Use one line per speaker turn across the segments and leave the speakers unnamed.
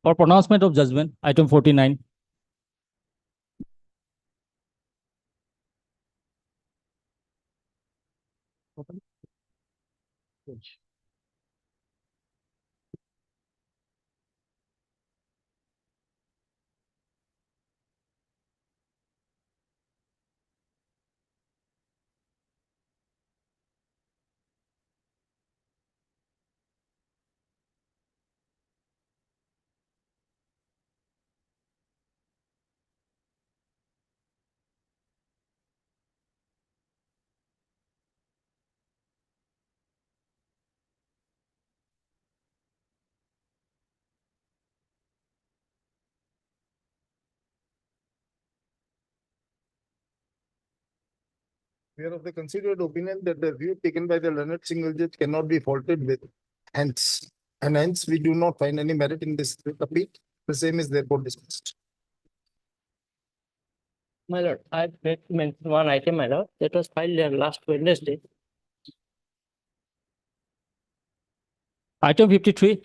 For pronouncement of judgment, item 49.
We are of the considered opinion that the view taken by the learned single judge cannot be faulted with. Hence, we do not find any merit in this appeal. The same is therefore dismissed.
My lord, I beg to mention one item, my lord, that was filed last Wednesday.
Item 53.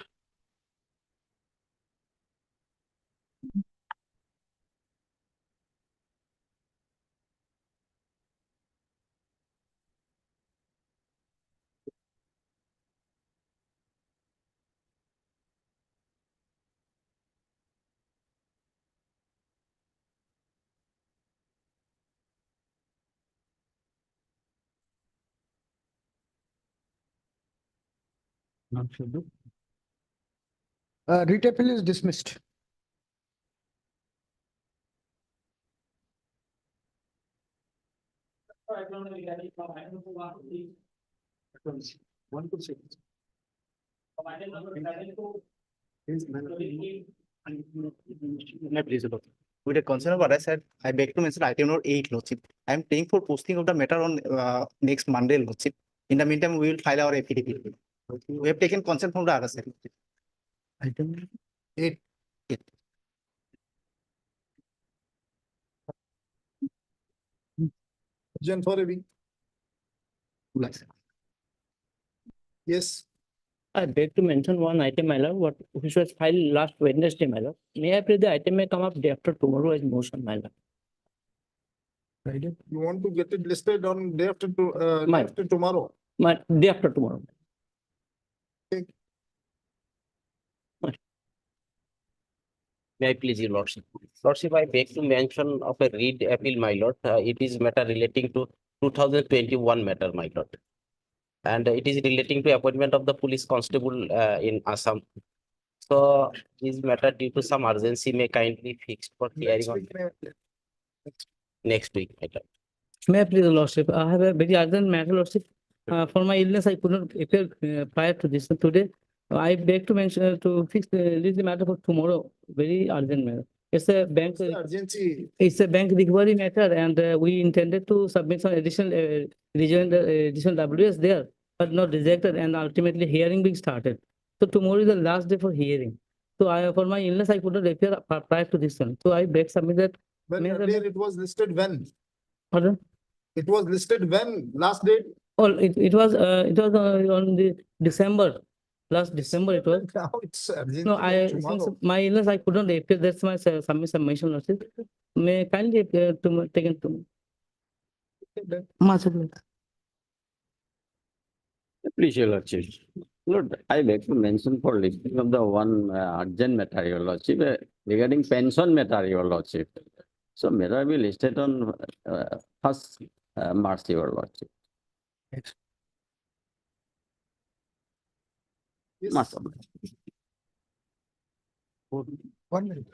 Writ appeal is dismissed.
One to six.
With a concern of what I said, I beg to mention item number 8, Lordship. I am paying for posting of the matter on next Monday, Lordship. In the meantime, we will file our affidavit. We have taken consent from the other side.
Item
8. Jen for a week. Yes.
I beg to mention one item, my lord, which was filed last Wednesday, my lord. May I please the item may come up day after tomorrow as motion, my lord.
Friday.
You want to get it listed on day after
Mine.
after tomorrow.
My day after tomorrow.
May I please, your lordship? Lordship, I beg to mention of a read appeal, my lord. It is matter relating to 2021 matter, my lord. And it is relating to appointment of the police constable in Assam. So this matter due to some urgency may kindly fixed for hearing on next week, my lord.
May I please, the lordship? I have a very urgent matter, lordship. For my illness, I could not appear prior to this today. I beg to mention to fix the matter for tomorrow. Very urgent matter. It's a bank.
Urgency.
It's a bank recovery matter, and we intended to submit some additional additional WS there, but not rejected, and ultimately hearing being started. So tomorrow is the last day for hearing. So I, for my illness, I could not appear prior to this one. So I beg submit that.
When earlier it was listed when?
Pardon?
It was listed when? Last date?
Oh, it was on the December. Last December it was.
Now it's urgency.
No, since my illness I couldn't appear. That's my submission. Lordship. May kindly appear to taken to.
Please, your lordship. Lord, I beg to mention for listing of the one urgent matter, your lordship, regarding pension matter, your lordship. So matter be listed on 1st March, your lordship.
Yes.
Must.
1 minute.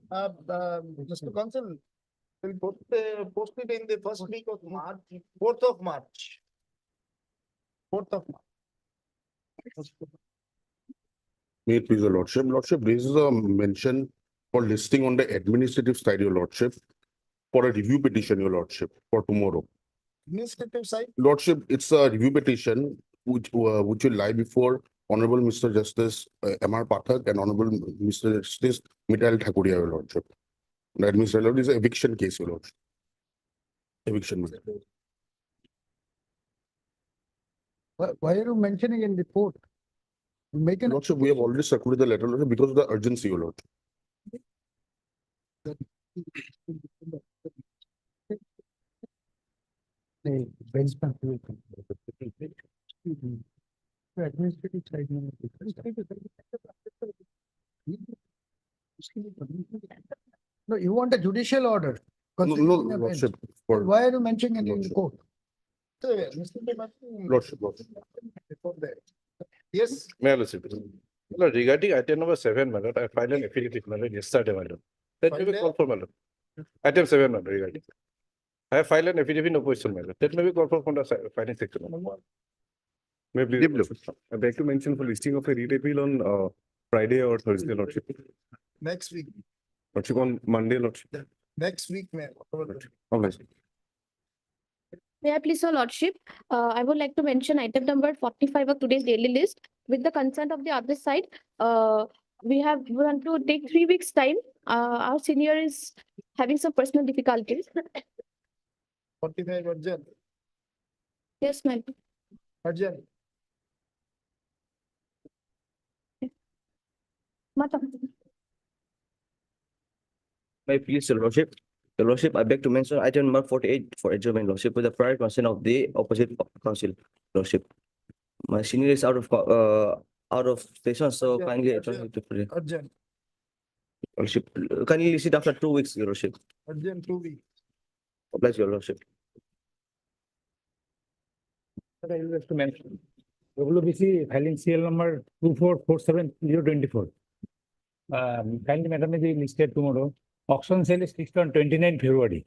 Mr. Consul, we'll post it in the first week of March, 4th of March. 4th of March.
May it please your lordship. Lordship, this is a mention for listing on the administrative side, your lordship, for a review petition, your lordship, for tomorrow.
Administrative side.
Lordship, it's a review petition which will lie before Honorable Mr. Justice M.R. Pathak and Honorable Mr. Justice Mittal Thakuria, your lordship. The administrative is an eviction case, your lordship. Eviction matter.
Why are you mentioning in the report? Make an.
Lordship, we have already circulated the letter, Lordship, because of the urgency, your Lordship.
Benchmark. Administrative side. No, you want a judicial order.
No,
constituting a bench.
Lordship, for
Why are you mentioning it in
Lordship.
court?
Lordship.
Before that. Yes,
May I listen? No, regarding item number 7, my lord, I filed an affidavit, my lord, yesterday, my lord. That may be
Filed a-
called for, my lord. Item 7, my lord, regarding. I have filed an affidavit in opposition, my lord. That may be called for from the filing section. my lord. May I please?
Deep Blue. I'd like to mention for listing of a read appeal on Friday or Thursday, Lordship.
next week,
Lordship on Monday, Lordship.
next week, Mayor.
Obviously.
May I please, your lordship, I would like to mention item number 45 of today's daily list. With the consent of the other side, we want to take 3 weeks' time. Our senior is having some personal difficulties.
45 urgent,
Yes, ma'am.
urgent.
Madam.
May I please, your lordship? Your lordship, I beg to mention item number 48 for adjournment, lordship, with the prior consent of the opposite council, lordship. My senior is out of station, so
Yeah,
kindly
yeah,
adjourn
yeah.
it to today.
Urgent,
Lordship, kindly list it after 2 weeks, your lordship.
urgent 2 weeks.
Oblige, your lordship.
I will just to mention. WBC filing CL number 2447024. Kindly, madam, is listed tomorrow. Auction sale is fixed on 29 February.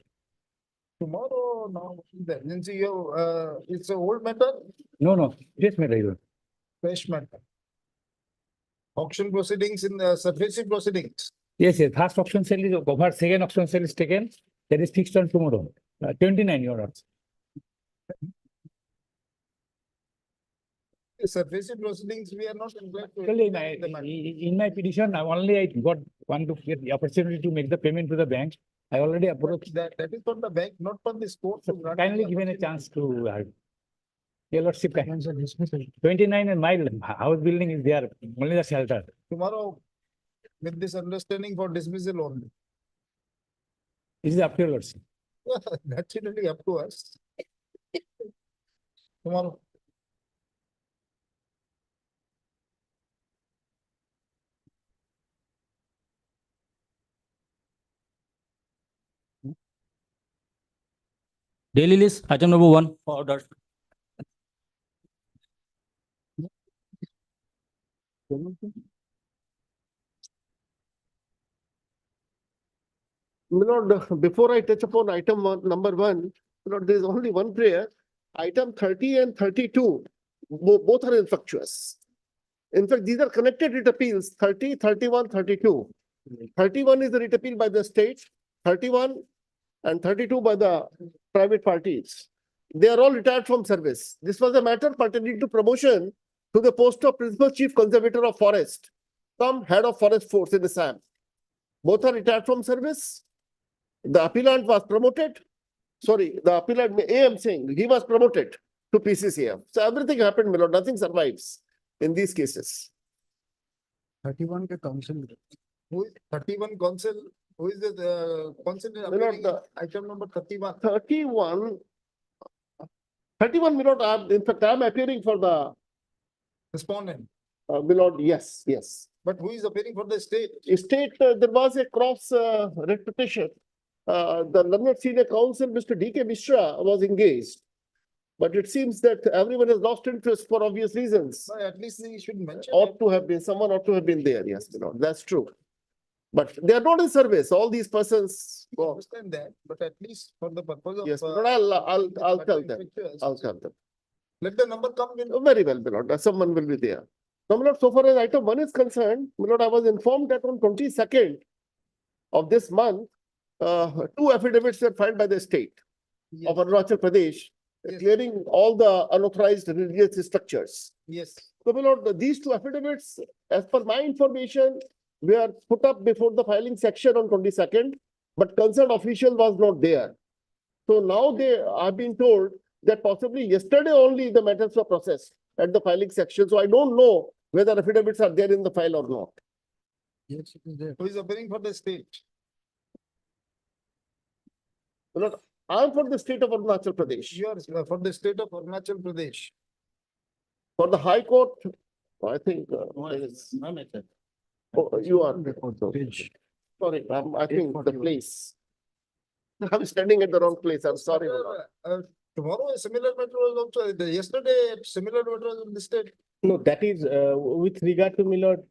Tomorrow, now, the urgency, it's a old matter,
No, yes, madam.
fresh matter. Auction proceedings in the subversive proceedings.
Yes, first auction sale is over, second auction sale is taken. That is fixed on tomorrow. 29, your honor.
Subversive proceedings, we are not inclined to.
Actually,
extend the matter.
in my petition, I want to get the opportunity to make the payment to the bank. I already approached.
That is for the bank, not for this court. to grant
Kindly
the
given a
opportunity.
chance to. Your lordship, 29 and my house building is there, only the shelter.
Tomorrow, with this understanding for dismissal only.
This is up to your lordship.
That's really up to us. Tomorrow.
Daily list, item number 1 for order.
My lord, before I touch upon item number 1, my lord, there is only one prayer. Item 30 and 32, both are infructuous. In fact, these are connected writ appeals, 30, 31, 32. 31 is the writ appeal by the state, 31 and 32 by the private parties. They are all retired from service. This was a matter pertaining to promotion to the post of Principal Chief Conservator of Forest, from Head of Forest Force in Assam. Both are retired from service. The appellant was promoted. Sorry, the appellant, A, I'm saying, he was promoted to PCCF. So everything happened, my lord, nothing survives in these cases.
31 के council.
Who is 31 council? Who is the council? appearing in Item number 31.
31, my lord, in fact, I'm appearing for the,
Respondent.
my lord, yes.
But who is appearing for the state?
State, there was a cross repetition. The learned senior counsel, Mr. D.K. Mishra, was engaged. But it seems that everyone has lost interest for obvious reasons.
No, at least he should mention.
Ought to have been, someone ought to have been there, yes, my lord, that's true. But they are not in service, all these persons.
I understand that, but at least for the purpose of.
Yes, my lord, I'll tell them,
infectious,
I'll tell them.
Let the number come in.
Oh, very well, my lord, someone will be there. Now, my lord, so far as item 1 is concerned, my lord, I was informed that on 22nd of this month, 2 affidavits were filed by the state
Yes,
of Arunachal Pradesh,
Yes.
clearing all the unauthorized religious structures.
yes.
So, my lord, these 2 affidavits, as per my information, were put up before the filing section on 22nd, but concerned official was not there. So now they are being told that possibly yesterday only the matters were processed at the filing section. So I don't know whether affidavits are there in the file or not.
Yes, it is there.
Who is appearing for the state?
Not, I'm for the state of Arunachal Pradesh.
You are for the state of Arunachal Pradesh.
For the High Court, I think, oh, you are.
Page.
Sorry, I think the place. I'm standing at the wrong place. I'm sorry.
Tomorrow a similar matter was also, yesterday similar matter was listed.
No, that is with regard to Milord,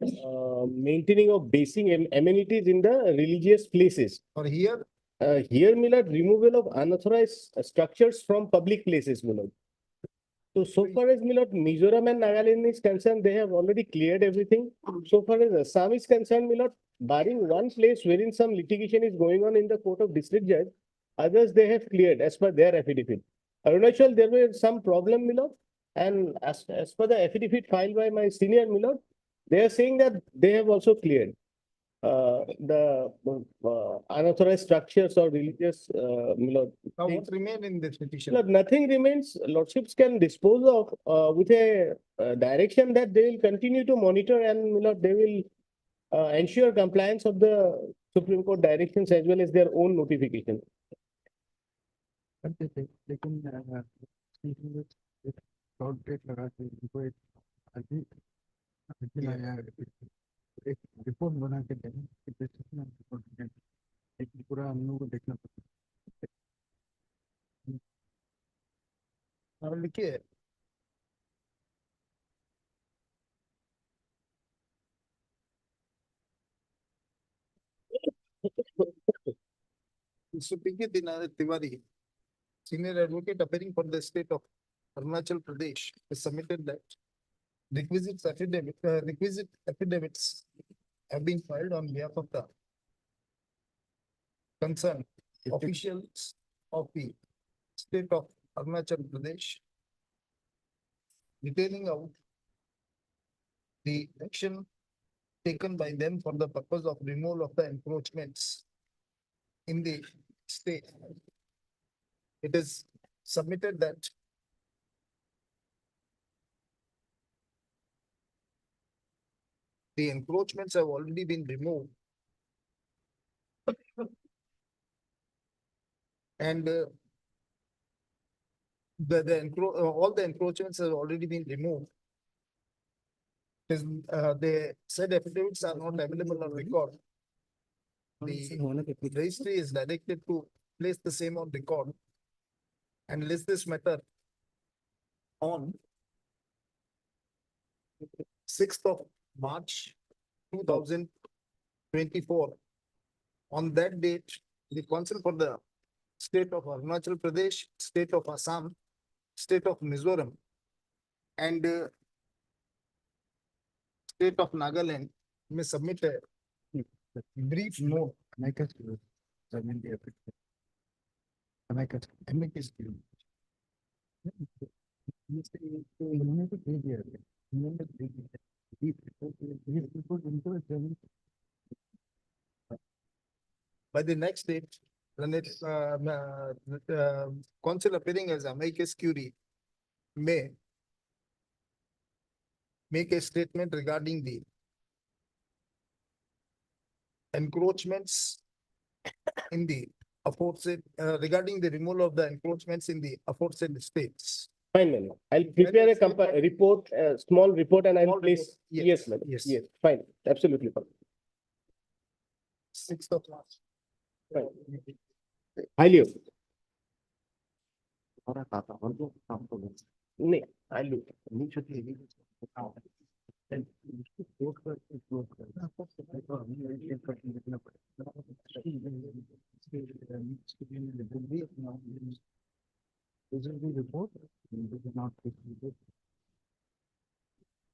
maintaining of basic amenities in the religious places.
Or here,
Here, Milord, removal of unauthorized structures from public places, Milord. So far as Milord, Mizoram and Nagaland is concerned, they have already cleared everything. So far as Assam is concerned, Milord, barring one place wherein some litigation is going on in the court of district judge, others they have cleared as per their affidavit. Arunachal, there were some problem, Milord. And as per the affidavit filed by my senior Milord, they are saying that they have also cleared the unauthorized structures or religious Milord.
now what remain in this petition?
Lord, nothing remains. Lordships can dispose of with a direction that they will continue to monitor and Milord, they will ensure compliance of the Supreme Court directions as well as their own notification.
But they can, speaking with short date लगा के इनको एक एक report बना के दें कि disciplinary report दें एक पूरा हम लोगों को देखना पड़ता है।
और लिखिए Mr. P.K. Tiwari, senior advocate appearing for the state of Arunachal Pradesh, has submitted that requisite affidavits have been filed on behalf of the concerned officials of the state of Arunachal Pradesh, detailing out the action taken by them for the purpose of removal of the encroachments in the state. It is submitted that the encroachments have already been removed. And all the encroachments have already been removed. The said affidavits are not available on record. The registry is directed to place the same on record and list this matter on 6th of March 2024. On that date, the council for the state of Arunachal Pradesh, state of Assam, state of Mizoram, and state of Nagaland may submit a brief note.
Amicus curiae, submit the affidavit. Amicus curiae. इन्होंने तो दे दिया है, इन्होंने दे दिया है। Brief report इनको जरूर
By the next date, council appearing as amicus curiae may make a statement regarding the encroachments in the aforesaid, regarding the removal of the encroachments in the aforesaid states.
Fine, madam. I'll prepare a report, a small report and I'll
Small
place.
report, yes,
Yes, madam.
yes.
Yes, fine, absolutely fine.
6th of March.
Fine. Highly. नहीं, I'll do.
report.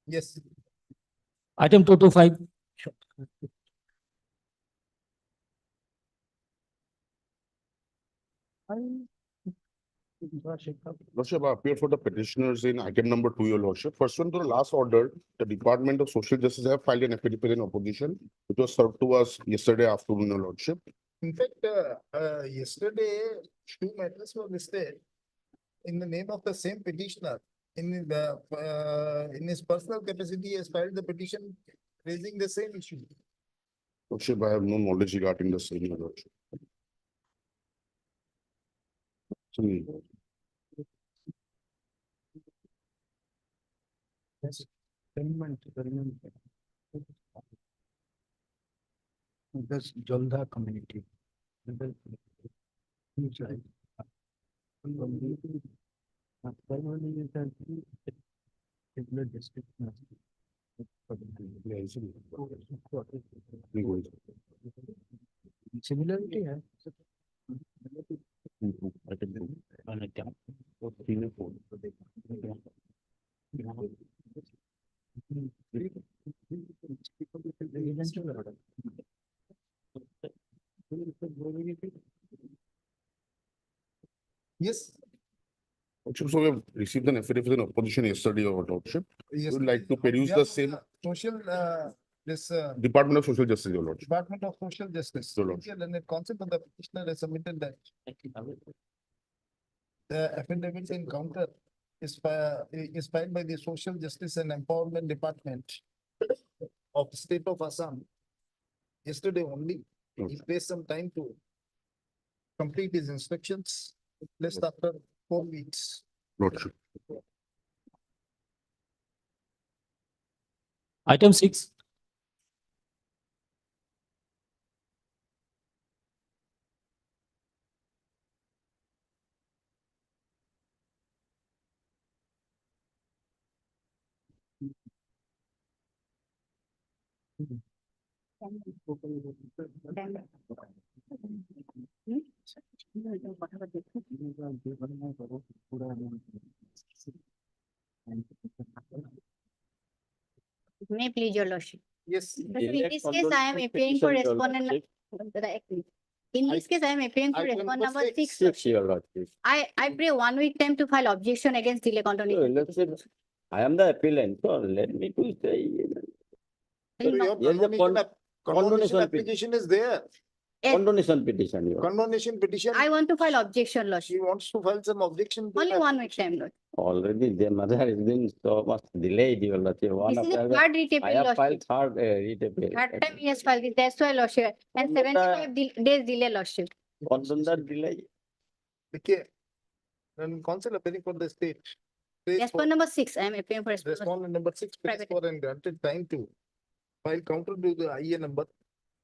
Yes.
Item 225.
Lordship, I appear for the petitioners in item number 2, your lordship. Pursuant to the last order, the Department of Social Justice have filed an affidavit in opposition, which was served to us yesterday afternoon, your lordship.
In fact, yesterday, two matters were listed in the name of the same petitioner. in his personal capacity, he has filed the petition raising the same issue.
Lordship, I have no knowledge regarding the same, your lordship.
This Jalda community. Similarity है.
Yes.
Lordship, so we have received an affidavit in opposition yesterday, your lordship.
Yes.
Would like to peruse the same
Social, this
Department of Social Justice, your lordship.
Department of Social Justice.
Your lordship.
And the concept of the petitioner has submitted that the affidavit in counter is filed by the Social Justice and Empowerment Department of the state of Assam. Yesterday only, he faced some time to complete his inspections, just after 4 weeks.
Lordship.
Item 6.
May please your lordship.
Yes.
But in this case, I am appearing for respondent. In this case, I am appearing for
Item
respondent
number
number
six.
6.
Your lordship.
I pray 1 week time to file objection against delay
So,
continuation.
lordship, I am the appellant, so let me to say.
So your
Yes, the
condonation
condonation
application is there.
Yes,
Condonation petition, your.
Condonation petition,
I want to file objection,
she
lordship.
wants to file some objection. to
Only
that.
1 week time, lord.
Already the mother has been so much delayed, your lordship. One
This is
after
a
the.
third writ
I
appeal,
have filed
lordship.
third writ appeal.
Third time he has filed it, that's why, lordship. And
But,
75 days delay, lordship.
Condonation delay.
Okay. Then council appearing for the state. Prays for-
Respondent number 6, I am appearing for respondent.
Respondent number 6 pays
Private.
for and granted time to file counter to the IA number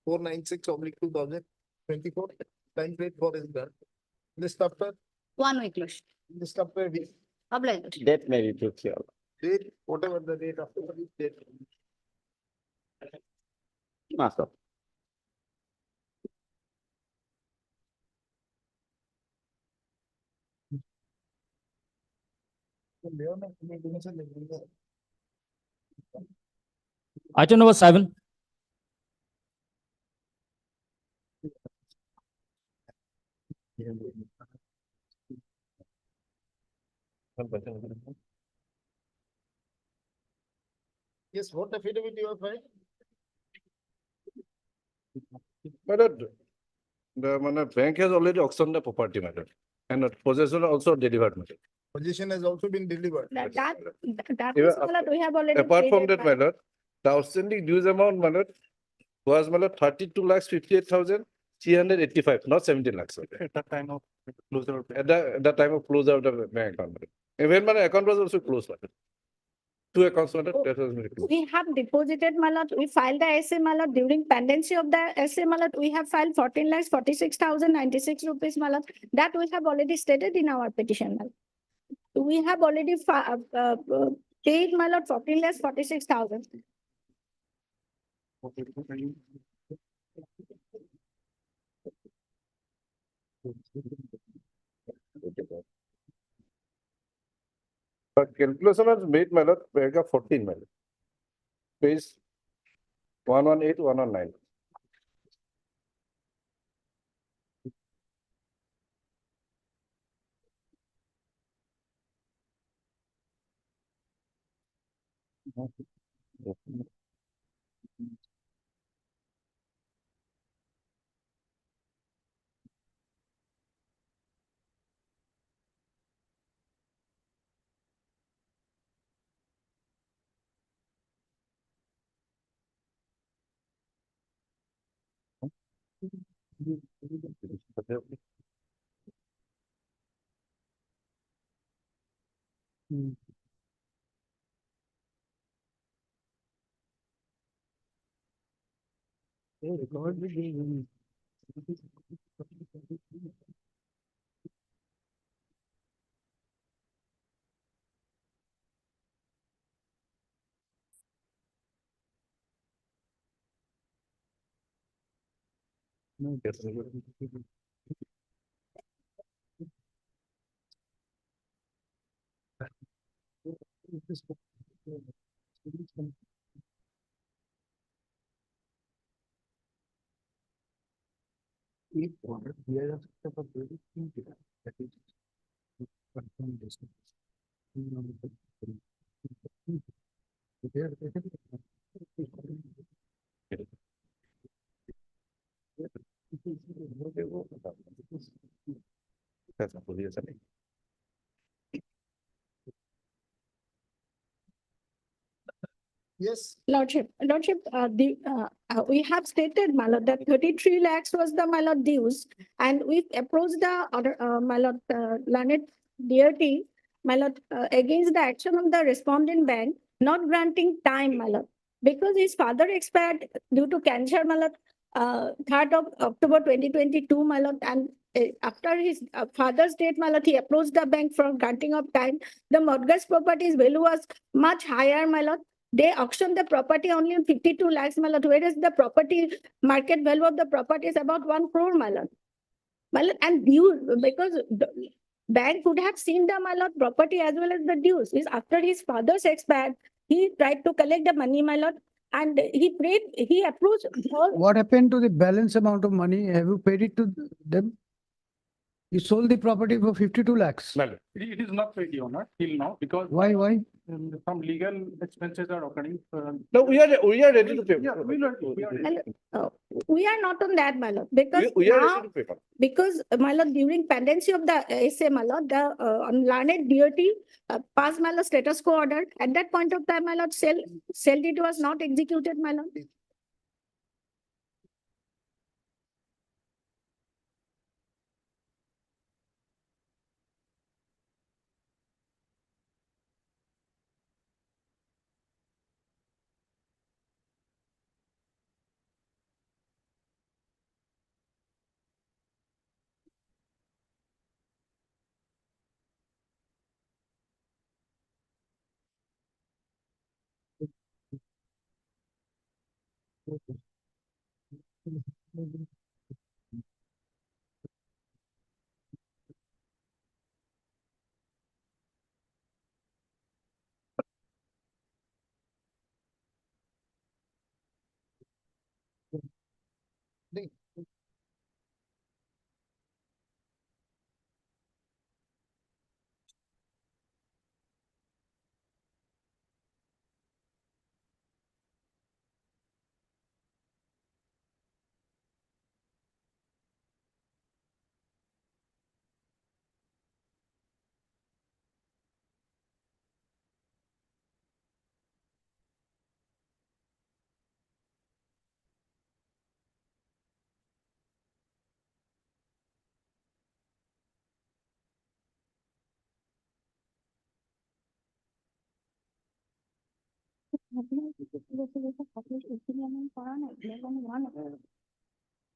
496/2024. Time plate for his grant. List after,
1 week, lordship.
list after week,
Obliged, lordship.
That may be fixed, your.
date, whatever the date after the week date.
Master.
Item number 7.
Yes, what affidavit you have filed?
My lord, the bank has already auctioned the property, my lord. And possession also delivered, my lord.
Position has also been delivered.
That
Even
is, my lord, we have already.
Apart
paid
from
it,
that,
my
my
lord.
lord, the outstanding dues amount, my lord, was, my lord, 32,58,385, not 17 lakhs. At the time of closure. At the time of closure of the bank account. my lord. Even my account was also closed, my lord. Two accounts, my lord, that was very closed.
We have deposited, my lord, we filed the essay, my lord, during pendency of the essay, my lord, we have filed 14,46,096 rupees, my lord. That we have already stated in our petition, my lord. We have already paid, my lord, 14,46,000.
But calculation was made, my lord, paragraph 14, my lord. Page 118, 119.
Yes.
Lordship, we have stated, my lord, that 33 lakhs was the, my lord, dues, and we approached the other, my lord, learned deity, my lord, against the action of the respondent bank, not granting time, my lord, because his father expired due to cancer, my lord, 3rd of October 2022, my lord, and after his father's death, my lord, he approached the bank for granting of time. The mortgage property's value was much higher, my lord. They auctioned the property only on 52 lakhs, my lord, whereas the property market value of the property is about 1 crore, my lord. My lord, and dues, because the bank could have seen the, my lord, property as well as the dues. Is after his father's expired, he tried to collect the money, my lord, and he approached all.
What happened to the balance amount of money? Have you paid it to them? You sold the property for 52 lakhs.
Well, it is not paid, Your Honor, till now, because
Why?
some legal expenses are occurring.
No, we are ready to pay.
Yeah, we are.
We are not on that, my lord, because
We are
now,
ready to pay.
because, my lord, during pendency of the essay, my lord, the unlearned deity passed, my lord, status quo order. At that point of time, my lord, sale deed was not executed, my lord.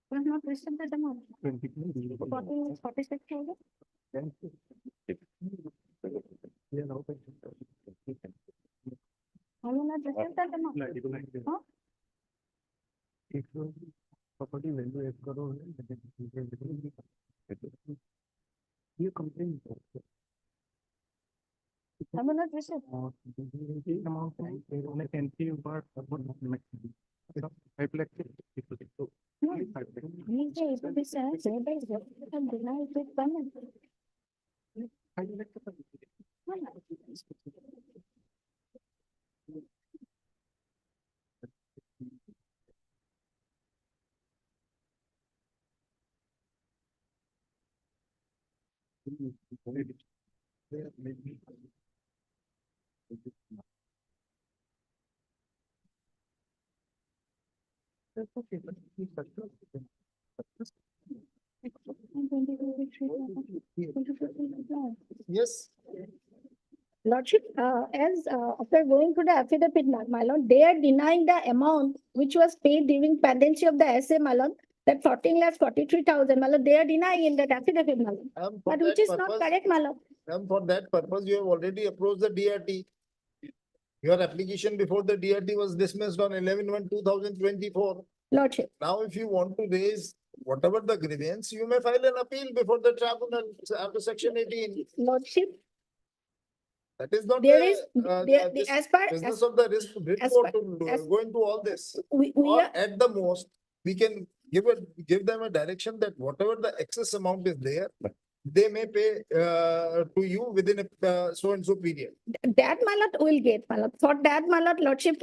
Was not received the amount. 46,000. I will not receive that amount. Huh?
Property value 1 crore. You complain.
I will not receive.
Amount on a entry about 5 lakh.
No. He says, it is a say by the and denied it payment.
That's okay, but
Yes.
Lordship, after going to the affidavit, my lord, they are denying the amount which was paid during pendency of the essay, my lord, that 14,43,000, my lord, they are denying in that affidavit, my lord. But which is not correct, my lord.
For that purpose, you have already approached the DRT. Your application before the DRT was dismissed on 11/1/2024.
Lordship,
Now, if you want to raise whatever the grievance, you may file an appeal before the tribunal under section 18.
lordship,
That is not
there
the,
is,
this
as per,
business of the risk
as
report
per-
to
as-
go into all this.
we
Or
are,
at the most, we can give them a direction that whatever the excess amount is there, they may pay to you within a so and so period.
that, my lord, will get, my lord. For that, my lord, lordship,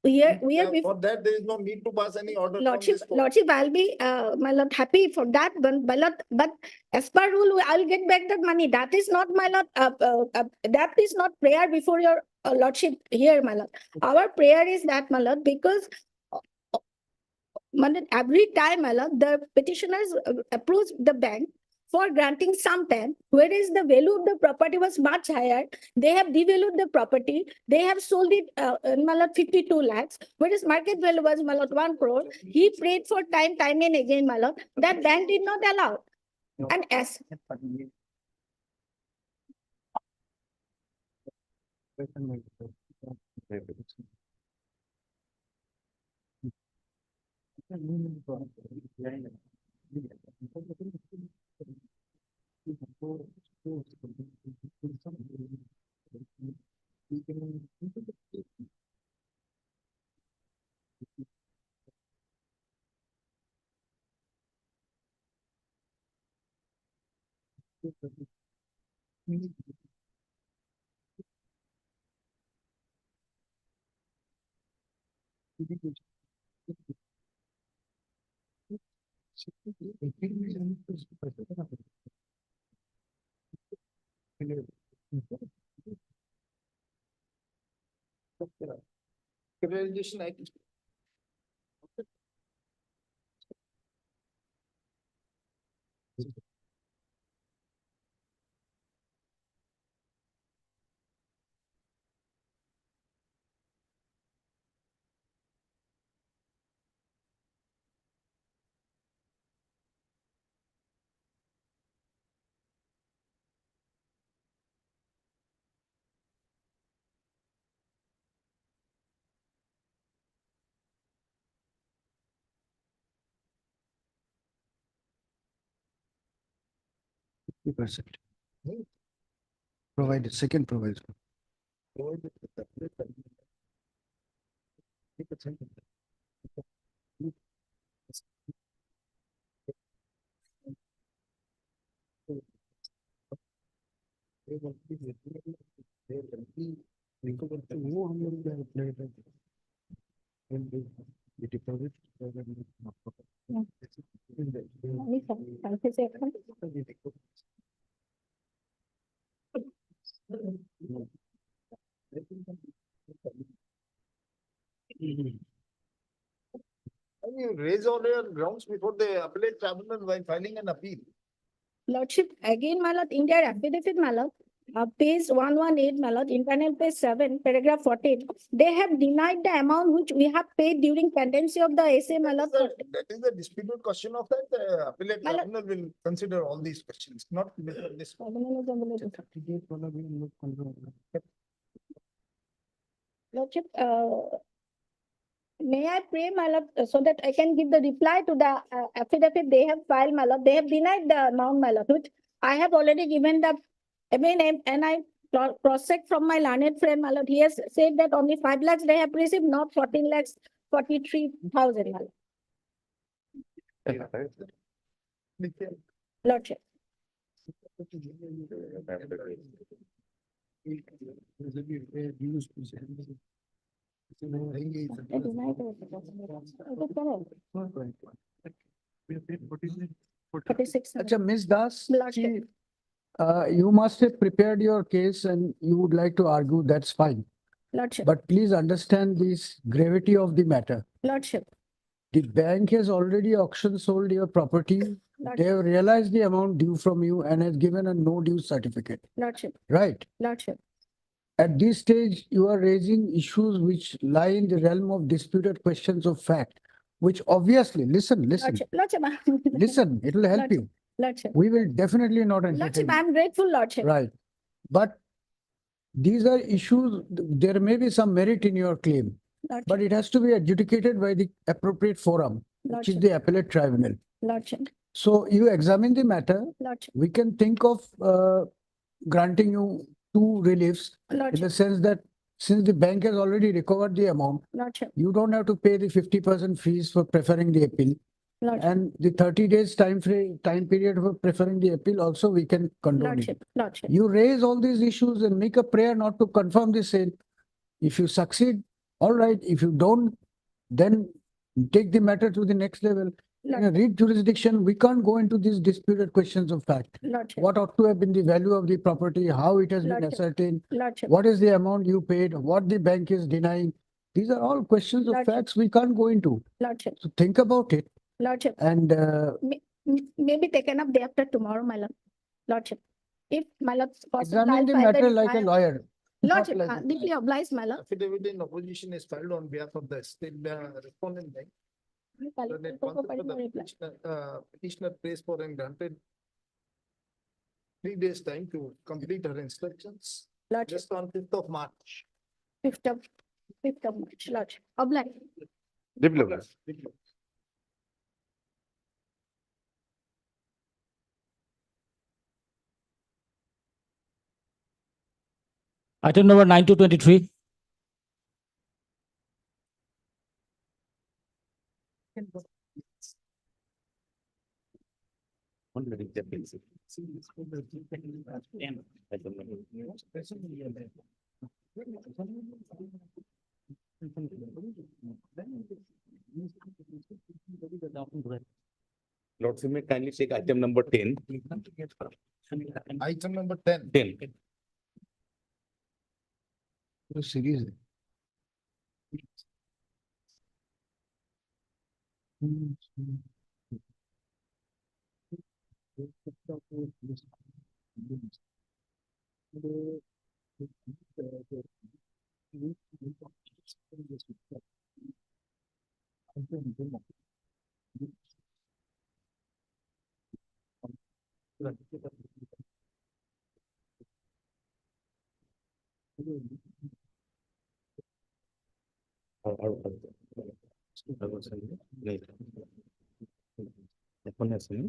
we are,
For that, there is no need to pass any order from
Lordship,
this court.
Lordship, I'll be, my lord, happy for that, but lord, but as per rule, I'll get back that money. That is not, my lord, that is not prayer before your lordship here, my lord. Our prayer is that, my lord, because my lord, every time, my lord, the petitioners approach the bank for granting some time, whereas the value of the property was much higher. They have devalued the property. They have sold it, my lord, 52 lakhs, whereas market value was, my lord, 1 crore. He prayed for time and again, my lord. That bank did not allow. And as
Regularization Act.
%. Provided, second proviso. वो हम लोग क्या apply करते हैं? When we deposit,
And you raise all your grounds before the appellate tribunal by filing an appeal.
Lordship, again, my lord, in their affidavit, my lord, page 118, my lord, internal page 7, paragraph 14, they have denied the amount which we have paid during pendency of the essay, my lord.
That is the disputed question of that. The appellate
My lord-
tribunal will consider all these questions, not this one.
Lordship, may I pray, my lord, so that I can give the reply to the affidavit they have filed, my lord. They have denied the amount, my lord, which I have already given the, I mean, and I cross-checked from my learned friend, my lord. He has said that only 5 lakhs they have received, not 14 lakhs, 43,000, my lord. Lordship. They denied it. It is correct. 46.
Acha, Ms. Das,
Lordship.
you must have prepared your case and you would like to argue, that's fine.
Lordship.
But please understand this gravity of the matter.
Lordship.
the bank has already auction sold your property.
Lordship,
They have realized the amount due from you and has given a no due certificate,
Lordship,
right?
Lordship,
At this stage, you are raising issues which lie in the realm of disputed questions of fact, which obviously, listen,
Lordship,
listen, it will help you.
Lordship,
We will definitely not
Lordship,
entertain.
I'm grateful, Lordship.
Right. But these are issues, there may be some merit in your claim, but
Lordship,
it has to be adjudicated by the appropriate forum, which is
Lordship,
the appellate tribunal.
Lordship,
So you examine the matter,
Lordship,
we can think of granting you two reliefs in the
Lordship,
sense that since the bank has already recovered the amount,
Lordship,
you don't have to pay the 50% fees for preferring the appeal.
Lordship,
And the 30 days time period for preferring the appeal also we can condone it.
Lordship, Lordship,
You raise all these issues and make a prayer not to confirm the sale. If you succeed, all right. If you don't, then take the matter to the next level. In a writ jurisdiction, we can't go into these disputed questions of fact.
Lordship,
What ought to have been the value of the property, how it has been
Lordship.
ascertained,
Lordship,
what is the amount you paid, what the bank is denying. These are all questions of
Lordship.
facts we can't go into.
Lordship,
So think about it
Lordship,
and
maybe taken up day after tomorrow, my lord. Lordship, if my lord possible,
examine
I'll
the
file
matter like a
reply.
lawyer. not
Lordship,
like a-
deeply obliged, my lord.
Affidavit in opposition is filed on behalf of the state respondent bank. So that concept of the petitioner prays for and granted 3 days time to complete her instructions.
Lordship,
Just on 5th of March.
5th of March, Lordship, obliged.
Deeply obliged.
Item number 9 to 23.
Lordship may kindly take item number 10.
Item number 10.
10.
Series.
এখন আছে না?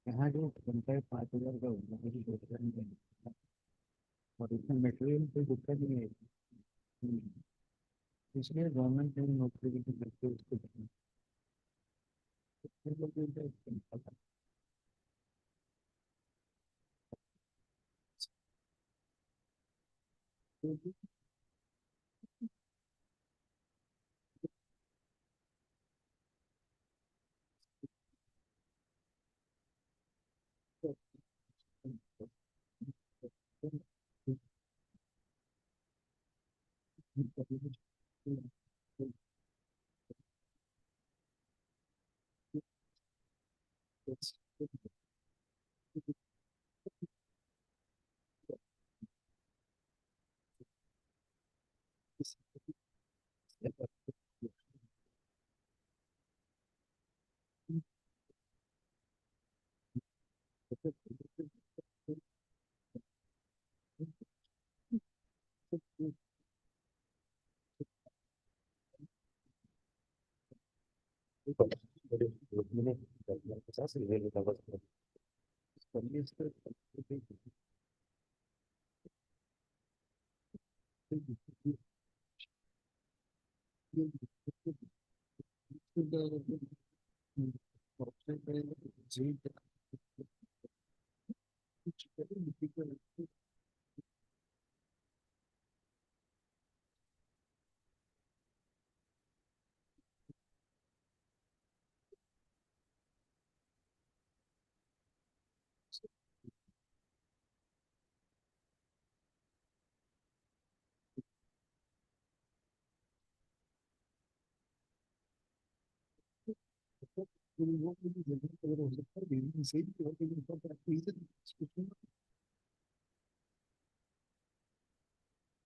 यहाँ जो बनता है 5,000 का होगा, मुझे 2,000 नहीं देना। और इसमें मटेरियल कोई दिक्कत नहीं है। इसलिए गवर्नमेंट ने नौकरी की करके उसको देना।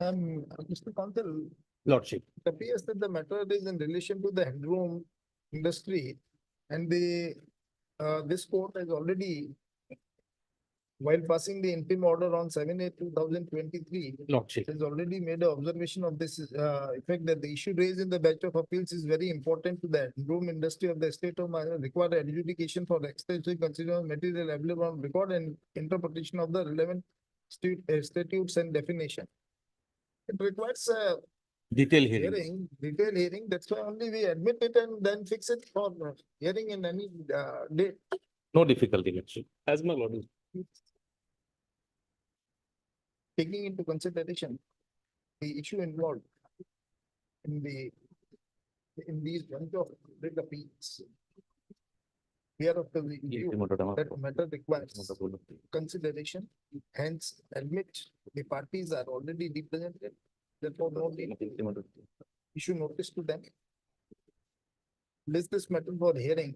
Mr. Counsel,
Lordship.
it appears that the matter is in relation to the headroom industry and this court has already, while passing the interim order on 7/8/2023,
Lordship.
has already made an observation of this effect that the issue raised in the batch of appeals is very important to the headroom industry of the state of Maharashtra, require adjudication for extensive consideration of material available on record and interpretation of the relevant statutes and definition. It requires
Detailed hearing.
detailed hearing. That's why only we admit it and then fix it for hearing in any date.
No difficulty, Lordship. As my lord is.
Taking into consideration the issue involved in these bunch of writ appeals. Hereafter we view that matter requires consideration, hence admit the parties are already represented. Therefore, no need to issue notice to them. List this matter for hearing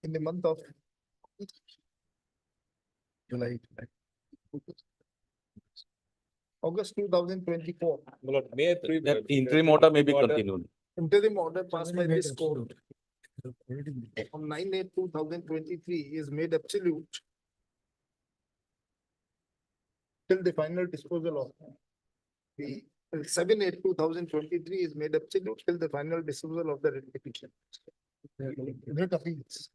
in the month of July. August 2024.
That interim order may be continued.
Interim order passed by this court on 9/8/2023 is made absolute till the final disposal of the 7/8/2023 is made absolute till the final disposal of the writ petition. Writ appeals.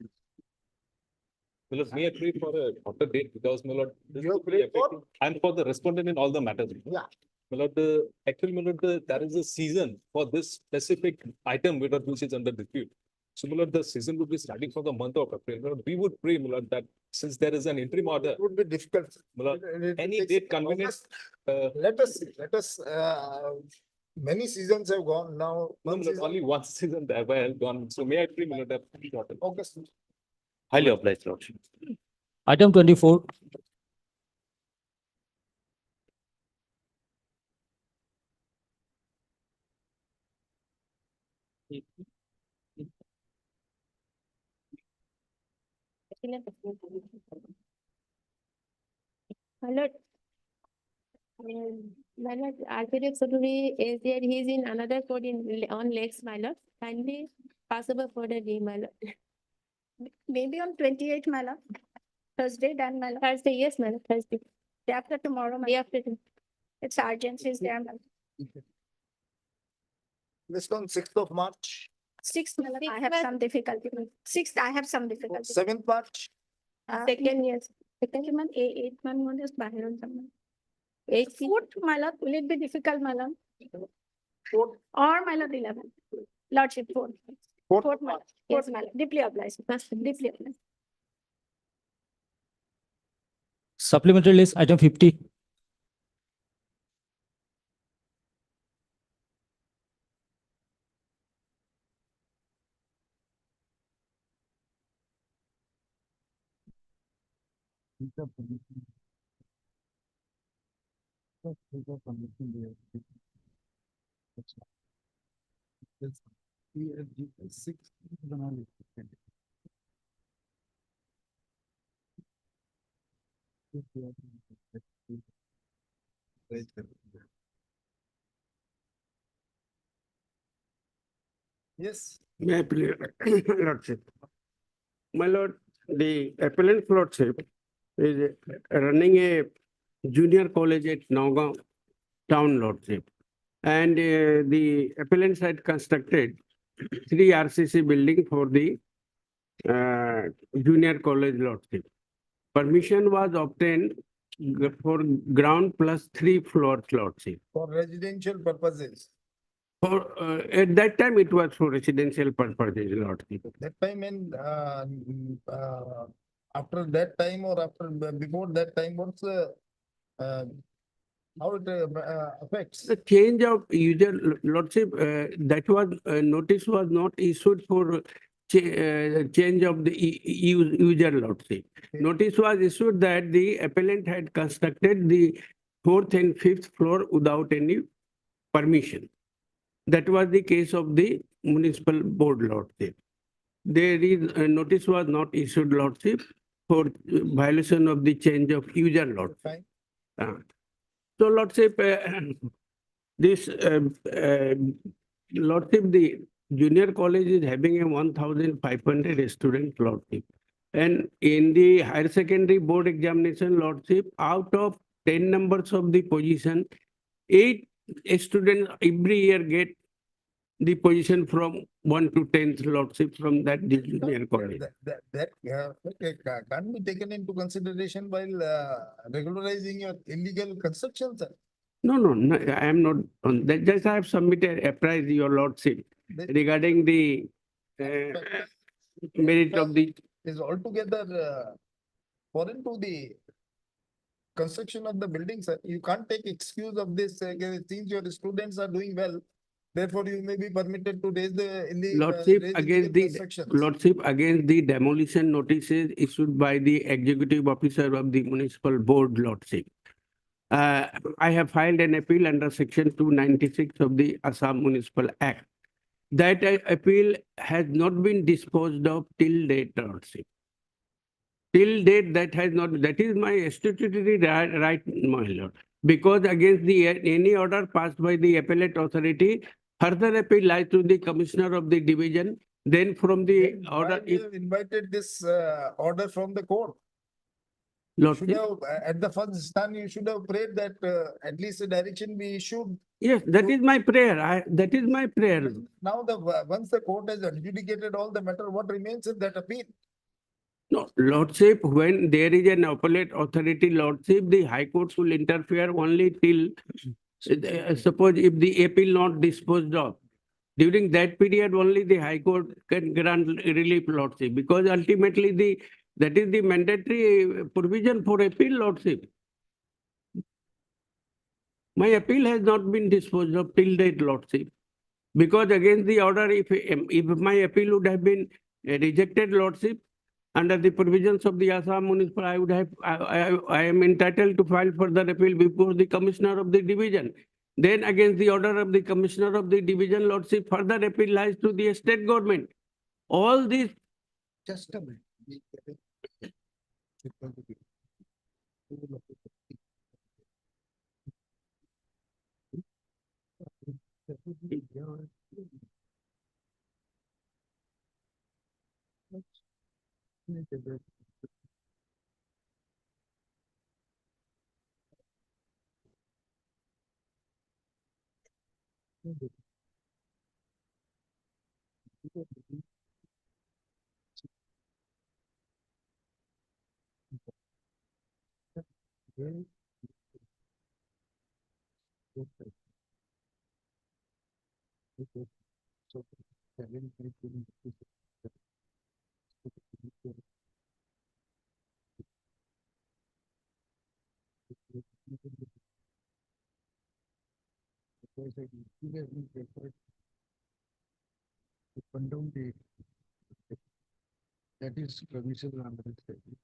My lord, may I pray for a shorter date because my lord. this
You have
could be
prayed for?
affecting- I'm for the respondent in all the matters.
Yeah.
My lord, actually, my lord, there is a season for this specific item which is under dispute. So my lord, the season would be starting from the month of April. My lord, we would pray, my lord, that since there is an interim order,
It would be difficult.
my lord,
It
any
takes
date convenient.
August. Let us, many seasons have gone now.
No,
One
my lord,
season,
only one season that has gone. So may I pray, my lord, that shorten.
August.
Highly obliged, lordship.
Item 24.
My lord. My lord, Architect Soturi is there, he is in another court on Lakes, my lord. Kindly pass over for the day, my lord.
Maybe on 28th, my lord. Thursday, done, my lord.
Thursday, yes, my lord, Thursday.
Day after tomorrow, my
Day
lord.
after. Tomorrow.
It's urgency is there, my lord.
List on 6th of March,
6th, my lord, I
Sixth,
have
my-
some difficulty. 6th, I have some difficulty.
7th March,
Second, yes.
Second month, 8th month, one is बाहर on some.
8th.
4th, my lord, will it be difficult, my lord?
4th,
Or my lord, 11th? Lordship, 4th.
4th
4th, my lord. 4th, my lord. Deeply obliged. Deeply obliged.
Supplementary list, item 50.
Yes.
May I please, Lordship? My lord, the appellant Lordship is running a junior college at Nagaon Town Lordship. And the appellants had constructed three RCC building for the junior college Lordship. Permission was obtained for ground plus 3 floors Lordship.
For residential purposes.
For, at that time, it was for residential purposes, Lordship.
That time and after that time or after before that time, what's the how it affects?
The change of user, Lordship, that was, notice was not issued for change of the user, Lordship.
Okay.
Notice was issued that the appellant had constructed the 4th and 5th floor without any permission. That was the case of the municipal board, Lordship. There is, notice was not issued, Lordship, for violation of the change of user, Lordship.
Fine.
So, Lordship, this, Lordship, the junior college is having a 1,500 student, Lordship. And in the higher secondary board examination, Lordship, out of 10 numbers of the position, 8 students every year get the position from 1 to 10th, Lordship, from that junior college.
That can't be taken into consideration while regularizing your illegal construction, sir.
No, I am not on that. Just I have submitted apprise your Lordship regarding the merit of the.
Is altogether foreign to the construction of the buildings, sir. You can't take excuse of this, since your students are doing well. Therefore, you may be permitted to raise the
Lordship
raise
against
illegal
the
constructions.
Lordship against the demolition notices issued by the executive officer of the municipal board, Lordship. I have filed an appeal under section 296 of the Assam Municipal Act. That appeal has not been disposed of till date, Lordship. Till date, that has not, that is my statutory right, my lord. Because against the any order passed by the appellate authority, further appeal lies to the commissioner of the division. Then from the
Then
order,
why you have invited this order from the court.
Lordship.
Should have, at the first stand, you should have prayed that at least a direction be issued.
Yes, that is my prayer. That is my prayer.
Now once the court has adjudicated all the matter, what remains in that appeal?
No, Lordship, when there is an appellate authority, Lordship, the High Court will interfere only till, suppose if the appeal not disposed of. During that period, only the High Court can grant relief, Lordship, because ultimately that is the mandatory provision for appeal, Lordship. My appeal has not been disposed of till date, Lordship. Because against the order, if my appeal would have been rejected, Lordship, under the provisions of the Assam Municipal, I am entitled to file further appeal before the commissioner of the division. Then against the order of the commissioner of the division, Lordship, further appeal lies to the state government. All these.
Just a minute. That is permissible under the statute.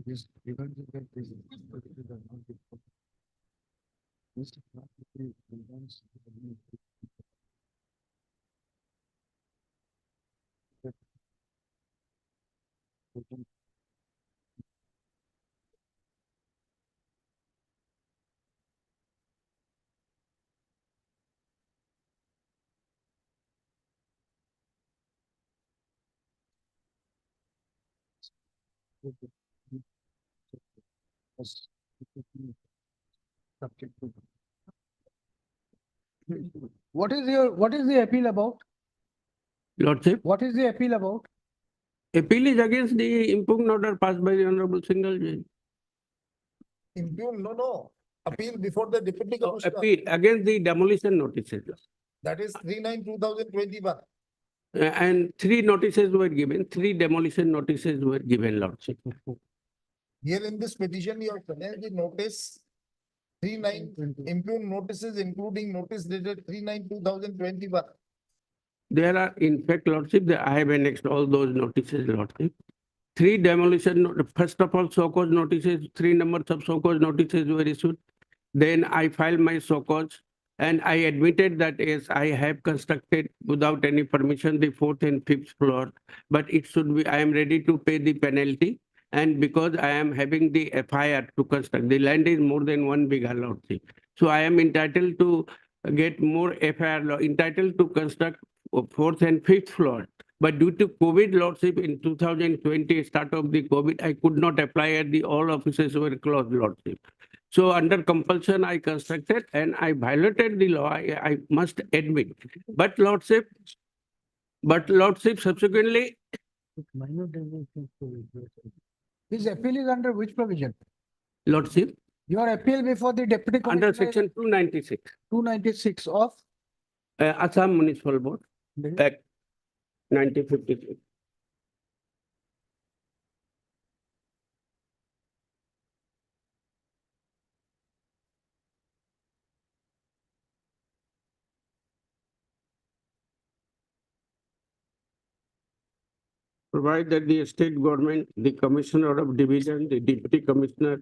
This prevents that this
What is the appeal about?
Lordship,
What is the appeal about?
appeal is against the impugned order passed by the Honorable Single Judge.
No. Appeal before the deputy commissioner.
Appeal against the demolition notices.
That is 39/2021.
And three notices were given, three demolition notices were given, Lordship.
Here in this petition, you have challenged the notice 39 impugned notices, including notice dated 39/2021.
There are, in fact, Lordship, I have annexed all those notices, Lordship. Three demolition, first of all, so cause notices, 3 numbers of so cause notices were issued. Then I filed my so cause and I admitted that yes, I have constructed without any permission the 4th and 5th floor, but it should be, I am ready to pay the penalty. And because I am having the FIR to construct, the land is more than 1 bigha, Lordship. So I am entitled to get more FIR, entitled to construct 4th and 5th floor. But due to COVID, Lordship, in 2020, start of the COVID, I could not apply at the all offices were closed, Lordship. So under compulsion, I constructed and I violated the law, I must admit. But Lordship, subsequently,
This appeal is under which provision?
Lordship,
Your appeal before the deputy commissioner.
under section 296,
296 of.
Assam Municipal Board, Act 1953. Provide that the state government, the commissioner of division, the deputy commissioner,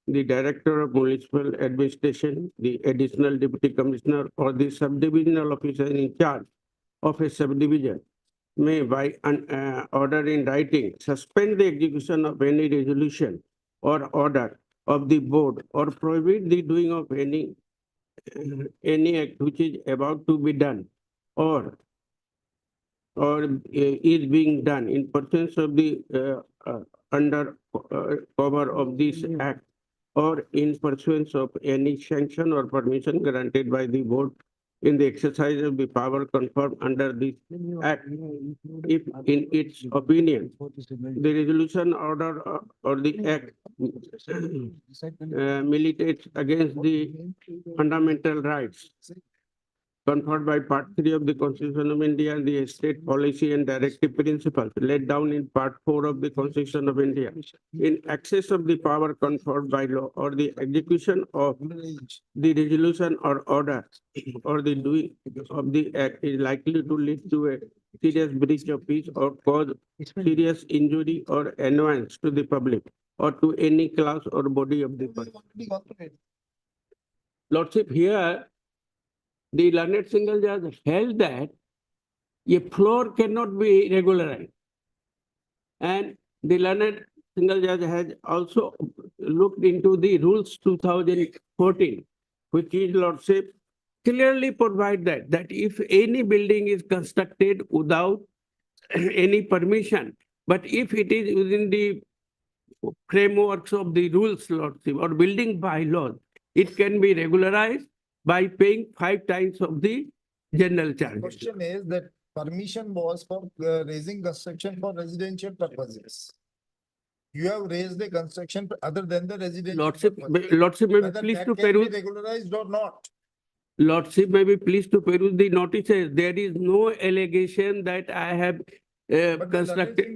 the director of municipal administration, the additional deputy commissioner, or the subdivisional officer in charge of a subdivision may, by an order in writing, suspend the execution of any resolution or order of the board or prohibit the doing of any act which is about to be done or is being done in pursuance of the under cover of this act or in pursuance of any sanction or permission granted by the board in the exercise of the power conferred under this act, if in its opinion, the resolution order or the act militates against the fundamental rights conferred by Part 3 of the Constitution of India and the state policy and directive principles laid down in Part 4 of the Constitution of India. In excess of the power conferred by law or the execution of the resolution or order or the doing of the act is likely to lead to a serious breach of peace or cause serious injury or annoyance to the public or to any class or body of the public. Lordship, here the learned single judge held that a floor cannot be regularized. And the learned single judge has also looked into the rules 2014, which is, Lordship, clearly provide that if any building is constructed without any permission, but if it is within the frameworks of the rules, Lordship, or building bylaws, it can be regularized by paying 5 times of the general charge.
Question is that permission was for raising construction for residential purposes. You have raised the construction other than the residential.
Lordship, Lordship may be pleased to peruse.
Regularized or not?
Lordship may be pleased to peruse the notices. There is no allegation that I have constructed.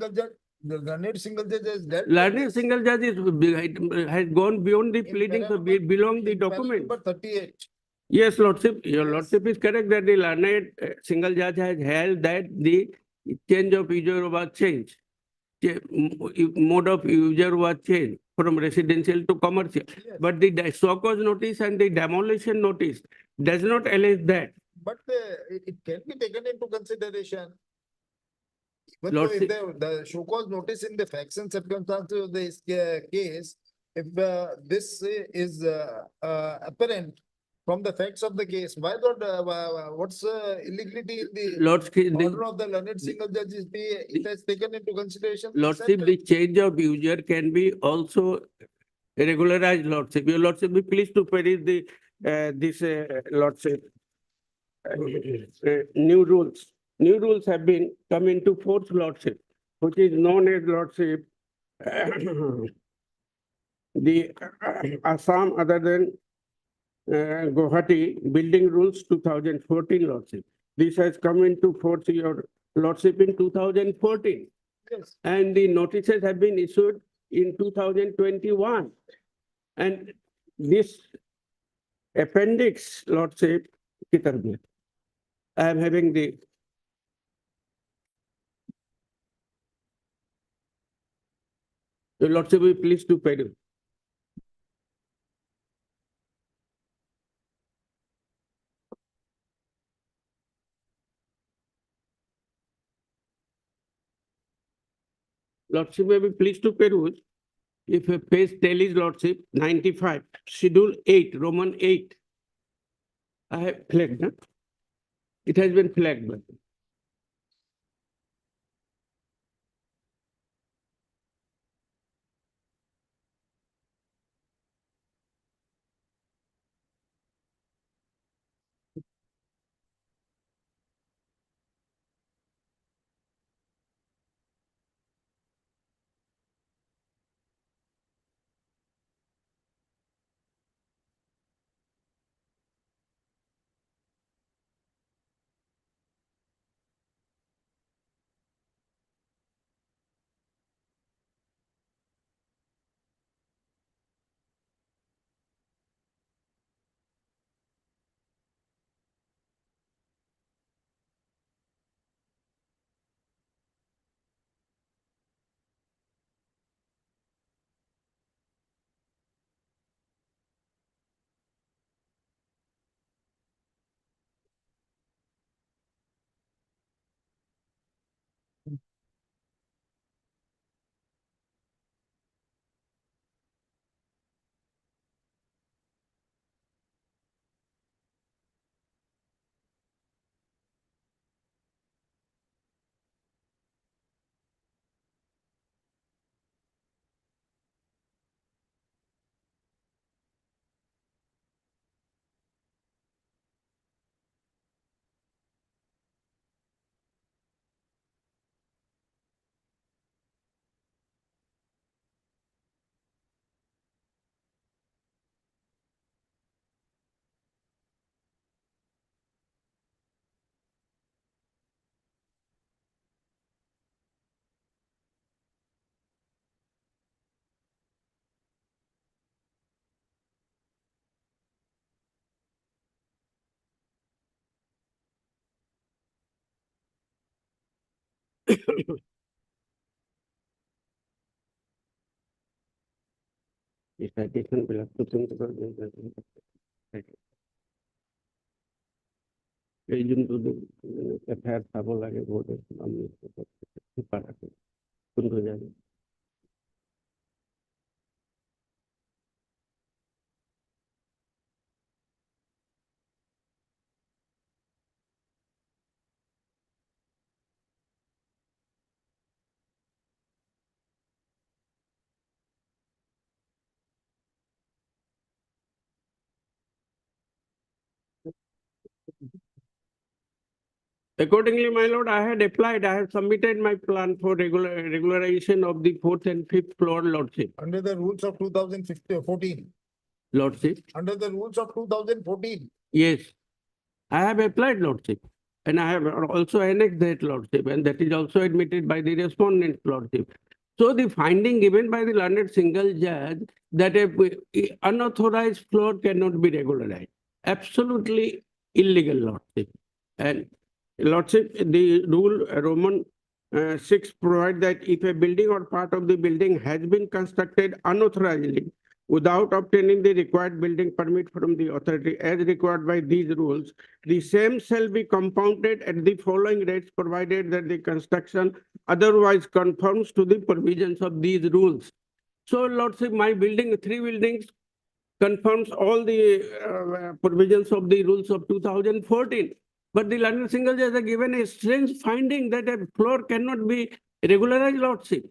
The learned single judge has dealt.
Learned single judge has gone beyond the pleadings of belong the document.
Number 38.
Yes, Lordship, your Lordship is correct that the learned single judge has held that the change of user was changed. Mode of user was changed. from residential to commercial.
Yes.
But the show cause notice and the demolition notice does not allege that.
But it can be taken into consideration. Even though
Lordship-
if the show cause notice in the facts and circumstances of this case, if this is apparent from the facts of the case, why not, what's illegality in the
Lordship,
order of the learned single judge is it has taken into consideration?
Lordship, the change of user can be also regularized, Lordship. Your Lordship, be pleased to peruse the, this, Lordship. New rules. New rules have been come into force, Lordship, which is known as, Lordship, the Assam other than Guwahati Building Rules 2014, Lordship. This has come into force, Your Lordship, in 2014.
Yes.
And the notices have been issued in 2021. And this appendix, Lordship, I am having the Your Lordship, be pleased to peruse. Lordship may be pleased to peruse. If a page tallies, Lordship, 95, Schedule 8, Roman 8. I have flagged, huh? It has been flagged. But the citation will have to think about এই জন্য FIR চাব লাগে বোর্ডে আমি কোনটো জানি Accordingly, my lord, I had applied, I have submitted my plan for regularization of the fourth and fifth floor, Lordship.
Under the rules of 2014,
Lordship,
under the rules of 2014.
yes, I have applied, Lordship. And I have also annexed that, Lordship, and that is also admitted by the respondent, Lordship. So the finding given by the learned single judge that a unauthorized floor cannot be regularized, absolutely illegal, Lordship. And Lordship, the rule Roman Six, provide that if a building or part of the building has been constructed unauthorizedly without obtaining the required building permit from the authority as required by these rules, the same shall be compounded at the following rates provided that the construction otherwise conforms to the provisions of these rules. So, Lordship, my building, three buildings confirms all the provisions of the rules of 2014. But the learned single judge has given a strange finding that a floor cannot be regularized, Lordship.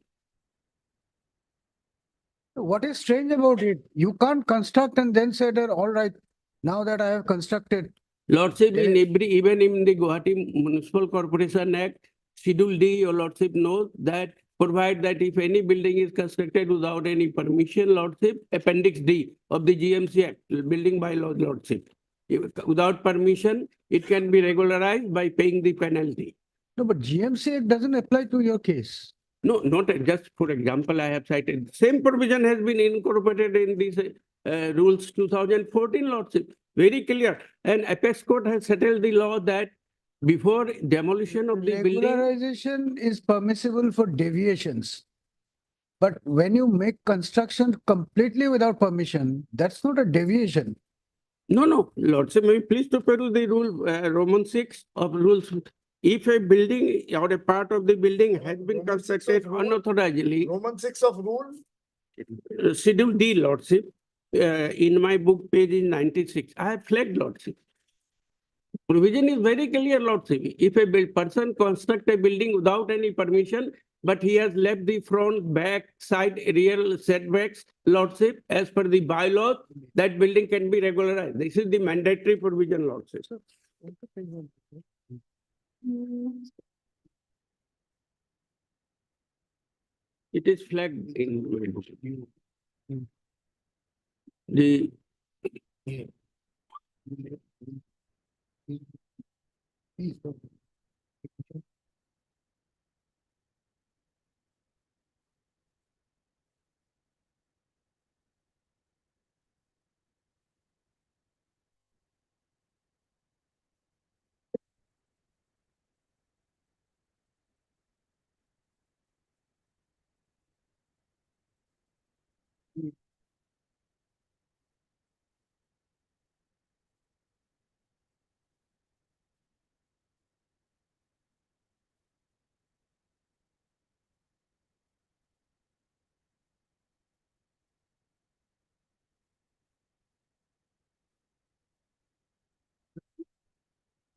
What is strange about it? You can't construct and then say that, all right, now that I have constructed.
Lordship, in every, even in the Guwahati Municipal Corporation Act, Schedule D, your Lordship knows that provide that if any building is constructed without any permission, Lordship, Appendix D of the GMC Act, building bylaws, Lordship. Without permission, it can be regularized by paying the penalty.
No, but GMC Act doesn't apply to your case.
No, not just for example, I have cited. Same provision has been incorporated in these rules 2014, Lordship. Very clear. And Apex Court has settled the law that before demolition of the building.
Regularization is permissible for deviations. But when you make construction completely without permission, that's not a deviation.
No, Lordship, may please to peruse the rule Roman 6 of rules. If a building or a part of the building has been constructed unauthorizedly.
Roman 6 of rule.
Schedule D, Lordship. In my book, page is 96. I have flagged, Lordship. Provision is very clear, Lordship. If a person constructs a building without any permission, but he has left the front, back, side, rear setbacks, Lordship, as per the bylaws, that building can be regularized. This is the mandatory provision, Lordship. It is flagged in my book. The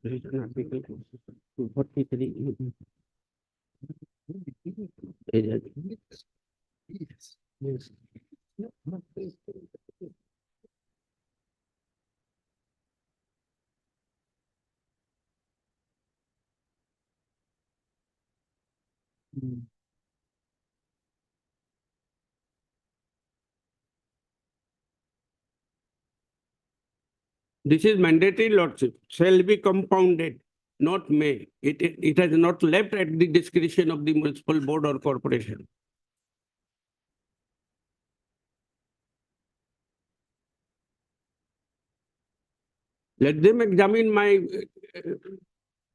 Article 243.
Yes.
This is mandatory, Lordship, shall be compounded, not may. It has not left at the discretion of the municipal board or corporation. Let them examine my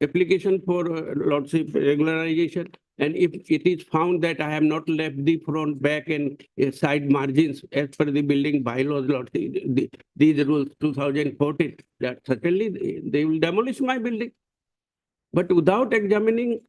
application for Lordship regularization. And if it is found that I have not left the front, back and side margins as per the building bylaws, Lordship, these rules 2014, that certainly they will demolish my building. But without examining.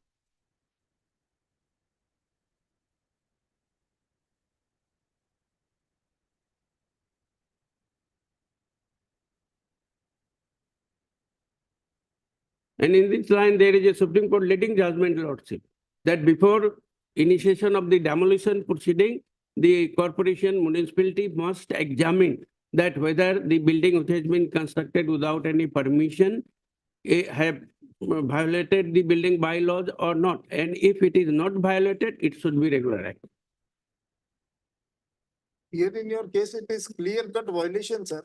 And in this line, there is a Supreme Court letting judgment, Lordship, that before initiation of the demolition proceeding, the corporation municipality must examine that whether the building which has been constructed without any permission have violated the building bylaws or not. And if it is not violated, it should be regularized.
Here in your case, it is clear-cut violation, sir.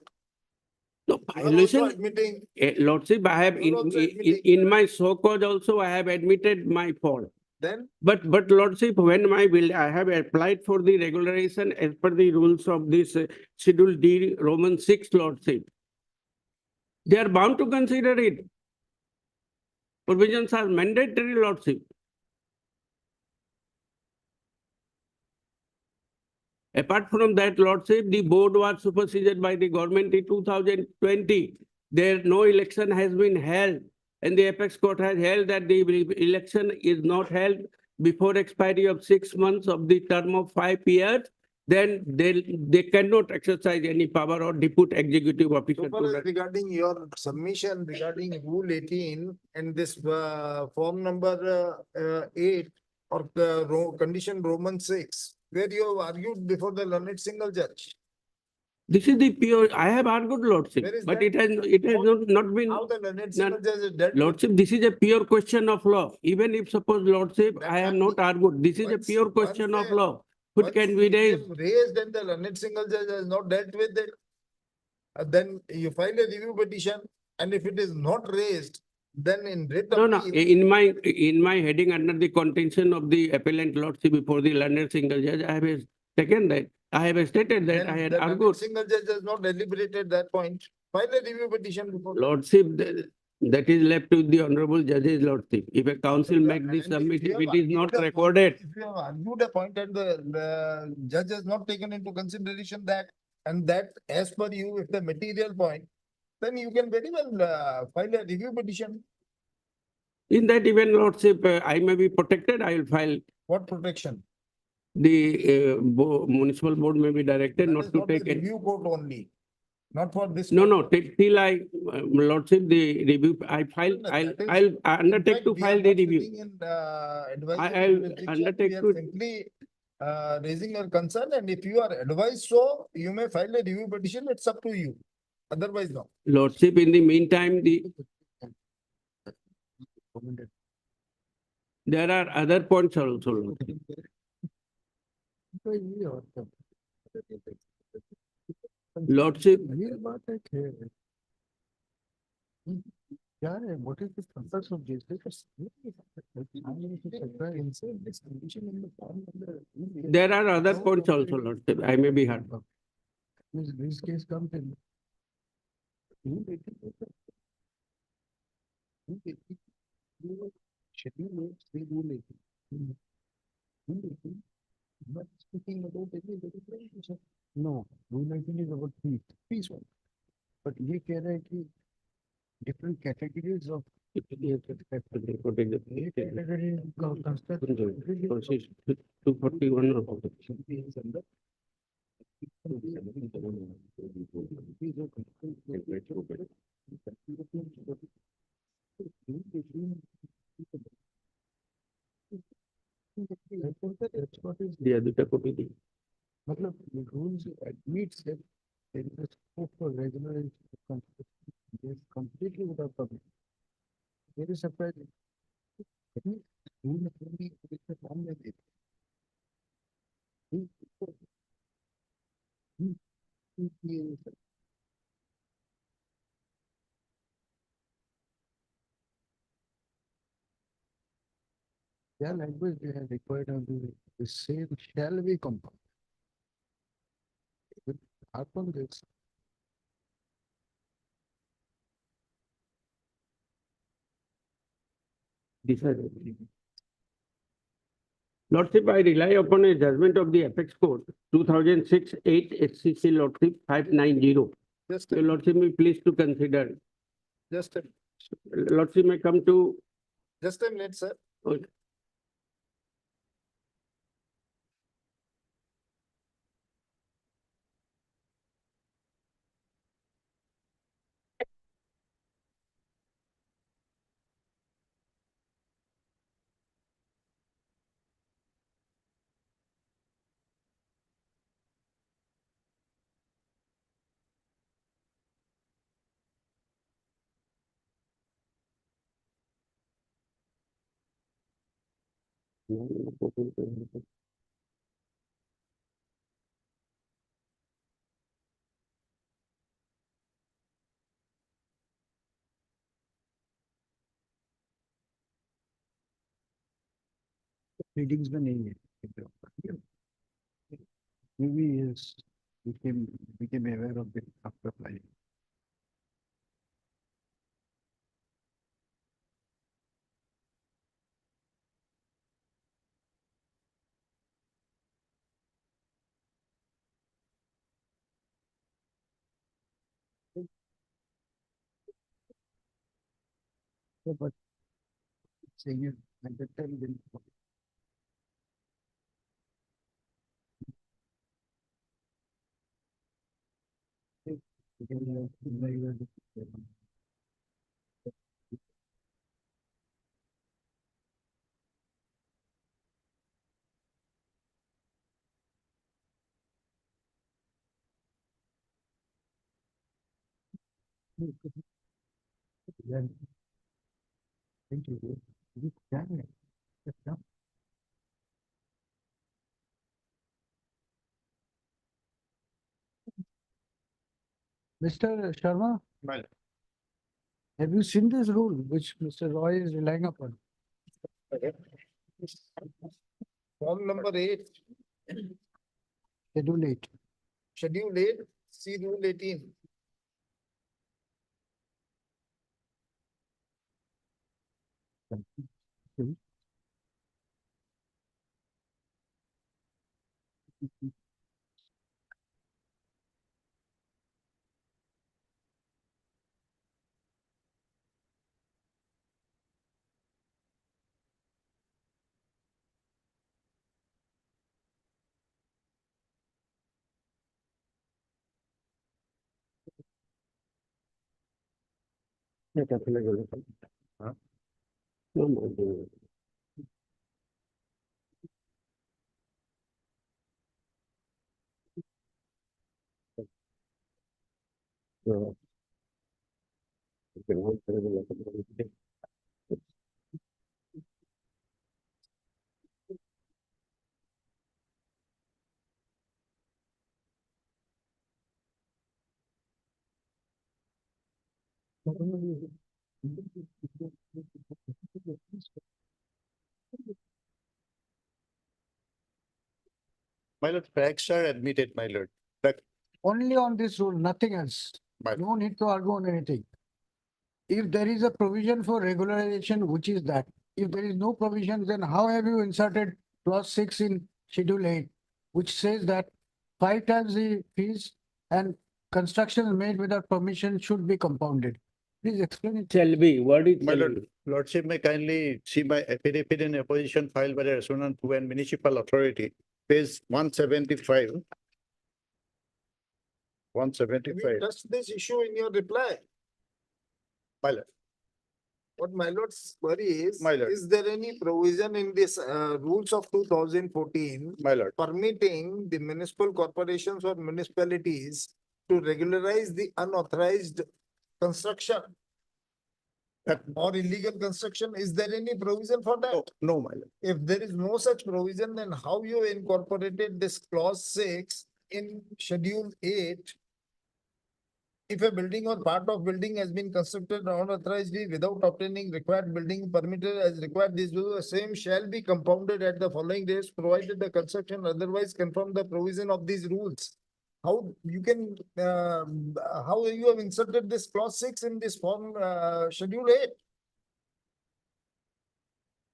No,
You are also
violation.
admitting.
Lordship, I have
You are also admitting.
in my so cause also I have admitted my fault.
Then
But Lordship, when my bill, I have applied for the regularization as per the rules of this Schedule D Roman 6, Lordship. They are bound to consider it. Provisions are mandatory, Lordship. Apart from that, Lordship, the board was superseded by the government in 2020. There no election has been held, and the apex court has held that the election is not held before expiry of 6 months of the term of 5 years. Then they cannot exercise any power or depute executive officer.
So far as regarding your submission regarding Rule 18 and this form number 8 or the condition Roman 6, where you have argued before the learned single judge.
This is the pure, I have argued, Lordship,
Where is
but
that?
it has not been.
How the learned single judge is dealt with?
Lordship, this is a pure question of law. Even if suppose Lordship, I have not argued, this is a pure question of law. Which can be raised.
Raised and the learned single judge has not dealt with it. Then you file a review petition, and if it is not raised, then in writ
No,
appeal-
in my heading under the contention of the appellant Lordship before the learned single judge, I have taken that. I have stated that
then
I had
the learned
argued.
single judge has not deliberated that point. File a review petition before.
Lordship, that is left to the honorable judge's Lordship. If a council make this
And if
submission,
you
if
have
it is not
argued a point-
recorded.
If you have argued a point and the judge has not taken into consideration that, and that as per you, if the material point, then you can very well file a review petition.
In that event, Lordship, I may be protected, I will file.
What protection?
The municipal board may be directed
That
not
is
to
not the
take it.
review court only, not for this.
No,
court.
till I, Lordship, the review, I file,
No,
I'll,
that is-
I'll
In
undertake
fact,
to
we are
file the
not
review.
sitting in, advisory
I'll
jurisdiction.
undertake
We are
to-
simply raising your concern, and if you are advised so, you may file a review petition, it's up to you. Otherwise, no.
Lordship, in the meantime, there are other points also. Lordship. Lordship,
What is the purpose of this?
there are other points also, Lordship. I may be heard.
This case comes in. Schedule 3 Rule 18. Not speaking about any legislation. No, Rule 18 is about fees one. But ये कह रहा है कि different categories of categories का construct
241 or the other copy.
मतलब the rules admits that there is a scope for regularization of construction. It is completely without public. Very surprising. Rule में कोई इसका काम नहीं देते. Yeah, language they have required of the same shall be compound. Upon this.
Lordship, I rely upon a judgment of the apex court, 2006 8 HCC Lordship 590.
Just,
Your Lordship, may please to consider.
just,
Lordship may come to.
just a minute, sir.
Okay.
Readings में नहीं है. Maybe yes, became aware of it after applying. Yeah, but saying it at that time, then. Thank you. Mr. Sharma,
Well,
have you seen this rule which Mr. Roy is relying upon?
form number 8,
Schedule 8.
schedule 8, see rule 18. My lord, facts are admitted, my lord. But
Only on this rule, nothing else.
Right.
No need to argue on anything. If there is a provision for regularization, which is that, if there is no provision, then how have you inserted clause 6 in schedule 8, which says that 5 times the fees and construction made without permission should be compounded? Please explain it.
Shall be, what is
my
shall
lord,
be?
lordship may kindly see my affidavit in opposition filed by the Respondent to and Municipal Authority, page 175. 175. Just this issue in your reply. My lord. What my lord's query is,
My lord.
is there any provision in this rules of 2014
My lord.
permitting the municipal corporations or municipalities to regularize the unauthorized construction or illegal construction? Is there any provision for that?
No, my lord.
If there is no such provision, then how you incorporated this clause 6 in schedule 8? If a building or part of building has been constructed unauthorizedly without obtaining required building permitted as required, this same shall be compounded at the following days, provided the construction otherwise confirm the provision of these rules. How you can, how you have inserted this clause 6 in this form, schedule 8?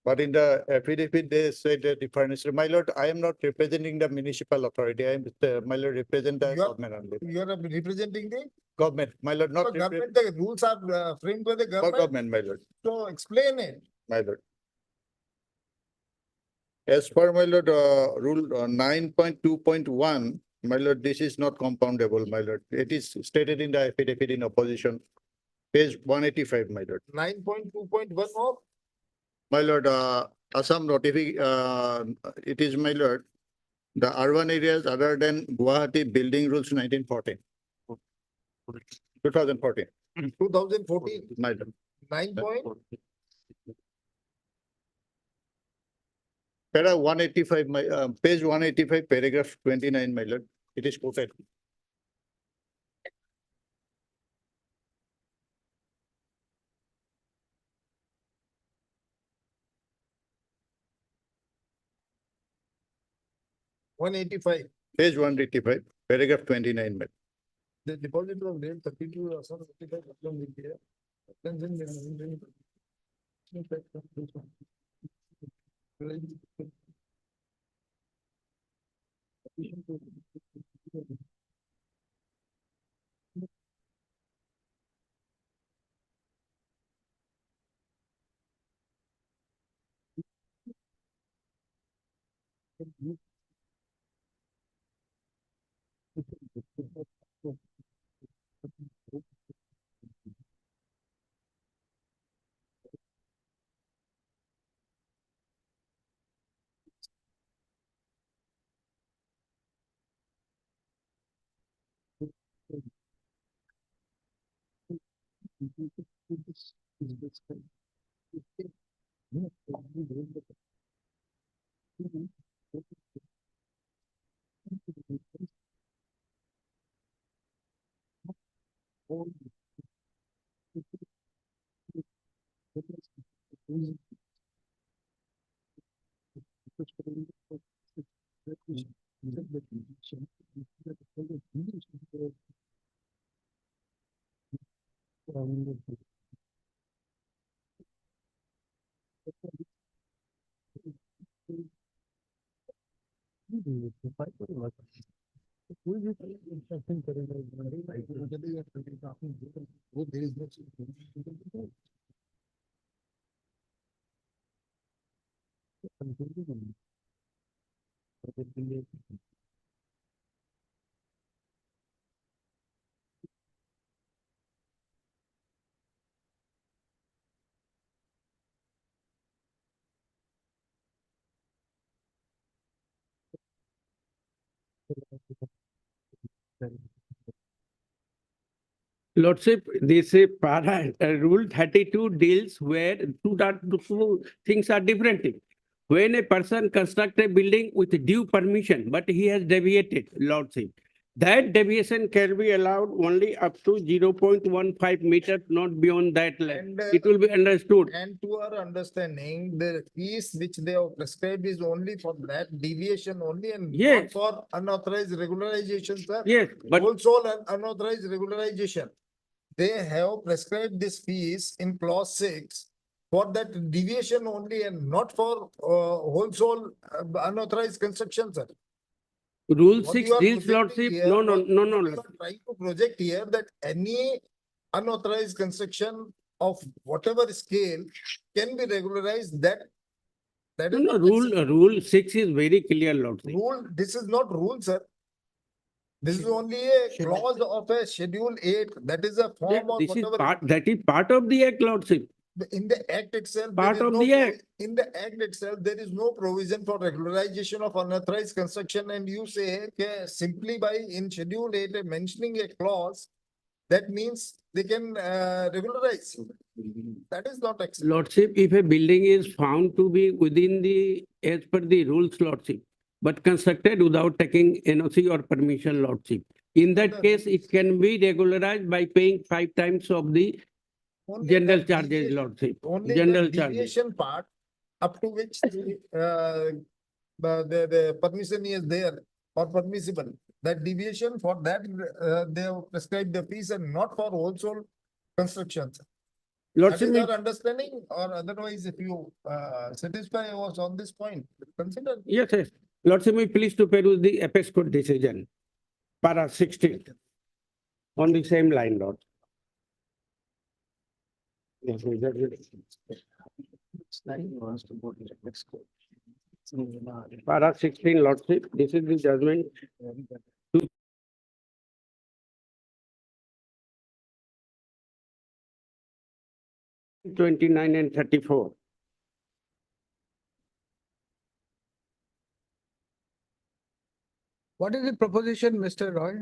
But in the affidavit, they said that the furniture, my lord, I am not representing the municipal authority. I am, my lord, represent the government only. You are representing the? Government, my lord, not. Government, the rules are framed by the government. Government, my lord. So explain it. My lord. As per my lord, rule 9.2.1, my lord, this is not compoundable, my lord. It is stated in the affidavit in opposition, page 185, my lord. 9.2.1 of? My lord, Assam it is my lord, the urban areas other than Guwahati building rules 1914. 2014. 2014. My lord. 9 point? Para 185, my, page 185, paragraph 29, my lord. It is quoted. Page 185, paragraph 29, my. The deposit of rate 32 or 55 from the year.
Lordship, this rule 32 deals where two things are different. When a person constructs a building with due permission, but he has deviated, Lordship, that deviation can be allowed only up to 0.15 meters, not beyond that.
And,
It will be understood.
And to our understanding, the fees which they have prescribed is only for that deviation only and not
Yes.
for unauthorized regularization, sir.
Yes, but
Also unauthorized regularization. They have prescribed this fees in clause 6 for that deviation only and not for wholesale unauthorized construction, sir.
Rule
What
6
you are
deals,
projecting
Lordship,
here,
no,
what
no,
you are trying to project here that any unauthorized construction of whatever scale can be regularized, that is
No,
not
rule 6 is very clear, Lordship.
rule. This is not rule, sir. This is only a clause of a schedule 8. That is a
Yeah,
form of
this is
whatever.
that is part of the act, Lordship.
In the act itself,
Part
there is
of
no
the act.
in the act itself, there is no provision for regularization of unauthorized construction. And you say okay, simply by in schedule 8 mentioning a clause, that means they can regularize. That is not acceptable.
Lordship, if a building is found to be within as per the rules, Lordship, but constructed without taking NOC or permission, Lordship, in that case, it can be regularized by paying 5 times of the
Only
general
that
charges,
deviation-
Lordship.
Only
General
the
charges.
deviation part up to which the permission is there or permissible. That deviation for that they have prescribed the fees and not for wholesale constructions. That
Lordship,
is our understanding, or otherwise if you satisfy us on this point, consider.
yes, yes. Lordship, we please to peruse the apex court decision, para 16, on the same line, Lord. Yes, we got it. Para 16, Lordship, this is the judgment. 29 and 34.
What is the proposition, Mr. Roy?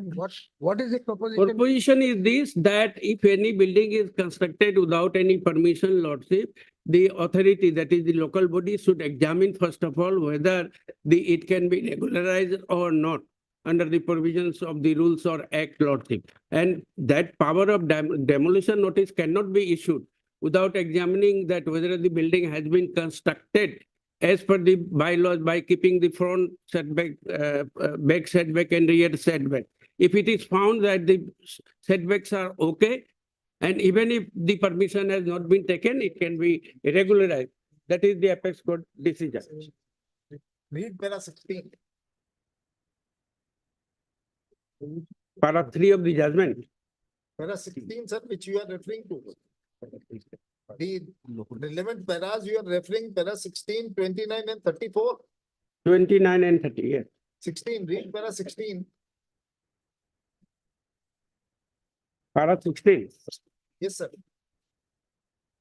What is the proposition?
Proposition is this, that if any building is constructed without any permission, Lordship, the authority, that is the local body, should examine first of all whether it can be regularized or not under the provisions of the rules or act, Lordship. And that power of demolition notice cannot be issued without examining that whether the building has been constructed as per the bylaws by keeping the front setback, back setback and rear setback. If it is found that the setbacks are okay, and even if the permission has not been taken, it can be regularized. That is the apex court decision.
Read para 16.
Para 3 of the judgment.
Para 16, sir, which you are referring to. The relevant paras you are referring para 16, 29 and 34.
29 and 30, yes.
16, read para 16.
Para 16.
Yes, sir.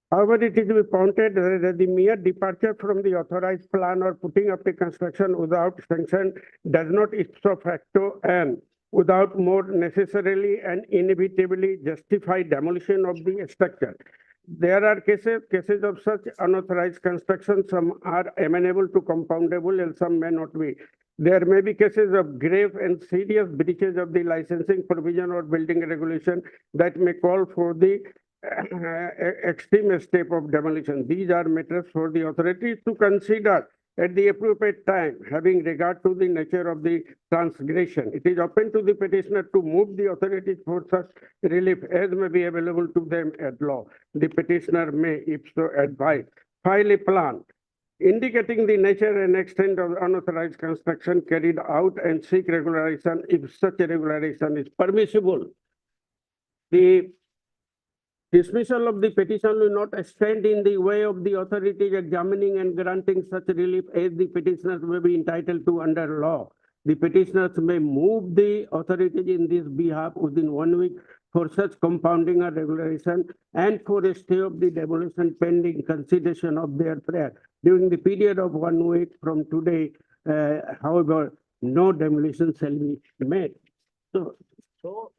However, it is to be pointed that the mere departure from the authorized plan or putting up the construction without sanction does not ipso facto and without more necessarily and inevitably justify demolition of the structure. There are cases of such unauthorized construction. Some are amenable to compoundable and some may not be. There may be cases of grave and serious breaches of the licensing provision or building regulation that may call for the extreme step of demolition. These are matters for the authorities to consider at the appropriate time, having regard to the nature of the transgression. It is open to the petitioner to move the authorities for such relief as may be available to them at law. The petitioner may, if so advised, file a plan indicating the nature and extent of unauthorized construction carried out and seek regularization if such a regularization is permissible. The dismissal of the petition will not stand in the way of the authorities examining and granting such relief as the petitioners may be entitled to under law. The petitioners may move the authorities in this behalf within 1 week for such compounding or regularization and for a stay of the demolition pending consideration of their prayer. During the period of 1 week from today, however, no demolition shall be made.
So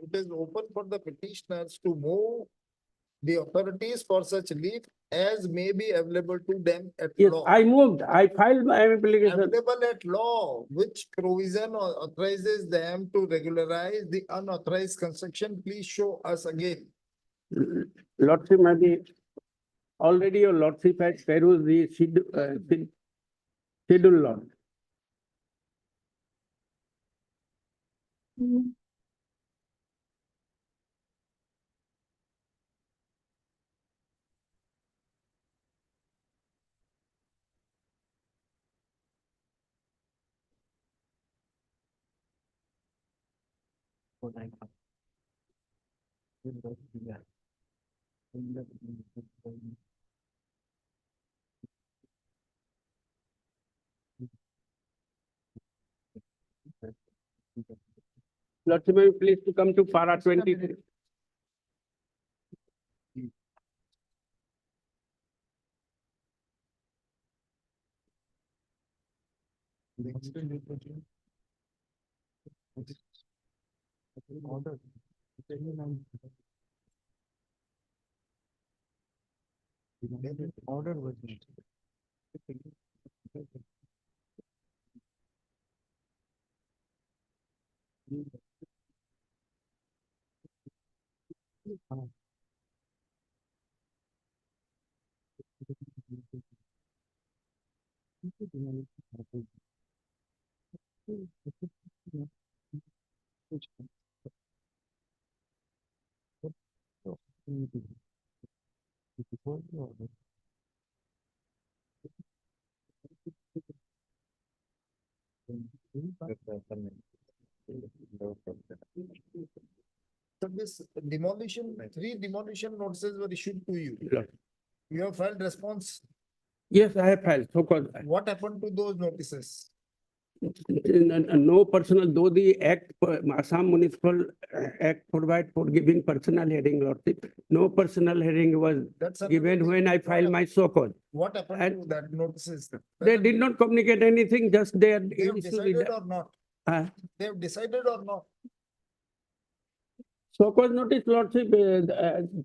it is open for the petitioners to move the authorities for such relief as may be available to them at
Yes,
law.
I filed my application.
Available at law, which provision authorizes them to regularize the unauthorized construction? Please show us again.
Lordship, maybe already your lordship has perused the schedule law. Lordship, may you please to come to para 23.
Order was made. So this demolition, 3 demolition notices were issued to you.
Yes.
You have filed response.
Yes, I have filed, so called.
What happened to those notices?
No personal, though the act, Assam Municipal Act provide for giving personal hearing, Lordship. No personal hearing was
That's another
given
thing.
when I filed my so-called.
What happened
And
to that notices?
They did not communicate anything, just they had
They have
issued
decided
it.
or not? They have decided or not?
So-called notice, Lordship,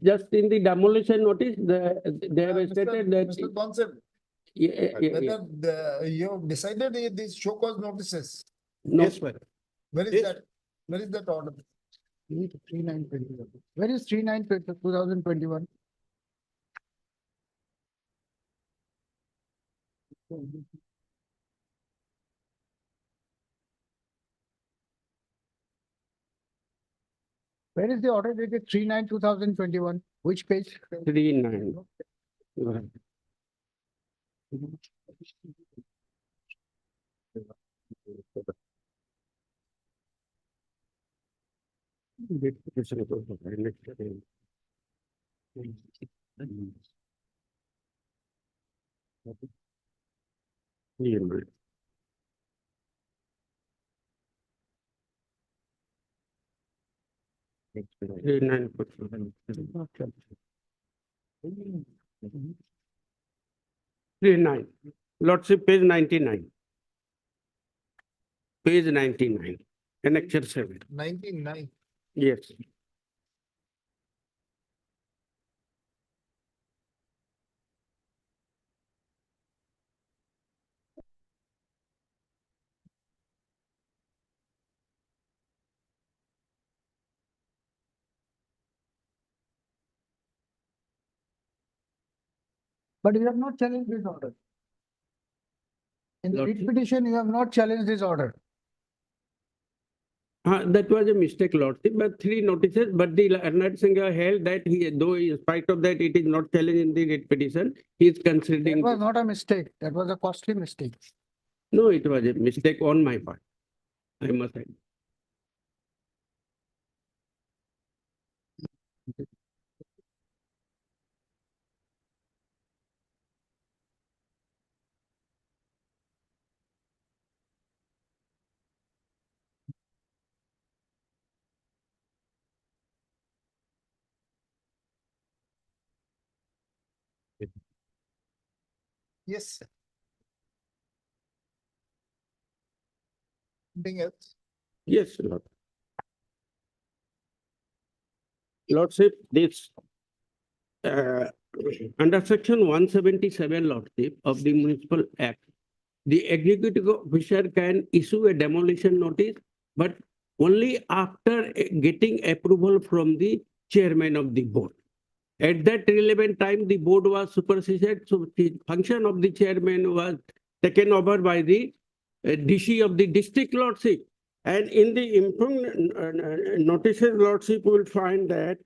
just in the demolition notice, they have stated that.
Mr. Consul, whether you have decided these show cause notices?
No.
Yes, ma'am.
Where is
Yes.
that? Where is that order?
Where is 2021? Where is the order dated 2021? Which page?
39. Go ahead.
39. Lordship, page 99. Page 99, annexure 7.
99.
Yes.
But you have not challenged this order. In the writ
Lordship.
petition, you have not challenged this order.
That was a mistake, Lordship, but 3 notices, but the Arnad Singh held that he, though in spite of that, it is not challenged in the writ petition, he is
That
considering.
was not a mistake. That was a costly mistake.
No, it was a mistake on my part, I must say.
Yes. Sir. Anything else?
Yes, Lord. Lordship, this under section 177, Lordship, of the Municipal Act, the executive officer can issue a demolition notice, but only after getting approval from the chairman of the board. At that relevant time, the board was superseded, so the function of the chairman was taken over by the DC of the district, Lordship. And in the impugned notices, Lordship, will find that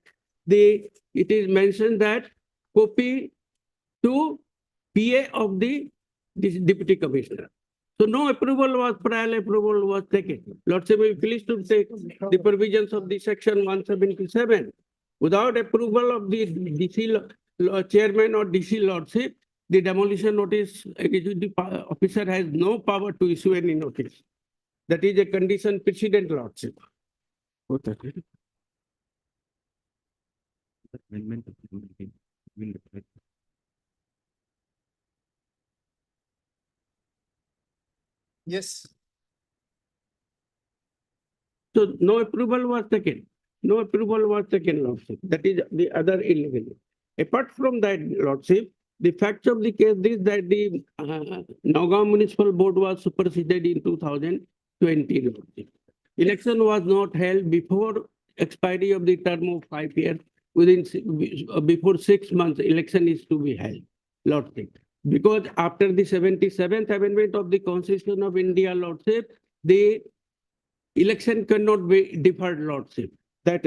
it is mentioned that copy to PA of the deputy commissioner. So no approval was, prior approval was taken. Lordship, we pleased to take the provisions of the section 177. Without approval of the DC chairman or DC Lordship, the demolition notice executive officer has no power to issue any notice. That is a condition precedent, Lordship.
Yes.
So no approval was taken. No approval was taken, Lordship. That is the other illegal. Apart from that, Lordship, the facts of the case is that the Nagaon Municipal Board was superseded in 2020, Lordship. Election was not held before expiry of the term of 5 years. Before 6 months, election is to be held, Lordship. Because after the 77th Amendment of the Constitution of India, Lordship, the election cannot be deferred, Lordship. That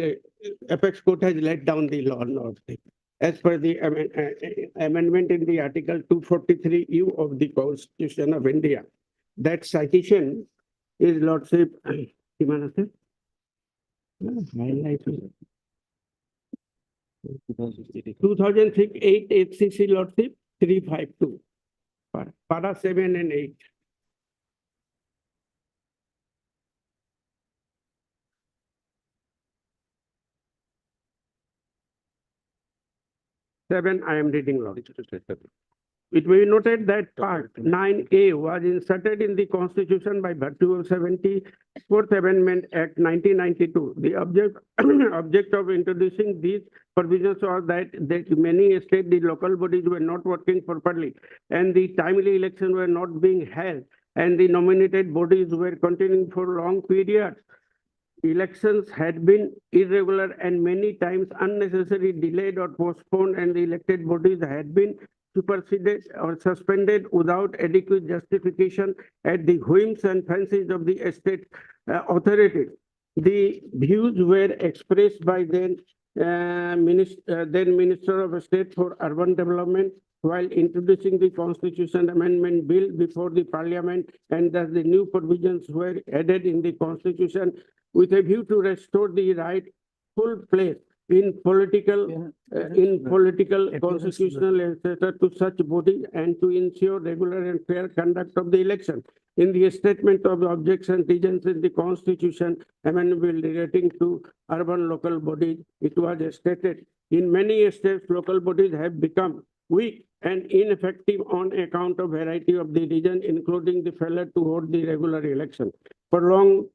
apex court has let down the law, Lordship. As per the amendment in the Article 243U of the Constitution of India. That citation is, Lordship, 2006 8 HCC, Lordship, 352, para 7 and 8. Seven, I am reading, Lord. It will be noted that part 9A was inserted in the Constitution by virtue of 74th Amendment Act 1992. The object of introducing these provisions was that many states, the local bodies were not working properly and the timely elections were not being held and the nominated bodies were continuing for long periods. Elections had been irregular and many times unnecessarily delayed or postponed, and the elected bodies had been superseded or suspended without adequate justification at the whims and fancies of the state authorities. The views were expressed by then Minister of State for Urban Development while introducing the Constitution Amendment Bill before the Parliament, and thus the new provisions were added in the Constitution with a view to restore the rightful place in political
Appearance
constitutional etc. to such bodies and to ensure regular and fair conduct of the election. In the statement of objection reasons in the constitution amendment relating to urban local bodies, it was stated, in many states, local bodies have become weak and ineffective on account of variety of the reasons, including the failure to hold the regular election. Prolonged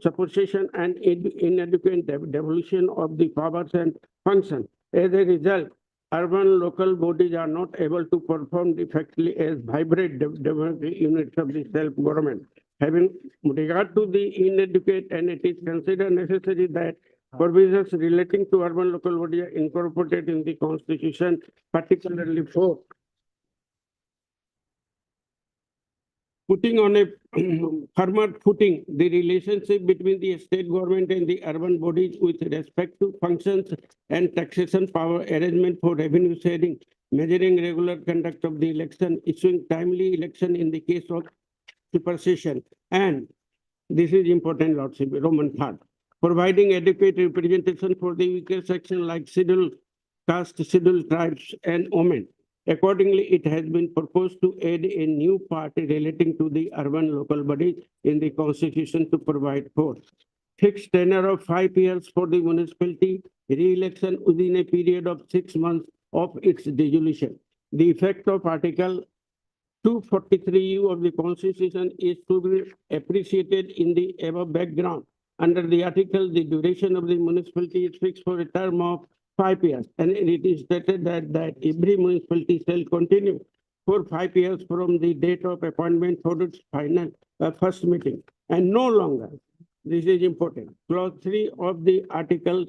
supposition and inadequate devolution of the powers and functions. As a result, urban local bodies are not able to perform effectively as vibrant democratic units of the self-government. Having regard to the inadequate, and it is considered necessary that provisions relating to urban local bodies are incorporated in the constitution, particularly for putting on a firmer footing the relationship between the state government and the urban bodies with respect to functions and taxation power, arrangement for revenue sharing, measuring regular conduct of the election, issuing timely election in the case of supersession, and this is important, Lordship, Roman third, providing adequate representation for the weaker section like scheduled caste, scheduled tribes, and women. Accordingly, it has been proposed to add a new part relating to the urban local bodies in the constitution to provide for fixed tenure of 5 years for the municipality, re-election within a period of 6 months of its dissolution. The effect of Article 243U of the Constitution is to be appreciated in the above background. Under the article, the duration of the municipality is fixed for a term of 5 years, and it is stated that every municipality shall continue for 5 years from the date of appointment for its final first meeting, and no longer. This is important. Clause 3 of the Article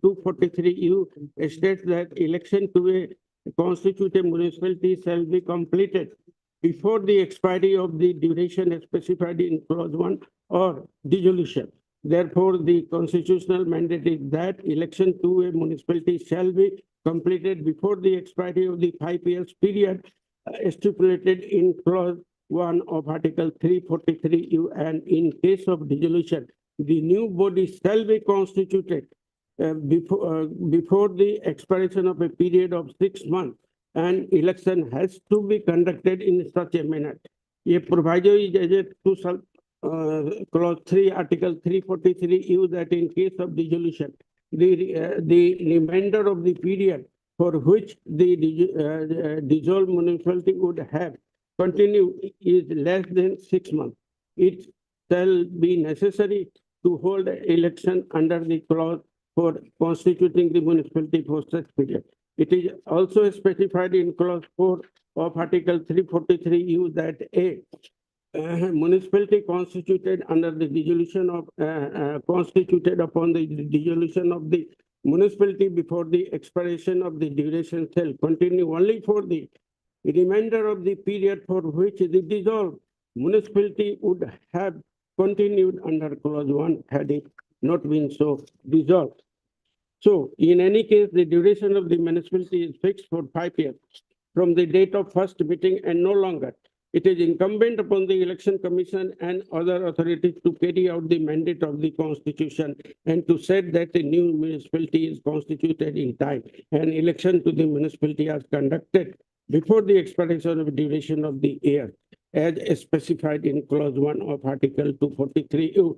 243U states that election to a constituted municipality shall be completed before the expiry of the duration specified in Clause 1 or dissolution. Therefore, the constitutional mandate is that election to a municipality shall be completed before the expiry of the 5 years period stipulated in Clause 1 of Article 343U, and in case of dissolution, the new body shall be constituted before the expiration of a period of 6 months, and election has to be conducted in such a manner. A proviso is added to Clause 3, Article 343U, that in case of dissolution, the remainder of the period for which the dissolved municipality would have continued is less than 6 months. It shall be necessary to hold an election under the clause for constituting the municipality for such period. It is also specified in Clause 4 of Article 343U that a municipality constituted under the dissolution of constituted upon the dissolution of the municipality before the expiration of the duration shall continue only for the remainder of the period for which the dissolved municipality would have continued under Clause 1 had it not been so dissolved. So in any case, the duration of the municipality is fixed for 5 years from the date of first meeting and no longer. It is incumbent upon the Election Commission and other authorities to carry out the mandate of the Constitution and to set that a new municipality is constituted in time, and election to the municipality are conducted before the expiration of duration of the year, as specified in Clause 1 of Article 243U.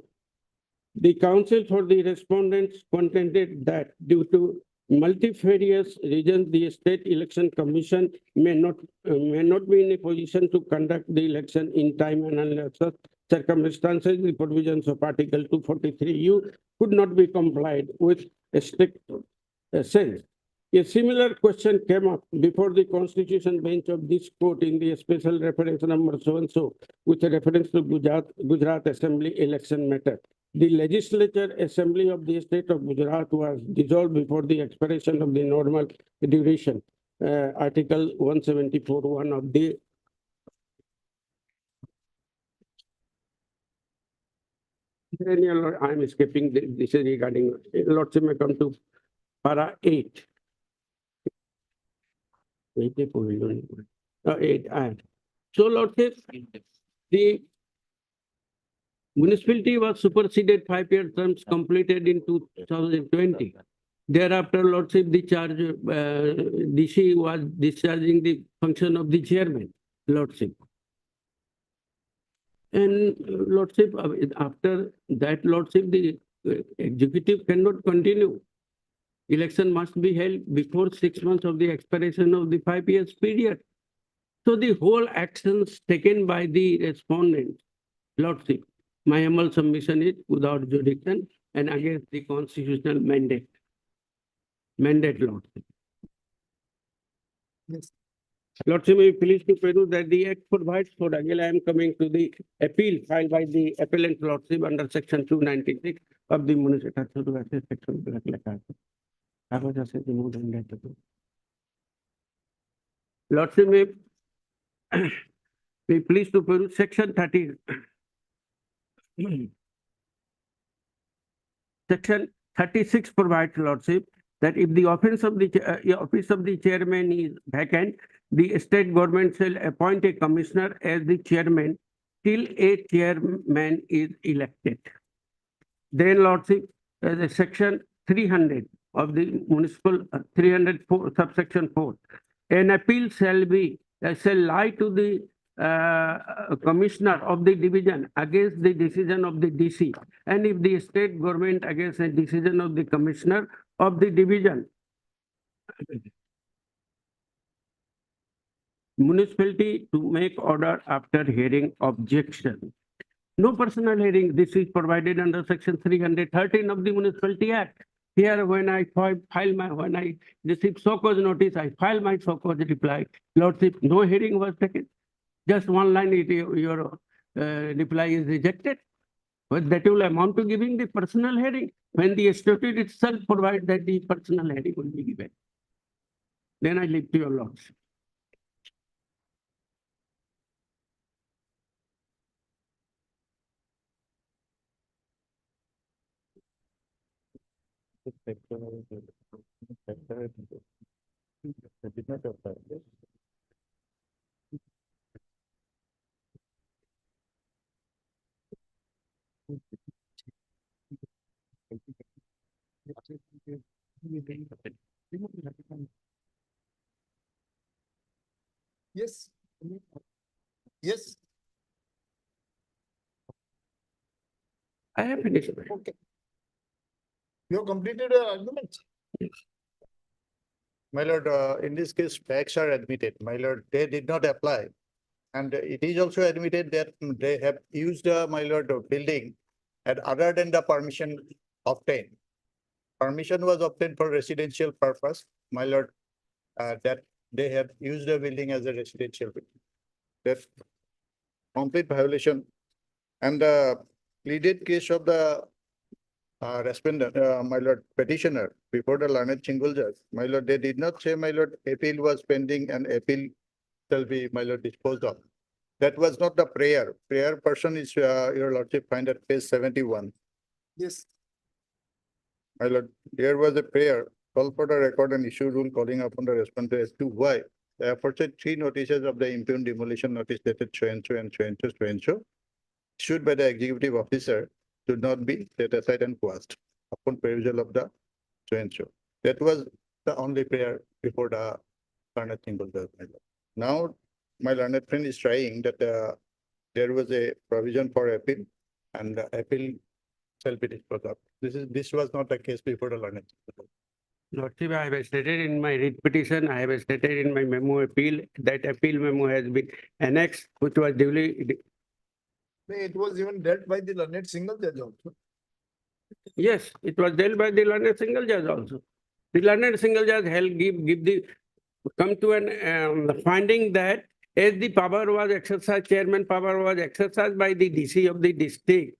The counsel for the respondents contended that due to multifarious reasons, the State Election Commission may not be in a position to conduct the election in time, and under such circumstances, the provisions of Article 243U could not be complied with a strict sense. A similar question came up before the Constitution bench of this court in the special reference number so-and-so with a reference to Gujarat Assembly election matter. The legislature assembly of the state of Gujarat was dissolved before the expiration of the normal duration. Article 174(1) of the I am skipping this is regarding Lordship may come to para 8. 8. So Lordship, the municipality was superseded 5-year terms completed in 2020. Thereafter, Lordship, the charge, DC was discharging the function of the chairman, Lordship. And Lordship, after that, Lordship, the executive cannot continue. Election must be held before 6 months of the expiration of the 5 years period. So the whole actions taken by the respondent, Lordship, my humble submission is without jurisdiction and against the constitutional mandate. Lordship.
Yes.
Lordship, may please to peruse that the act provides for, again, I am coming to the appeal filed by the appellant Lordship under section 296 of the Municipal section. Lordship, may be pleased to peruse section 30. Section 36 provides, Lordship, that if the office of the chairman is vacant, the state government shall appoint a commissioner as the chairman till a chairman is elected. Then, Lordship, as a section 300 of the municipal 304 subsection 4, an appeal shall lie to the commissioner of the division against the decision of the DC, and if the state government against a decision of the commissioner of the division, municipality to make order after hearing objection. No personal hearing. This is provided under section 313 of the Municipality Act. Here, when I received so cause notice, I filed my so cause reply. Lordship, no hearing was taken. Just one line, your reply is rejected. But that will amount to giving the personal hearing when the statute itself provides that the personal hearing will be given. Then I leave to your Lordship.
Yes. Yes.
I have finished.
Okay. You have completed your argument.
My lord, in this case, facts are admitted. My lord, they did not apply. And it is also admitted that they have used, my lord, building and other than the permission obtained. Permission was obtained for residential purpose, my lord, that they have used the building as a residential building. That's complete violation. And the pleaded case of the respondent, my lord, petitioner before the learned single judge, my lord, they did not say, my lord, appeal was pending and appeal shall be, my lord, disposed of. That was not the prayer. Prayer person is your lordship find at page 71.
Yes.
My lord, there was a prayer, call for the record and issue rule calling upon the respondent as to why the aforesaid 3 notices of the impugned demolition notice dated so and so and so and so so and so issued by the executive officer should not be set aside and quashed upon perusal of the so and so. That was the only prayer before the learned single judge. Now, my learned friend is trying that there was a provision for appeal and the appeal shall be disposed of. This was not the case before the learned.
Lordship, I have stated in my writ petition, I have stated in my memo appeal, that appeal memo has been annexed, which was duly.
It was even dealt by the learned single judge also.
Yes, it was dealt by the learned single judge also. The learned single judge come to an finding that as the power was exercised, chairman power was exercised by the DC of the district,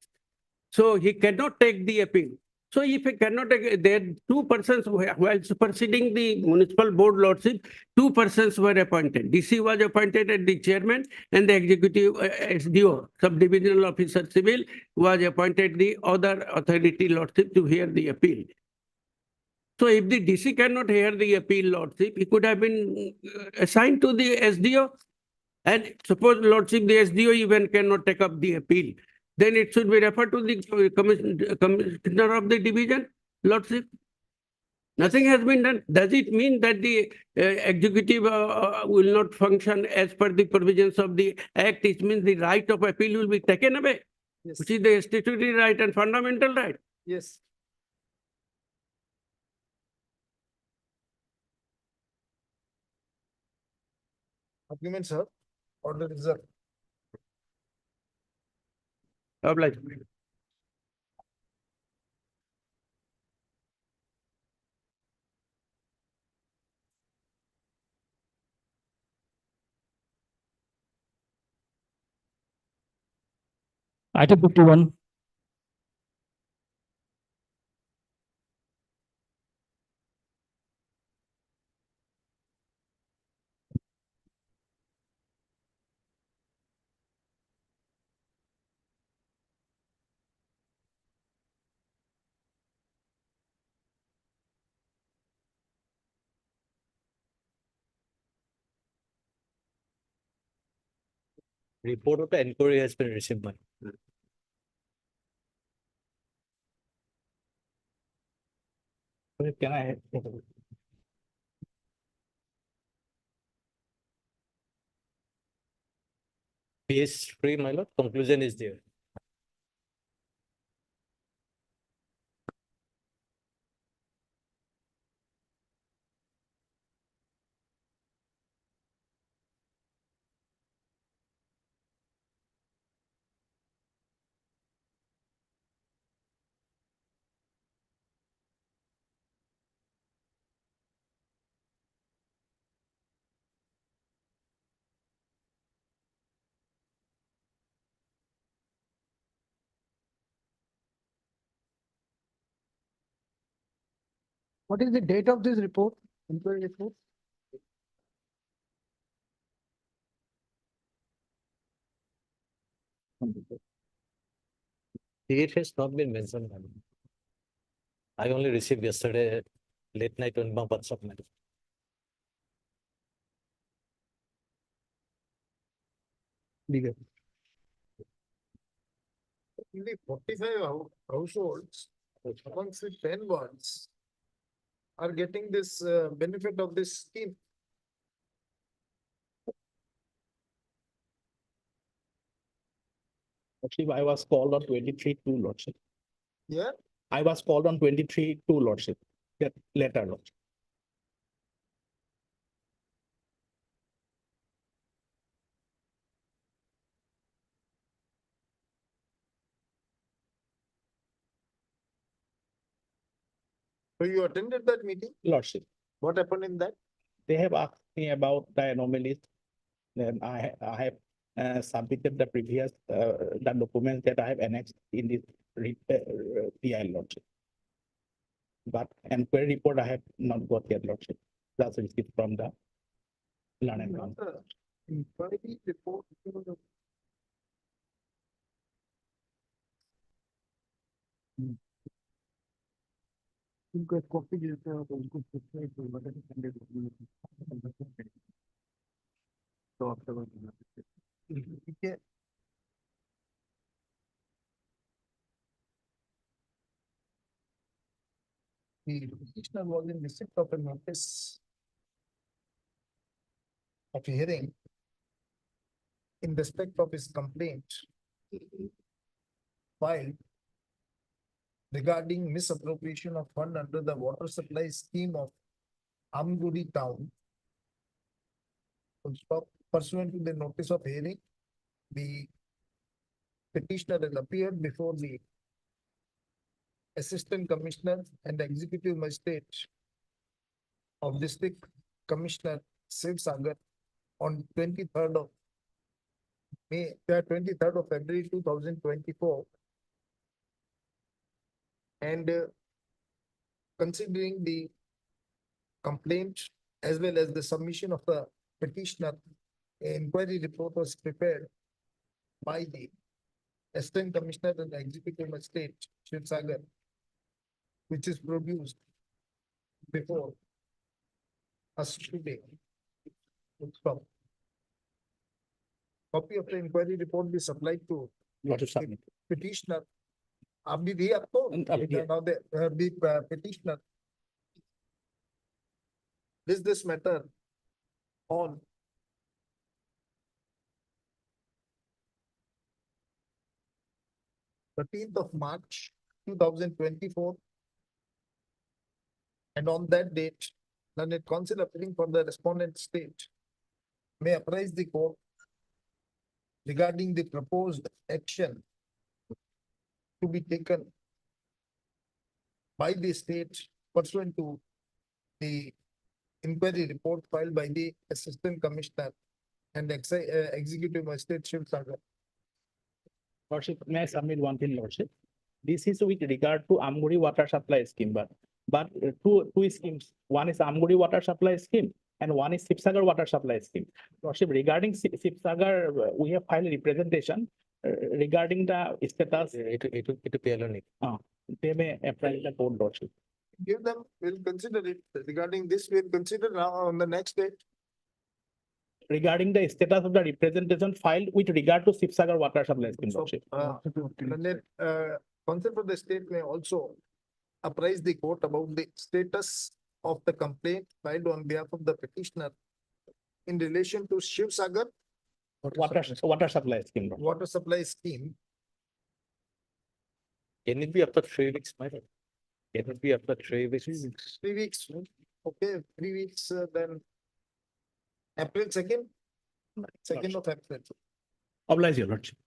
so he cannot take the appeal. So if he cannot take, there 2 persons while superseding the municipal board lordship, 2 persons were appointed. DC was appointed as the chairman and the executive SDO, subdivisional officer civil, was appointed the other authority lordship to hear the appeal. So if the DC cannot hear the appeal lordship, he could have been assigned to the SDO. And suppose lordship, the SDO even cannot take up the appeal, then it should be referred to the commissioner of the division, lordship. Nothing has been done. Does it mean that the executive will not function as per the provisions of the act? It means the right of appeal will be taken away,
Yes,
which is the statutory right and fundamental right.
yes. Arguments, sir. Order reserved.
Obliged.
Item 51.
Report of the inquiry has been received by. Can I? PS3, my lord, conclusion is there.
What is the date of this report? Inquiry report?
Date has not been mentioned. Madam. I only received yesterday late night on my WhatsApp. Madam.
Legal. Only 45 households amongst the 10 ones are getting this benefit of this scheme.
Actually, I was called on 23 to lordship.
Yeah,
I was called on 23 to lordship. That letter lordship.
so you attended that meeting?
Lordship.
What happened in that?
They have asked me about the anomalies. Then I have submitted the previous the documents that I have annexed in this PI lordship. But inquiry report I have not got yet lordship. That's received from the learned council.
Inquiry report. उनको एक copy देते हो तो उनको पूछते हैं तो बता देंगे तो आपसे ठीक है the petitioner was in receipt of a notice of hearing in respect of his complaint filed regarding misappropriation of fund under the water supply scheme of Amguri town. Pursuant to the notice of hearing, the petitioner has appeared before the Assistant Commissioner and Executive Magistrate of District Commissioner Shiv Sagar on 23rd of May, 23rd of February 2024. And considering the complaint as well as the submission of the petitioner, an inquiry report was prepared by the Assistant Commissioner and Executive Magistrate Shiv Sagar, which is produced before us today. Copy of the inquiry report be supplied to petitioner. अभी भी आपको
अभी दिया।
now the petitioner raised this matter on 13th of March, 2024. And on that date, learned counsel appearing for the respondent state may apprise the court regarding the proposed action to be taken by the state pursuant to the inquiry report filed by the Assistant Commissioner and Executive Magistrate Shiv Sagar.
Lordship, may I submit one thing, Lordship? This is with regard to Amguri water supply scheme, but two schemes. One is Amguri water supply scheme and one is Sipsagar water supply scheme. Lordship, regarding Sipsagar, we have filed a representation regarding the status. They may apply the court, Lordship.
Give them, we'll consider it. Regarding this, we'll consider now on the next date.
Regarding the status of the representation filed with regard to Sipsagar water supply scheme,
So,
Lordship.
counsel for the state may also apprise the court about the status of the complaint filed on behalf of the petitioner in relation to Shiv Sagar
Water supply scheme. Lordship.
water supply scheme.
Can it be after 3 weeks, my lord? Can it be after 3 weeks?
3 weeks, okay, 3 weeks, then April 2nd, 2nd of April.
Oblige, your Lordship.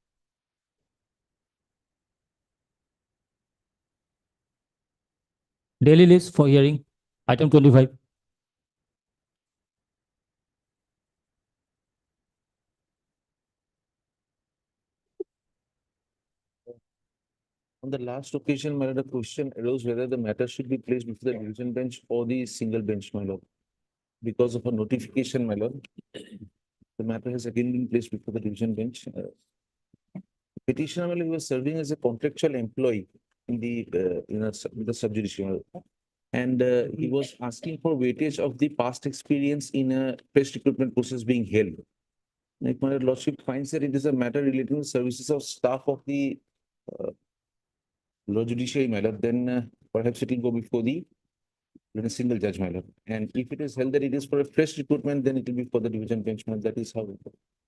Daily list for hearing, item 25.
On the last occasion, my lord, the question arose whether the matter should be placed before the division bench or the single bench, my lord. Because of a notification, my lord, the matter has again been placed before the division bench. Petitioner, my lord, was serving as a contractual employee in the, the sub-judicial. And he was asking for weightage of the past experience in a press recruitment process being held. Like my lordship finds that it is a matter relating to services of staff of the law judiciary, my lord, then perhaps it will go before the single judge, my lord. And if it is held that it is for a fresh recruitment, then it will be for the division bench, my lord. That is how the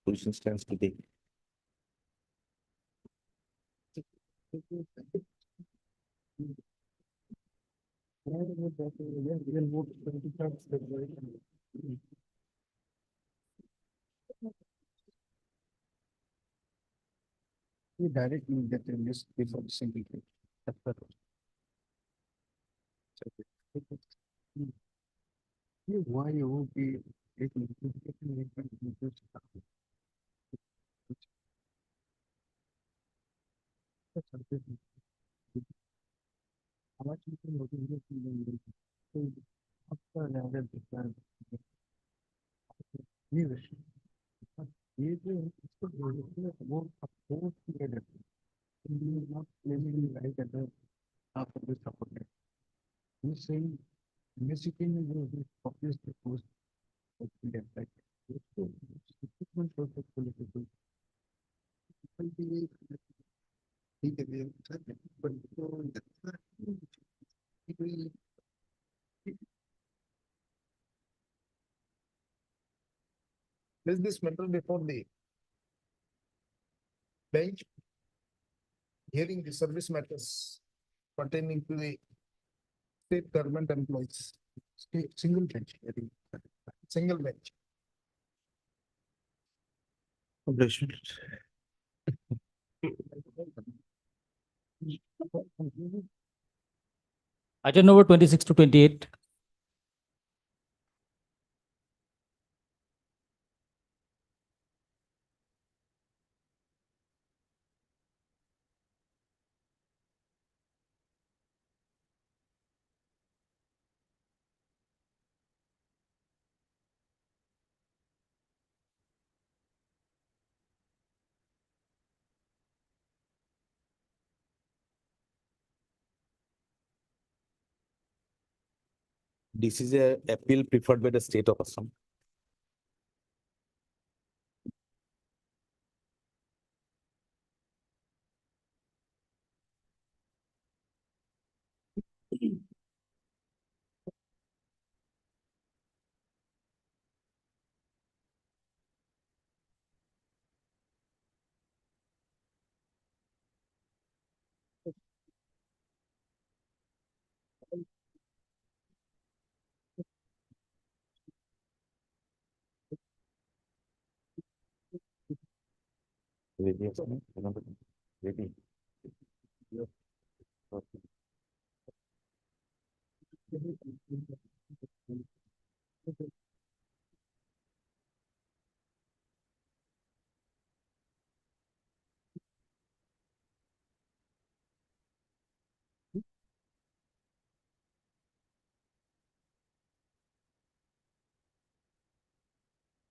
position stands today.
You directly get a list before the single page. Why you will be how much you can motivate after another different. Not claiming right at the after the support. He's saying Michigan is obviously post. Place this matter before the bench hearing the service matters pertaining to the state government employees. Single bench, hearing. Single bench.
Item number 26 to 28.
This is a appeal preferred by the state of Assam.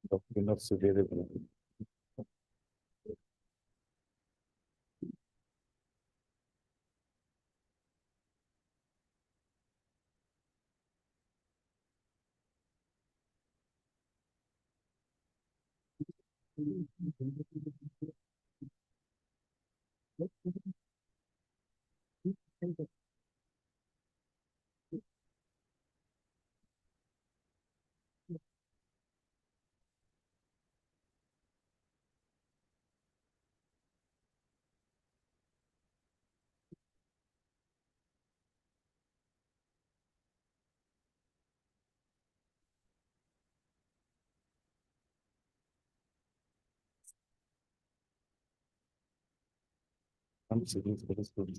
Doctrine of severe. I'm serious, but it's good.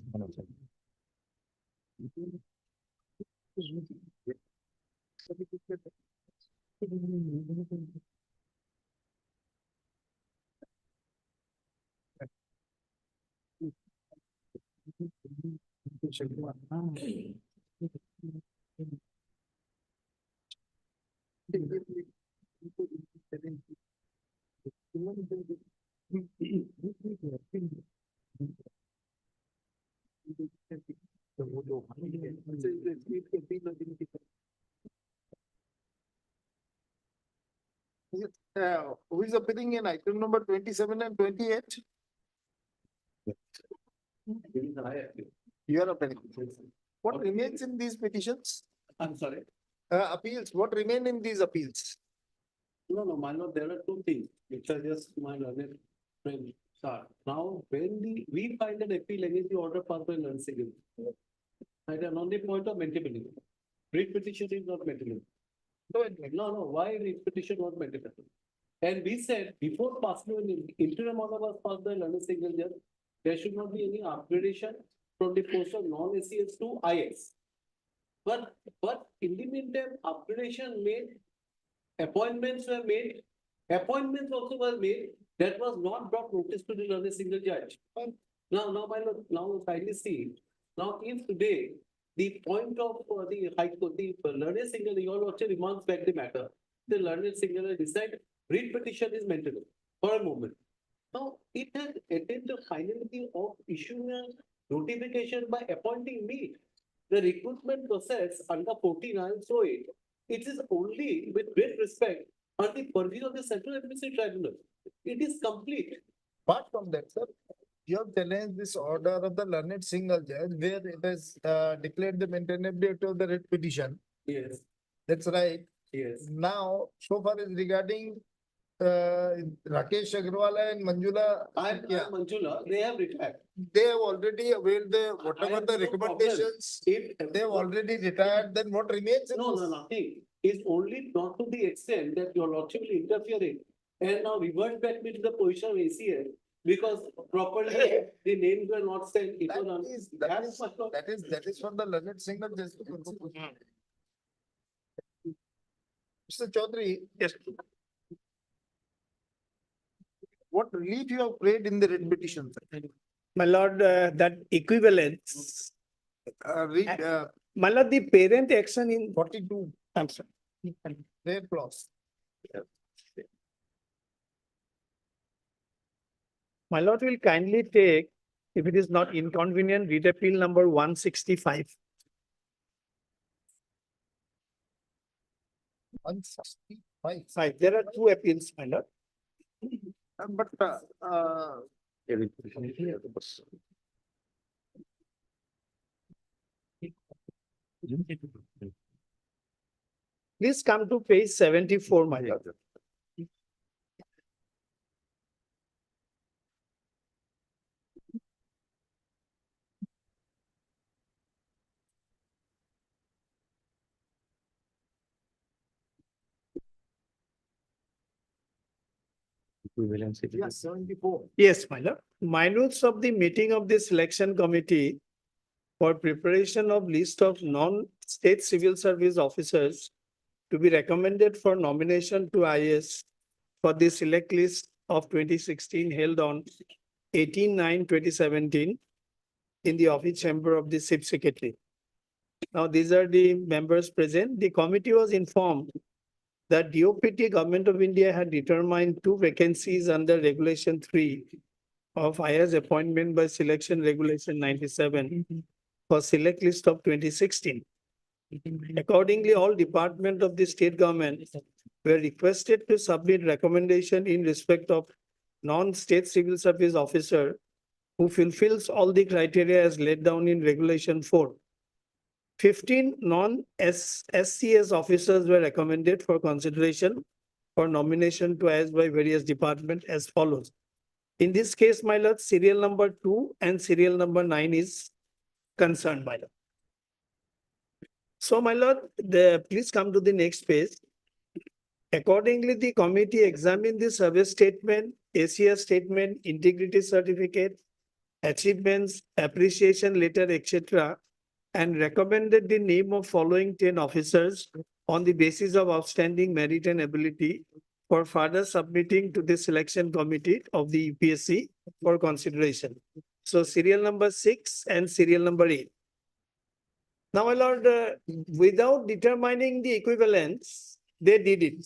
Who is appearing in item number 27 and 28? You are appearing. What remains in these petitions?
I'm sorry.
Appeals, what remain in these appeals?
No, my lord, there are two things which are just my learned friend. Sir, now when we find an appeal against the order passed by learned single. At an on the point of maintainability. Writ petition is not maintainable. No, why writ petition was maintainable? And we said before passing an interim order was passed by learned single judge, there should not be any upgradation from the post of non-ACS to IS. But in the meantime, upgradation made, appointments were made, appointments also were made, that was not brought notice to the learned single judge. Now, my lord, now kindly see, now if today, the point of the high court, the learned single, your lordship remarks back the matter, the learned single decide writ petition is maintainable for a moment. Now, it has attained the finality of issuing a notification by appointing me. The recruitment process under 49 so it is only with great respect on the purview of the Central Administrative Tribunal. It is complete.
Apart from that, sir, you have challenged this order of the learned single judge where it has declared the maintainability of the writ petition.
Yes,
That's right.
yes.
Now, so far as regarding Rakesh Agrawala and Manjula,
I'm Manjula, they have retired.
they have already availed the
I
whatever
have
the
no problem.
recommendations.
If
They have already retired, then what remains in
No,
this?
nothing. It's only not to the extent that your lordship will interfere in. And now revert back me to the position of ACA because properly the names were not sent. It was
That is, that is for the learned single judge to consider. Mr. Chaudhary. Yes. What relief you have prayed in the writ petition? Sir?
My lord, that equivalence,
Read
my lord, the parent action in,
42,
I'm sorry.
prayer clause.
My lord will kindly take, if it is not inconvenient, read appeal number 165.
165.
Right, there are two appeals, my lord.
But
Please come to page 74, my lord.
Yes, 74.
Yes, my lord. Minutes of the meeting of the selection committee for preparation of list of non-state civil service officers to be recommended for nomination to IS for the select list of 2016 held on 18/9/2017 in the office chamber of the chief secretary. Now, these are the members present. The committee was informed that DOPT Government of India had determined 2 vacancies under Regulation 3 of IS appointment by selection Regulation 97 for select list of 2016. Accordingly, all departments of the state government were requested to submit recommendation in respect of non-state civil service officer who fulfills all the criteria as laid down in Regulation 4. 15 non-SCS officers were recommended for consideration for nomination to IS by various departments as follows. In this case, my lord, serial number 2 and serial number 9 is concerned, my lord. So, my lord, please come to the next page. Accordingly, the committee examined the service statement, ACS statement, integrity certificate, achievements, appreciation letter, etc., and recommended the name of following 10 officers on the basis of outstanding merit and ability for further submitting to the selection committee of the UPSC for consideration. So, serial number 6 and serial number 8. Now, my lord, without determining the equivalence, they did it.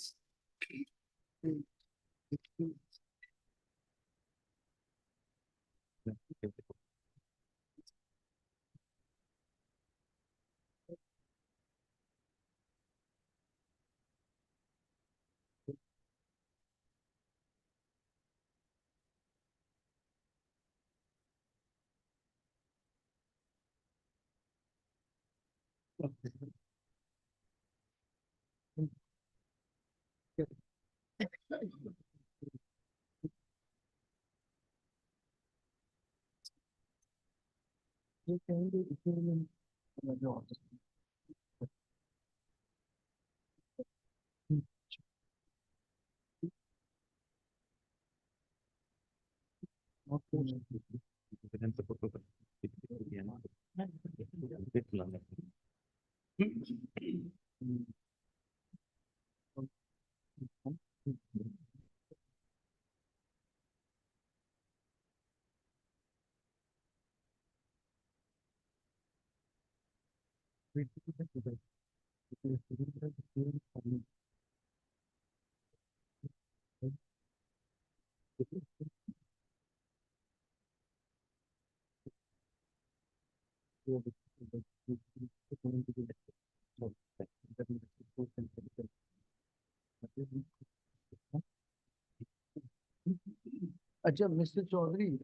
Acha, Mr. Chaudhary,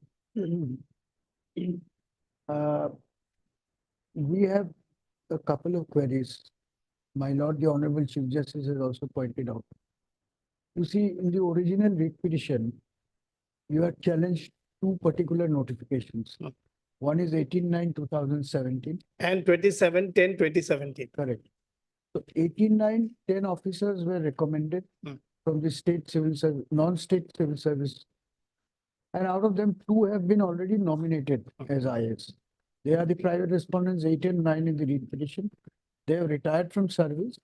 uh, we have a couple of queries. My lord, the Honorable Chief Justice has also pointed out. You see, in the original writ petition, you had challenged 2 particular notifications. One is 18/9/2017.
And 27/10/2017.
Correct. So 18/9, 10 officers were recommended from the state civil service, non-state civil service. And out of them, 2 have been already nominated as IS. They are the private respondents 8 and 9 in the writ petition. They have retired from service.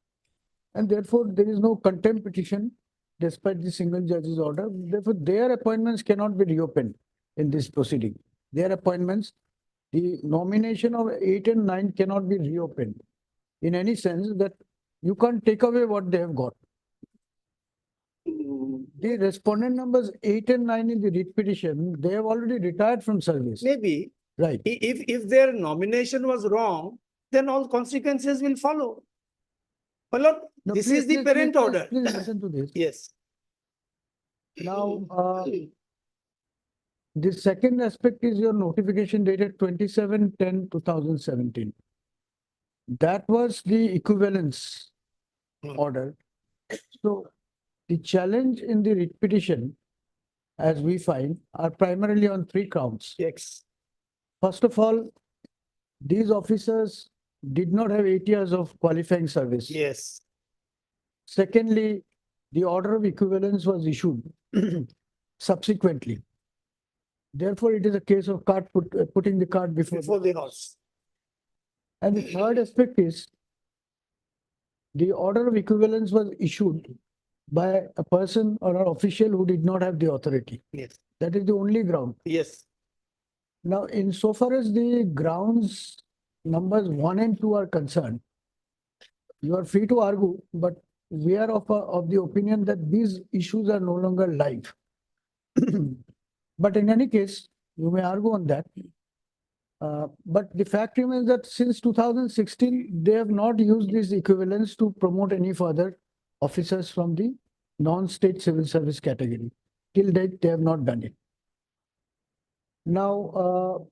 And therefore, there is no contempt petition despite the single judge's order. Therefore, their appointments cannot be reopened in this proceeding. Their appointments, the nomination of 8 and 9 cannot be reopened in any sense that you can't take away what they have got. The respondent numbers 8 and 9 in the writ petition, they have already retired from service.
Maybe
Right.
if their nomination was wrong, then all consequences will follow. My lord,
No,
this
please,
is the
please,
parent
please,
order.
Please listen to this.
Yes.
Now, the second aspect is your notification dated 27/10/2017. That was the equivalence order. So the challenge in the writ petition, as we find, are primarily on 3 counts.
Yes.
First of all, these officers did not have 8 years of qualifying service.
Yes.
Secondly, the order of equivalence was issued subsequently. Therefore, it is a case of putting the cart before.
Before the horse.
And the third aspect is the order of equivalence was issued by a person or an official who did not have the authority.
Yes.
That is the only ground.
Yes.
Now, insofar as the grounds numbers 1 and 2 are concerned, you are free to argue, but we are of the opinion that these issues are no longer live. But in any case, you may argue on that. But the fact remains that since 2016, they have not used this equivalence to promote any further officers from the non-state civil service category. Till date, they have not done it. Now,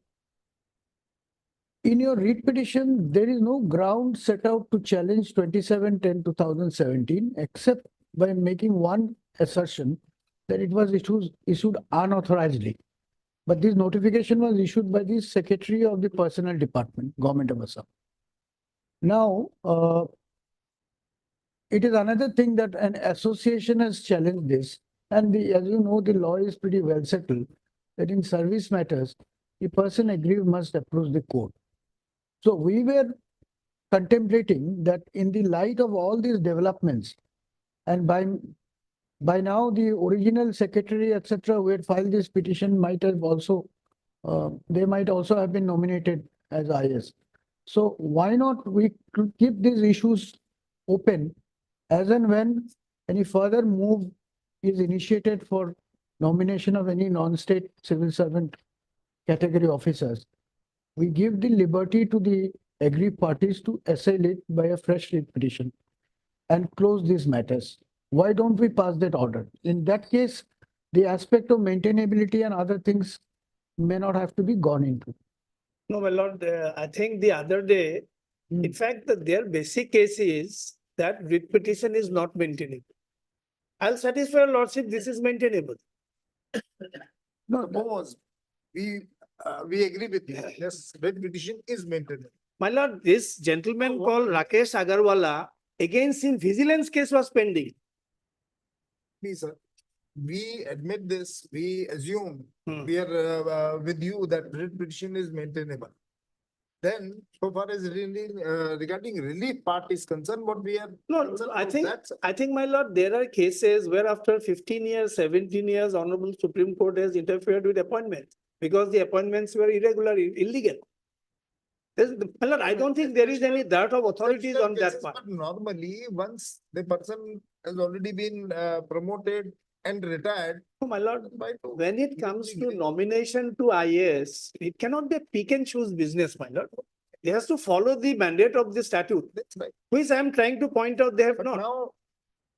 in your writ petition, there is no ground set out to challenge 27/10/2017, except by making one assertion that it was issued unauthorizedly. But this notification was issued by the Secretary of the Personnel Department, Government of Assam. Now, it is another thing that an association has challenged this, and as you know, the law is pretty well settled that in service matters, the person aggrieved must approach the court. So we were contemplating that in the light of all these developments, and by now the original secretary, etc., who had filed this petition might have also, they might also have been nominated as IS. So why not we keep these issues open as and when any further move is initiated for nomination of any non-state civil servant category officers. We give the liberty to the aggrieved parties to assail it by a fresh writ petition and close these matters. Why don't we pass that order? In that case, the aspect of maintainability and other things may not have to be gone into.
No, my lord, I think the other day, in fact, their basic case is that writ petition is not maintainable. I'll satisfy your lordship, this is maintainable.
No, boss, we agree with you. Yes, writ petition is maintainable.
My lord, this gentleman called Rakesh Agarwala, against him vigilance case was pending.
Please, sir, we admit this, we assume
Hmm.
we are with you that writ petition is maintainable. Then, so far as regarding relief part is concerned, what we are.
No,
concerned
I
about
think,
that, sir.
I think, my lord, there are cases where after 15 years, 17 years, Honorable Supreme Court has interfered with appointments because the appointments were irregular, illegal. My lord, I don't think there is any doubt of authorities on that part.
But normally, once the person has already been promoted and retired.
Oh, my lord,
why to-
when it comes to nomination to IAS, it cannot be a pick and choose business, my lord. They has to follow the mandate of the statute,
That's right.
which I am trying to point out they have
But
not.
now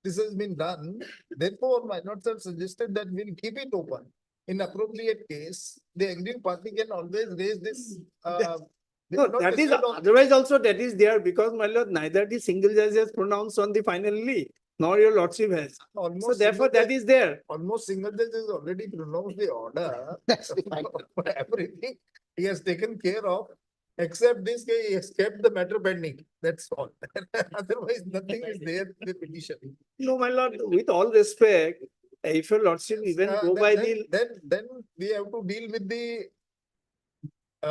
this has been done, therefore my notes have suggested that we'll keep it open. In appropriate case, the aggrieved party can always raise this. they
No,
will not
that is
decide on-
otherwise also that is there because my lord, neither the single judge has pronounced on the finally, nor your lordship has. So
almost
therefore,
single
that is there.
almost single judge has already pronounced the order. Everything he has taken care of, except this, he has kept the matter pending. That's all. Otherwise, nothing is there in the petition.
No, my lord, with all respect, if your lordship even go by the,
Then we have to deal with the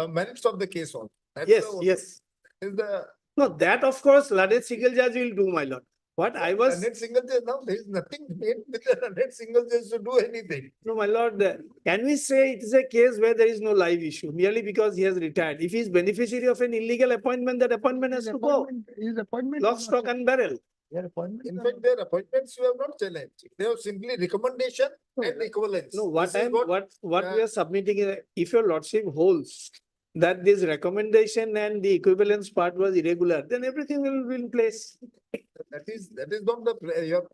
merits of the case also. That's
yes,
the-
yes.
Is the
No, that of course, Ladet single judge will do, my lord. What I was,
net single judge now, there is nothing made with the net single judge to do anything.
no, my lord, can we say it is a case where there is no live issue merely because he has retired? If he is beneficiary of an illegal appointment, that appointment has to go.
His appointment.
Lock, stock and barrel.
Their appointment.
In fact, their appointments you have not challenged. They have simply recommendation and equivalence.
No, what
This is
I'm, what we are submitting is, if your lordship holds that this recommendation and the equivalence part was irregular, then everything will be in place.
That is not the your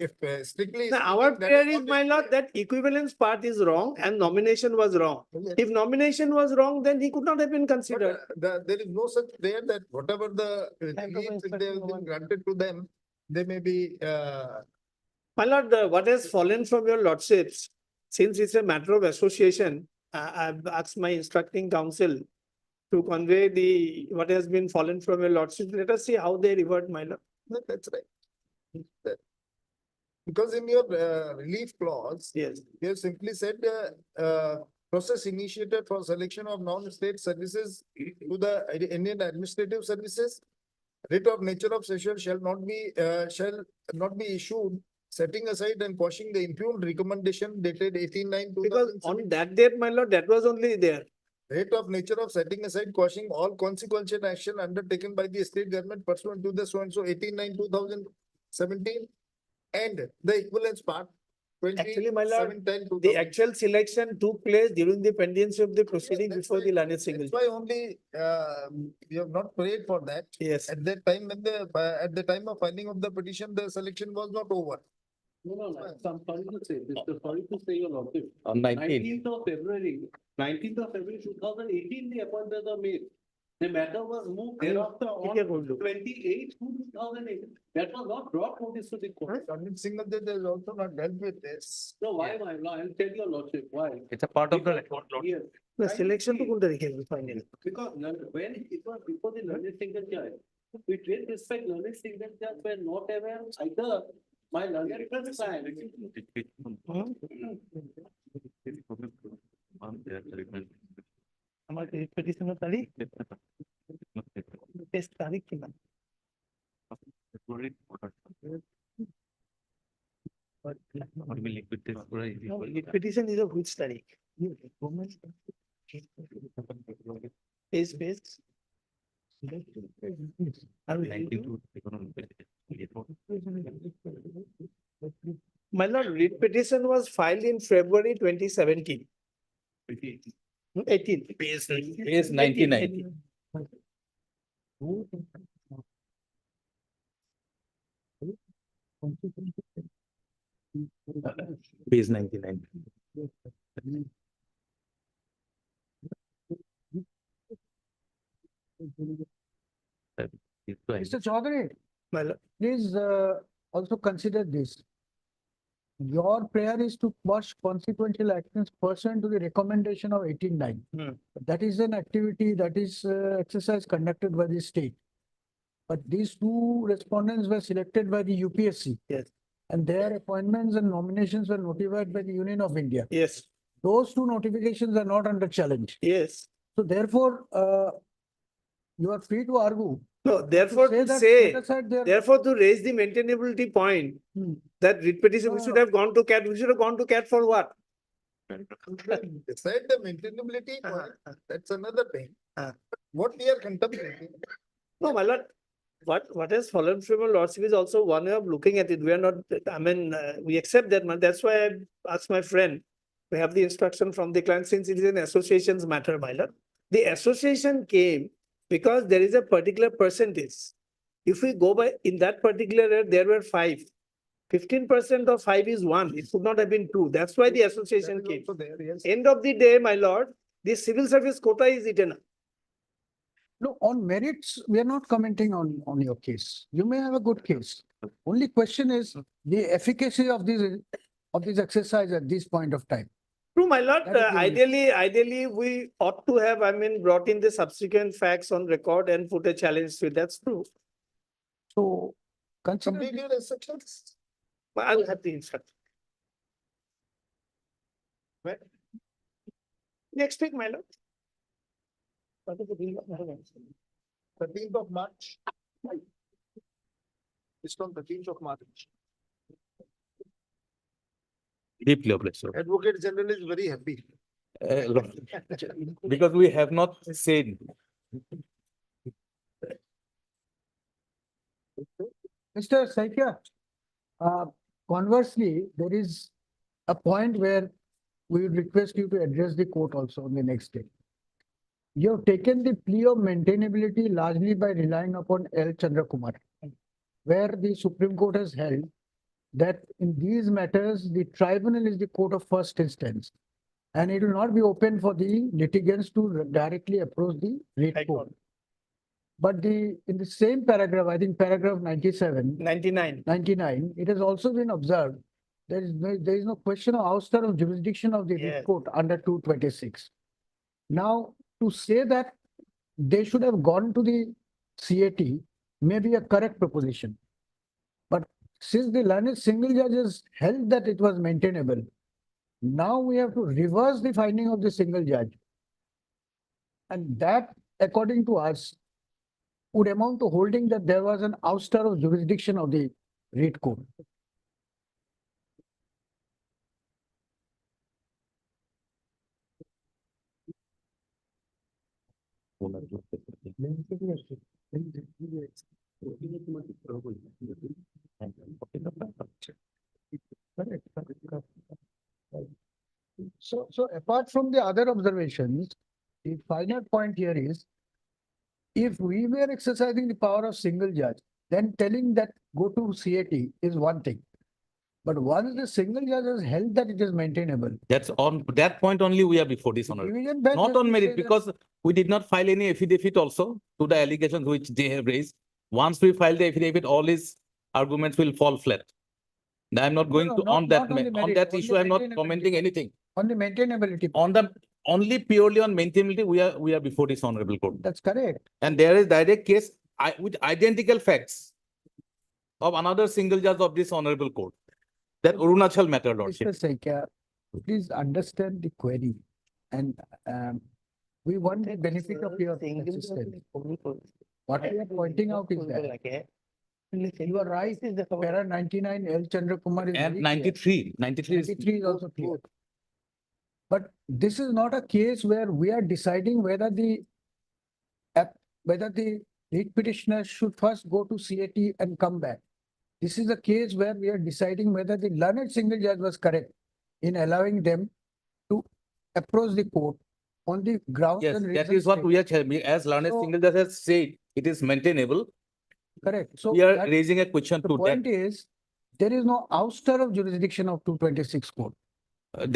if strictly.
Now, our
speaking, that
prayer is,
not
my lord, that equivalence part is wrong and nomination was wrong. If nomination was wrong, then he could not have been
But,
considered.
there is no such prayer that whatever the relief they have been granted to them, they may be.
My lord, what has fallen from your lordships, since it's a matter of association, I've asked my instructing counsel to convey what has been fallen from your lordship. Let us see how they revert, my lord.
That's right. Because in your relief clause,
Yes.
you have simply said process initiated for selection of non-state services to the Indian administrative services. Writ of nature of session shall not be issued, setting aside and quashing the impugned recommendation dated 18/9.
Because on that date, my lord, that was only there.
Rate of nature of setting aside quashing all consequential action undertaken by the state government pursuant to the so and so 18/9/2017 and the equivalence part.
Actually, my lord,
27/10/2000.
the actual selection took place during the pendency of the proceeding
That's
before
why-
the learned single.
That's why only we have not prayed for that.
Yes.
At that time, when at the time of filing of the petition, the selection was not over.
No, I'm sorry to say, sorry to say your lordship.
On 19th.
19th of February 2018, the appointments were made. The matter was moved thereafter
ठीक है, बोल दो.
28 to 2008. That was not brought notice to the court.
Sunil Singhal has also not dealt with this.
So why, my lord, I'll tell your lordship, why?
It's a part of the
Because-
record.
Yes,
The selection to kunda rekhe final.
because when it was before the learned single judge, with great respect, learned single judge were not aware either my learned client.
আমার petition তারিখ test তারিখ কিনা petition is of which তারিখ page My lord, writ petition was filed in February 2017. 18.
Page 99. Page 99.
Mr. Chaudhary,
My lord,
please also consider this. Your prayer is to quash consequential actions pursuant to the recommendation of 18/9.
Hmm.
That is an activity, that is exercise conducted by the state. But these two respondents were selected by the UPSC.
Yes.
And their appointments and nominations were notified by the Union of India.
yes,
Those two notifications are not under challenge.
yes.
So therefore, you are free to argue.
No, therefore to
that
say,
set aside their-
therefore to raise the maintainability point,
Hmm.
that writ petition, we should have gone to CAT, we should have gone to CAT for what?
Decide the maintainability, that's another thing. What we are contemplating.
No, my lord, what has fallen from your lordship is also one way of looking at it. We are not, I mean, we accept that, man. That's why I asked my friend. We have the instruction from the client since it is an association's matter, my lord. The association came because there is a particular percentage. If we go by, in that particular year, there were 5. 15% of 5 is 1. It could not have been 2. That's why the association
That is
came.
also there, yes.
End of the day, my lord, the civil service quota is eaten up.
No, on merits, we are not commenting on your case. You may have a good case. Only question is the efficacy of this exercise at this point of time.
True, my lord,
That is the only-
ideally, we ought to have, I mean, brought in the subsequent facts on record and put a challenge to it. That's true.
So consider,
Complete your instructions.
But I'll have the instruction.
When?
Next week, my lord. What is the deal?
13th of March. It's on 13th of March.
Deeply obliged, sir.
Advocate General is very happy.
Because we have not said.
Mr. Saikia, conversely, there is a point where we would request you to address the court also on the next day. You have taken the plea of maintainability largely by relying upon L. Chandra Kumar, where the Supreme Court has held that in these matters, the tribunal is the court of first instance. And it will not be open for the litigants to directly approach the High Court. But in the same paragraph, I think paragraph 97, 99, it has also been observed there is no question of ouster of jurisdiction of the
Yes.
court under 226. Now, to say that they should have gone to the CAT may be a correct proposition. But since the learned single judges held that it was maintainable, now we have to reverse the finding of the single judge. And that, according to us, would amount to holding that there was an ouster of jurisdiction of the read court. So apart from the other observations, the final point here is, if we were exercising the power of single judge, then telling that go to CAT is one thing. But once the single judge has held that it is maintainable,
That's on that point only we are before this honorable.
division bench
Not
has
on
to say
merit,
that-
because we did not file any affidavit also to the allegations which they have raised. Once we file the affidavit, all his arguments will fall flat. I'm not going
No,
to,
not-
on that,
not on the
on
merit,
that
on the
issue, I'm not
maintainability.
commenting anything.
on the maintainability.
On the, only purely on maintainability, we are before this honorable court.
That's correct.
And there is direct case with identical facts of another single judge of this honorable court. That Arunachal matter, Lordship.
Mr. Sekya, please understand the query, and we want the benefit of your assistance. What we are pointing out is that you are right, para 99 L. Chandra Kumar is
And
very clear.
93 is
93 is also clear. But this is not a case where we are deciding whether the lead petitioner should first go to CAT and come back. This is a case where we are deciding whether the learned single judge was correct in allowing them to approach the court on the grounds
Yes,
and
that
reasons
is what we are telling. As learned
So-
single judge has said, it is maintainable.
correct. So
We are
that-
raising a question
the
to
point
that.
is, there is no ouster of jurisdiction of 226 court.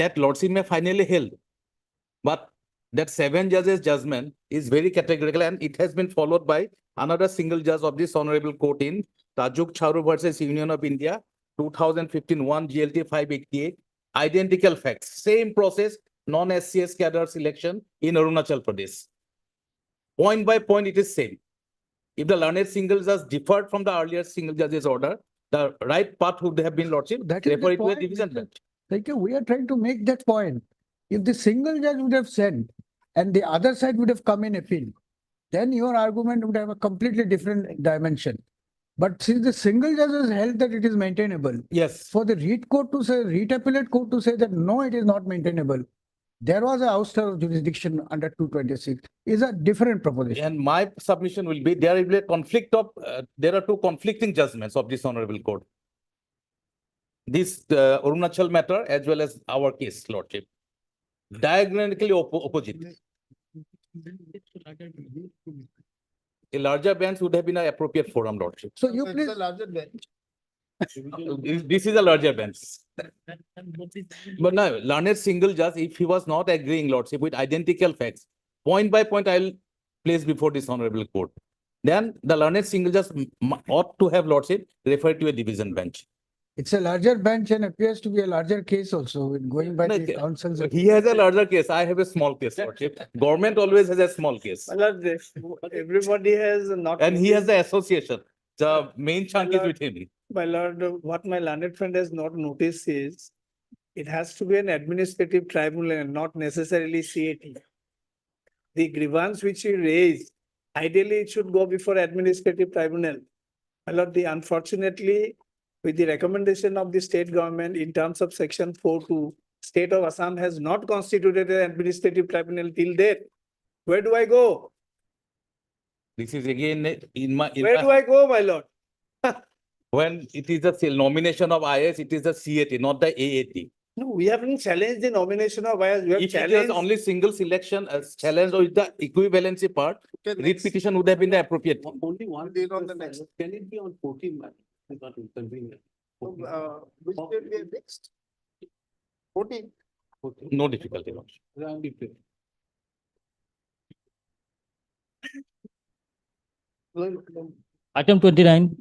That Lordship may finally held. But that 7 judges judgment is very categorical, and it has been followed by another single judge of this honorable court in Tajuk Charu versus Union of India, 2015 1 GLT 588. Identical facts, same process, non-SCS cadre selection in Arunachal Pradesh. Point by point, it is same. If the learned single judge differed from the earlier single judge's order, the right path would have been, Lordship,
That is the
refer it to a
point,
division
Mr.
bench.
Like, we are trying to make that point. If the single judge would have said, and the other side would have come in appeal, then your argument would have a completely different dimension. But since the single judge has held that it is maintainable,
Yes.
for the read appellate court to say that no, it is not maintainable, there was a ouster of jurisdiction under 226 is a different proposition.
And my submission will be, there will be a conflict of, there are two conflicting judgments of this honorable court. This Arunachal matter as well as our case, Lordship. Diagonally opposite. A larger bench would have been an appropriate forum, Lordship.
So you
It's
please,
a larger bench.
This is a larger bench. But no, learned single judge, if he was not agreeing, Lordship, with identical facts, point by point, I'll place before this honorable court. Then the learned single judge ought to have, Lordship, referred to a division bench.
it's a larger bench and appears to be a larger case also, with going by
No,
the council's.
He has a larger case. I have a small case, Lordship. Government always has a small case.
My lord, everybody has not.
And he has the association. The main chunk is with him.
My lord, what my learned friend has not noticed is it has to be an administrative tribunal and not necessarily CAT. The grievance which he raised, ideally it should go before administrative tribunal. My lord, unfortunately, with the recommendation of the state government in terms of section 4.2, state of Assam has not constituted an administrative tribunal till date. Where do I go?
This is again
Where do I go, my lord?
when it is the nomination of IS, it is the CAT, not the AAT.
No, we haven't challenged the nomination of bias. We have
If it was
challenged.
only single selection as challenge with the equivalency part,
Okay,
writ
next.
petition would have been the appropriate.
Only one.
Date on the next.
Can it be on 14? Not inconvenient.
Which date we have fixed? 14.
No difficulty.
Round it.
Item 29.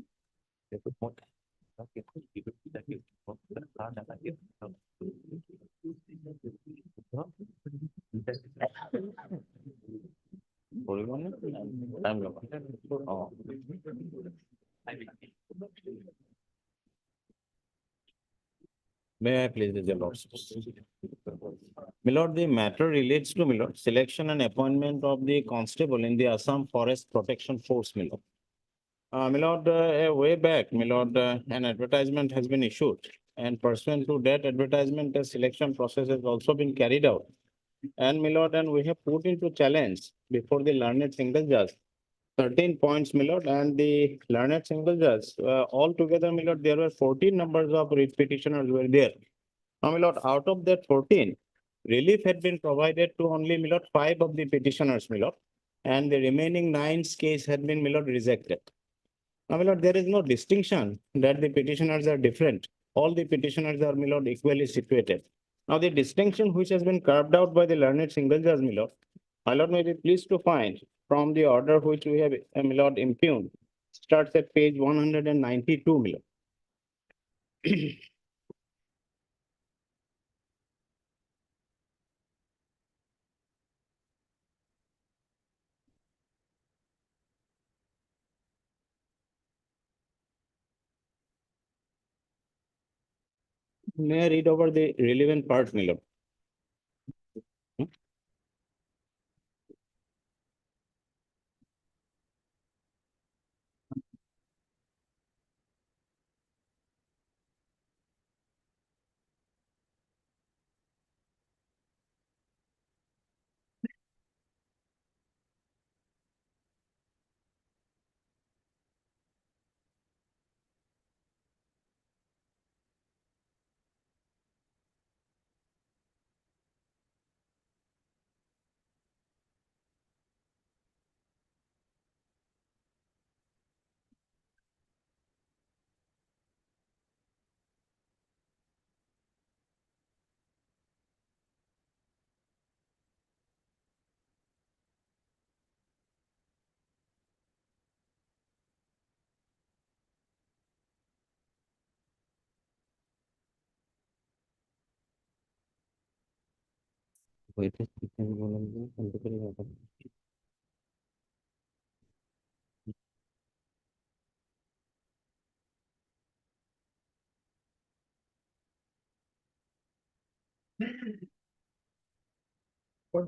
May I please with your lordship? My lord, the matter relates to, my lord, selection and appointment of the constable in the Assam Forest Protection Force, my lord. My lord, way back, my lord, an advertisement has been issued, and pursuant to that advertisement, a selection process has also been carried out. And my lord, and we have put into challenge before the learned single judge 13 points, my lord, and the learned single judge, altogether, my lord, there were 14 numbers of writ petitioners were there. Now, my lord, out of that 14, relief had been provided to only, my lord, 5 of the petitioners, my lord, and the remaining 9's case had been, my lord, rejected. Now, my lord, there is no distinction that the petitioners are different. All the petitioners are, my lord, equally situated. Now, the distinction which has been carved out by the learned single judge, my lord may be pleased to find from the order which we have, my lord, impugned, starts at page 192, my lord. May I read over the relevant parts, my lord?
Was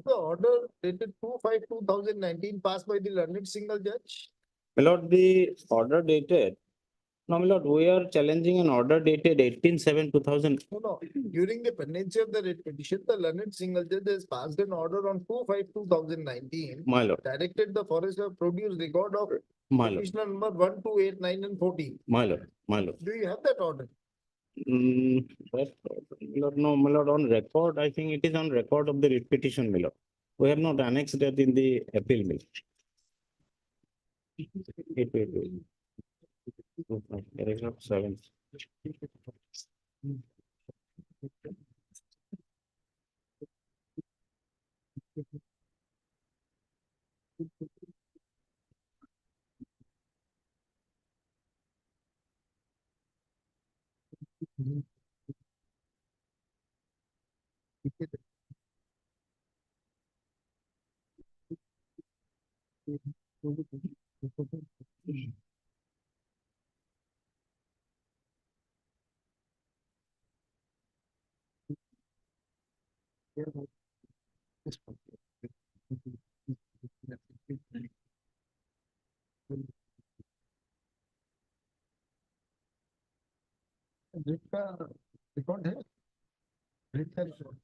the order dated 2/5/2019 passed by the learned single judge?
My lord, the order dated, no, my lord, we are challenging an order dated 18/7/2000.
No. During the pendency of the writ petition, the learned single judge has passed an order on 2/5/2019.
My lord,
Directed the forester to produce record of
my lord,
petitioner number 1, 2, 8, 9, and 14.
my lord, my lord.
Do you have that order?
That, my lord, no, my lord, on record, I think it is on record of the writ petition, my lord. We have not annexed that in the appeal, my lord. Wait. Paragraph 7.
Writ का record है? Writ का record.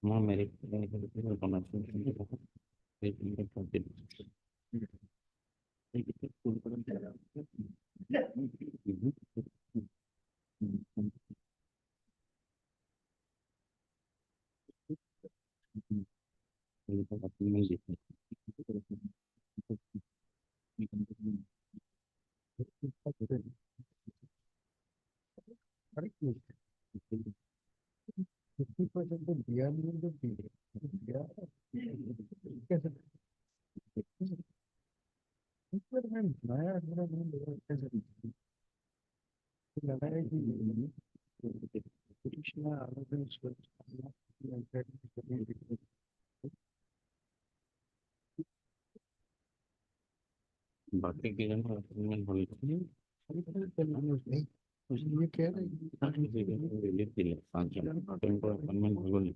More merit. बाकी की जन appointment होनी चाहिए ये कह रहे हैं अपॉइंटमेंट होनी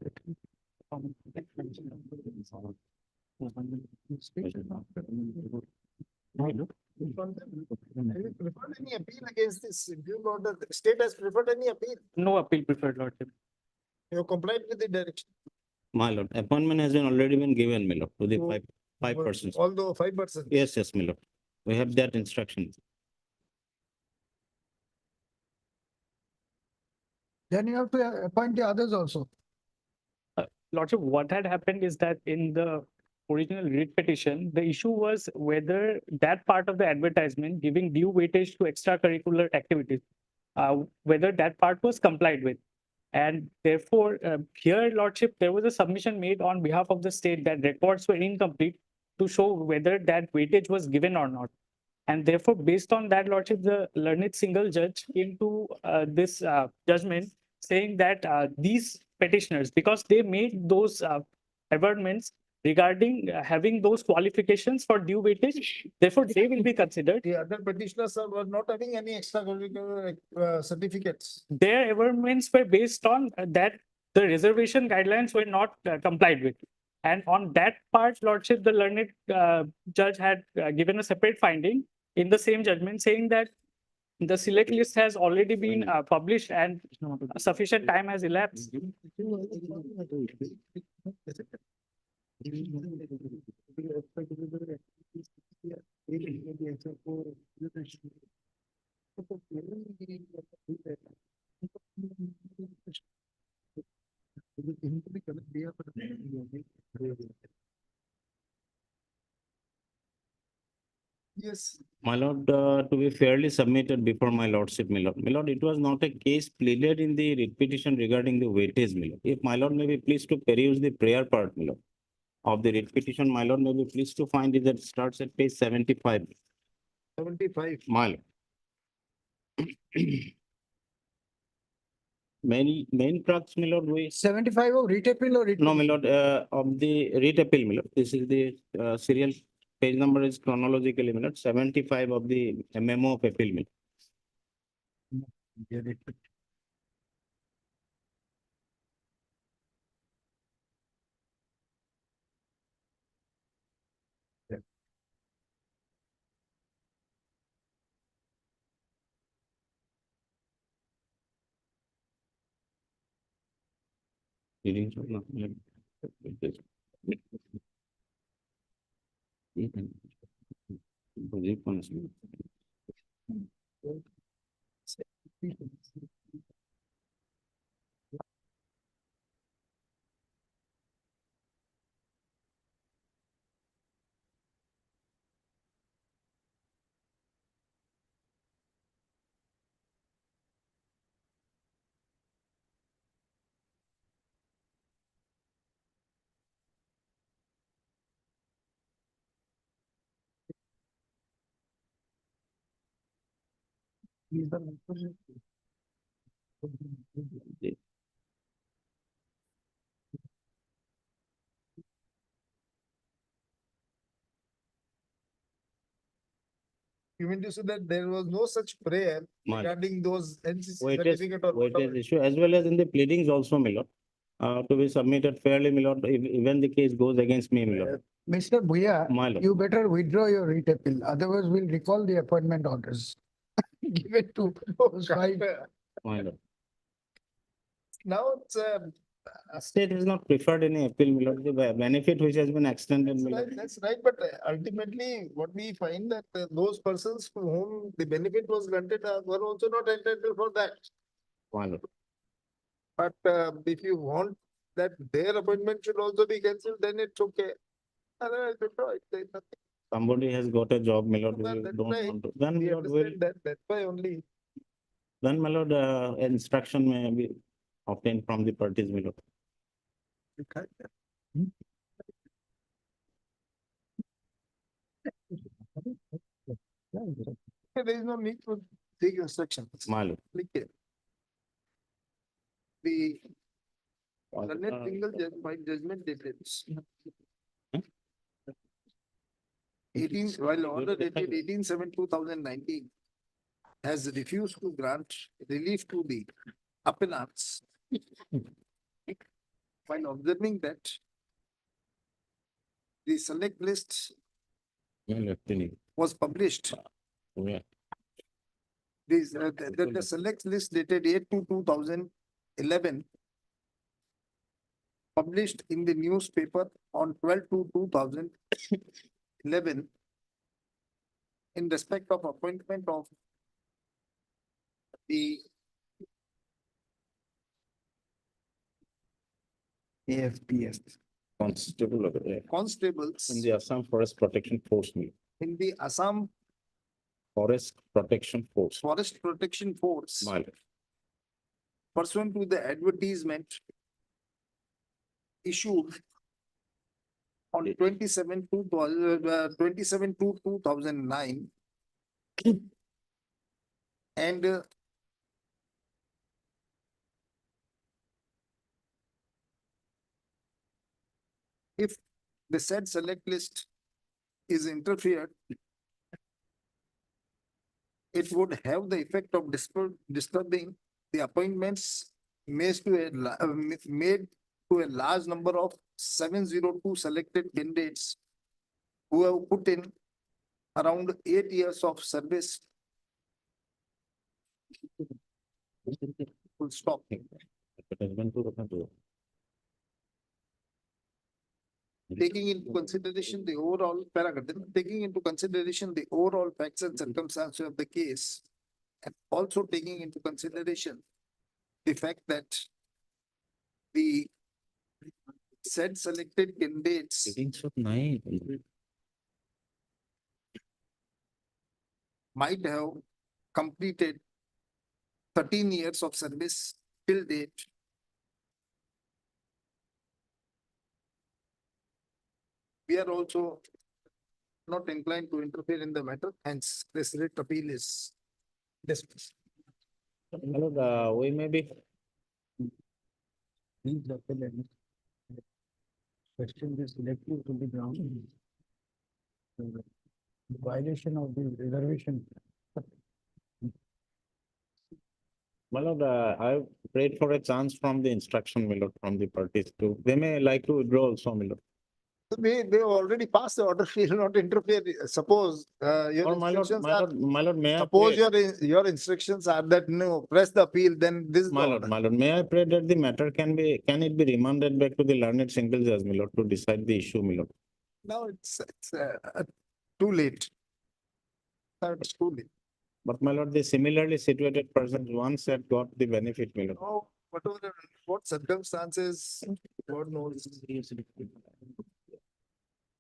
Have you preferred any appeal against this review order? The state has preferred any appeal.
No appeal preferred, Lordship.
You have complied with the direction.
My lord, appointment has already been given, my lord, to the
Oh,
five persons.
Although 5%.
Yes, yes, my lord. We have that instruction.
Then you have to appoint the others also.
Lordship, what had happened is that in the original writ petition, the issue was whether that part of the advertisement giving due weightage to extracurricular activities, whether that part was complied with. And therefore, here, Lordship, there was a submission made on behalf of the state that records were incomplete to show whether that weightage was given or not. And therefore, based on that, Lordship, the learned single judge came to this judgment saying that these petitioners, because they made those averments regarding having those qualifications for due weightage, therefore they will be considered.
The other petitioners were not having any extracurricular certificates.
Their averments were based on that the reservation guidelines were not complied with. And on that part, Lordship, the learned judge had given a separate finding in the same judgment saying that the select list has already been published and sufficient time has elapsed.
Yes.
My lord, to be fairly submitted before my lordship, my lord. My lord, it was not a case pleaded in the writ petition regarding the weightage, my lord. If my lord may be pleased to peruse the prayer part, my lord, of the writ petition, my lord may be pleased to find it that starts at page 75.
75.
My lord. Main crux, my lord, we
75 of writ appeal or writ?
no, my lord, of the writ appeal, my lord. This is the serial page number is chronologically, my lord, 75 of the memo of appeal, my lord. Reading of no, my lord.
You mean to say that there was no such prayer
My-
regarding those NCC
Weightage
certificate or whatever?
issue as well as in the pleadings also, my lord. To be submitted fairly, my lord, even the case goes against me, my lord.
Mr. Bhuya,
My lord.
you better withdraw your writ appeal, otherwise we'll recall the appointment orders. Give it to those five.
My lord.
Now it's
State has not preferred any appeal, my lord. The benefit which has been extended, my lord.
That's right, but ultimately what we find that those persons to whom the benefit was granted were also not entitled for that.
My lord.
But if you want that their appointment should also be cancelled, then it's okay. Otherwise, there's nothing.
Somebody has got a job, my lord,
Well,
we
that's
don't
right.
want to. Then,
We
my lord, will,
understand that, that's why only.
then, my lord, instruction may be obtained from the parties, my lord.
There is no need to take instructions.
My lord.
Click it. The learned single by judgment dated 18, while order dated 18/7/2019 has refused to grant relief to the appellants. While observing that the select list
My lord,
was published,
yeah.
the select list dated 8/2/2011 published in the newspaper on 12/2/2011 in respect of appointment of the AFPS
Constable of
constables
in the Assam Forest Protection Force, my lord.
in the Assam
Forest Protection Force,
Forest Protection Force
my lord.
pursuant to the advertisement issued on 27/2/2009 and if the said select list is interfered, it would have the effect of disturbing the appointments made to a large number of 702 selected candidates who have put in around 8 years of service. Full stop.
Advertisement to open to.
Taking into consideration the overall paragraph, taking into consideration the overall facts and circumstances of the case, and also taking into consideration the fact that the said selected candidates
Readings of nine.
might have completed 13 years of service till date. We are also not inclined to interfere in the matter, hence this writ appeal is dismissed.
My lord, we may be.
Question this selective to the ground. Violation of the reservation.
My lord, I prayed for a chance from the instruction, my lord, from the parties too. They may like to withdraw also, my lord.
They already passed the order, we will not interfere. Suppose your
Or my lord,
instructions
my
are,
lord, my lord, may I
suppose
pray?
your instructions are that no, press the appeal, then this is the
My lord,
order.
my lord, may I pray that the matter can it be remanded back to the learned single judge, my lord, to decide the issue, my lord?
Now it's too late. Now it's too late.
But my lord, the similarly situated persons once had got the benefit, my lord.
Oh, whatever, what circumstances, God knows.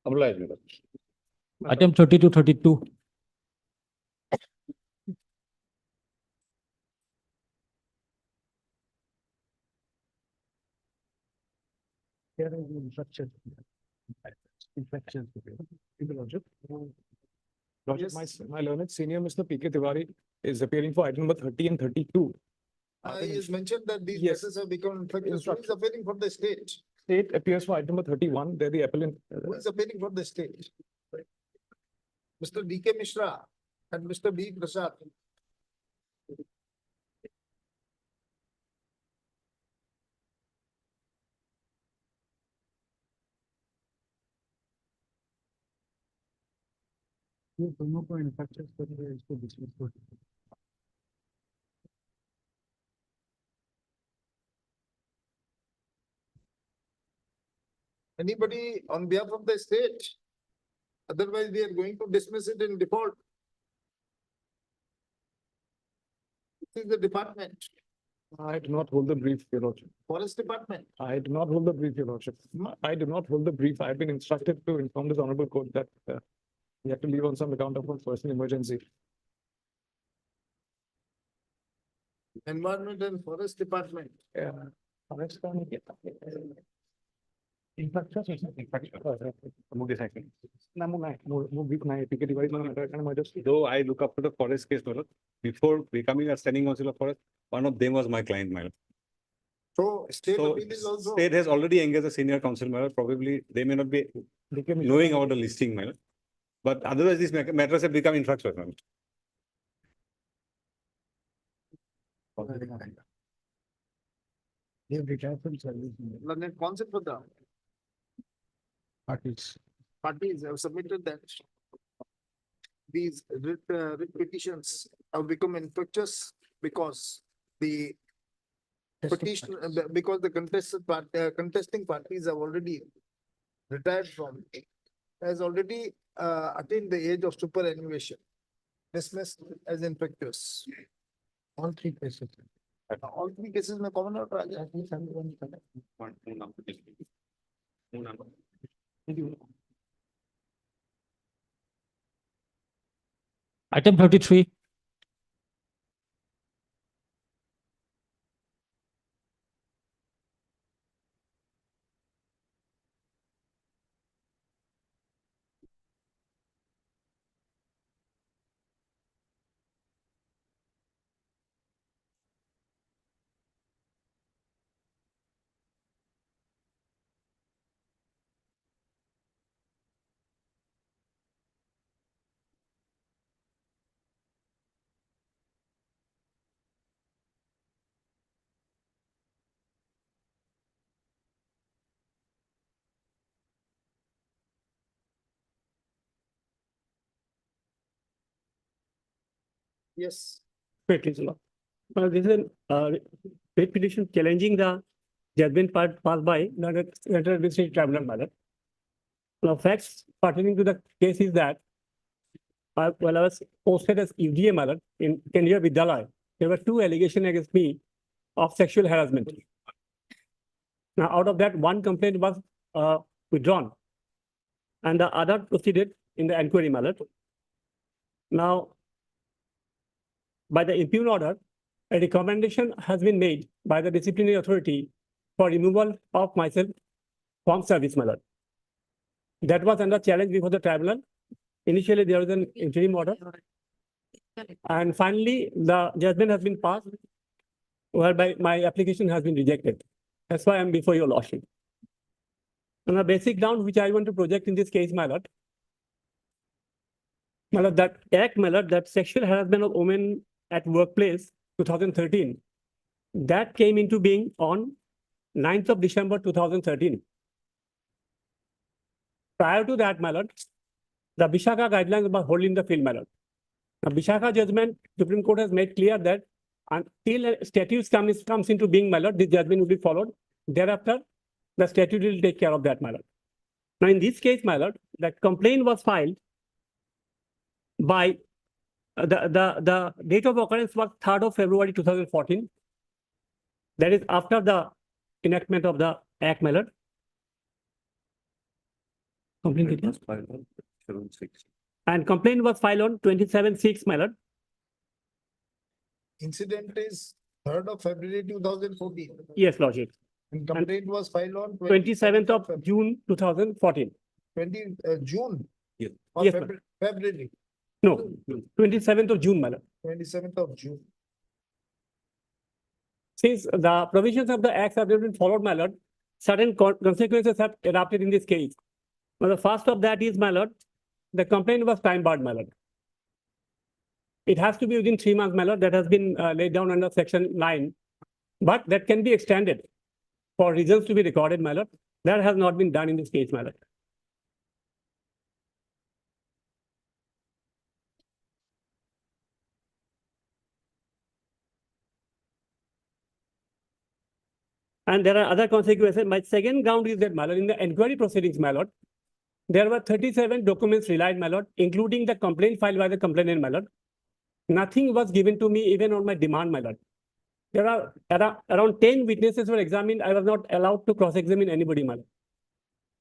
Obliged, my lord.
Item 30 to 32.
Here is the infraction. Infraction.
Lordship,
Yes.
my learned senior, Mr. P.K. Tiwari, is appearing for item number 30 and 32.
He has mentioned that these
Yes.
matters have become infectious. Who is
Instruction.
appearing for the state?
State appears for item number 31, there the appellant.
Who is appearing for the state? Mr. D.K. Mishra and Mr. B. Prasad.
ये दोनों को infraction करके इसको dismiss कर दो।
Anybody on behalf of the state? Otherwise, we are going to dismiss it in default. This is the department,
I do not hold the brief, Your Lordship.
Forest Department.
I do not hold the brief, Your Lordship. I do not hold the brief. I've been instructed to inform this honorable court that we have to leave on some account of a personal emergency.
Environment and Forest Department.
Though I look up to the forest case, my lord, before becoming a standing counsel of forest, one of them was my client, my lord.
So state
So
appeal is also.
state has already engaged a senior counsel, my lord. Probably they may not be knowing about the listing, my lord. But otherwise, these matters have become infractual, my lord.
They have retired from service.
Learned concept for the parties have submitted that these writ petitions have become infectious because the petition, because the contesting parties have already retired from, has already attained the age of superannuation, dismissed as infectious.
All three cases.
All three cases में common order आ गया.
Item 33.
Yes.
This is a writ petition challenging the judgment passed by the Central Administrative Tribunal matter. Now, facts pertaining to the case is that while I was posted as UGA matter in Kendriya Vidyalaya, there were 2 allegations against me of sexual harassment. Now, out of that, 1 complaint was withdrawn, and the other proceeded in the inquiry matter. Now, by the impugn order, a recommendation has been made by the disciplinary authority for removal of myself from service, my lord. That was under challenge before the tribunal. Initially, there was an interim order. And finally, the judgment has been passed, whereby my application has been rejected. That's why I'm before your lordship. And the basic ground which I want to project in this case, my lord, that act, my lord, that sexual harassment of women at workplace 2013, that came into being on 9th of December 2013. Prior to that, my lord, the Vishaka guidelines were holding the field, my lord. The Vishaka judgment, Supreme Court has made clear that until statutes comes into being, my lord, this judgment will be followed. Thereafter, the statute will take care of that, my lord. Now, in this case, my lord, the complaint was filed by the date of occurrence was 3rd of February 2014. That is after the enactment of the Act, my lord. Complaint was filed on 7/6. And complaint was filed on 27/6, my lord.
Incident is 3rd of February 2014.
Yes, lordship.
And complaint was filed on
27th of June 2014.
20 June.
Yes.
Or
Yes,
February.
No, 27th of June, my lord.
27th of June.
Since the provisions of the Act have been followed, my lord, certain consequences have adopted in this case. Now, the first of that is, my lord, the complaint was time barred, my lord. It has to be within 3 months, my lord. That has been laid down under Section 9, but that can be extended for reasons to be recorded, my lord. That has not been done in this case, my lord.
And there are other consequences. My second ground is that, my lord, in the inquiry proceedings, my lord, there were 37 documents relied, my lord, including the complaint filed by the complainant, my lord. Nothing was given to me even on my demand, my lord. There are around 10 witnesses were examined. I was not allowed to cross-examine anybody, my lord.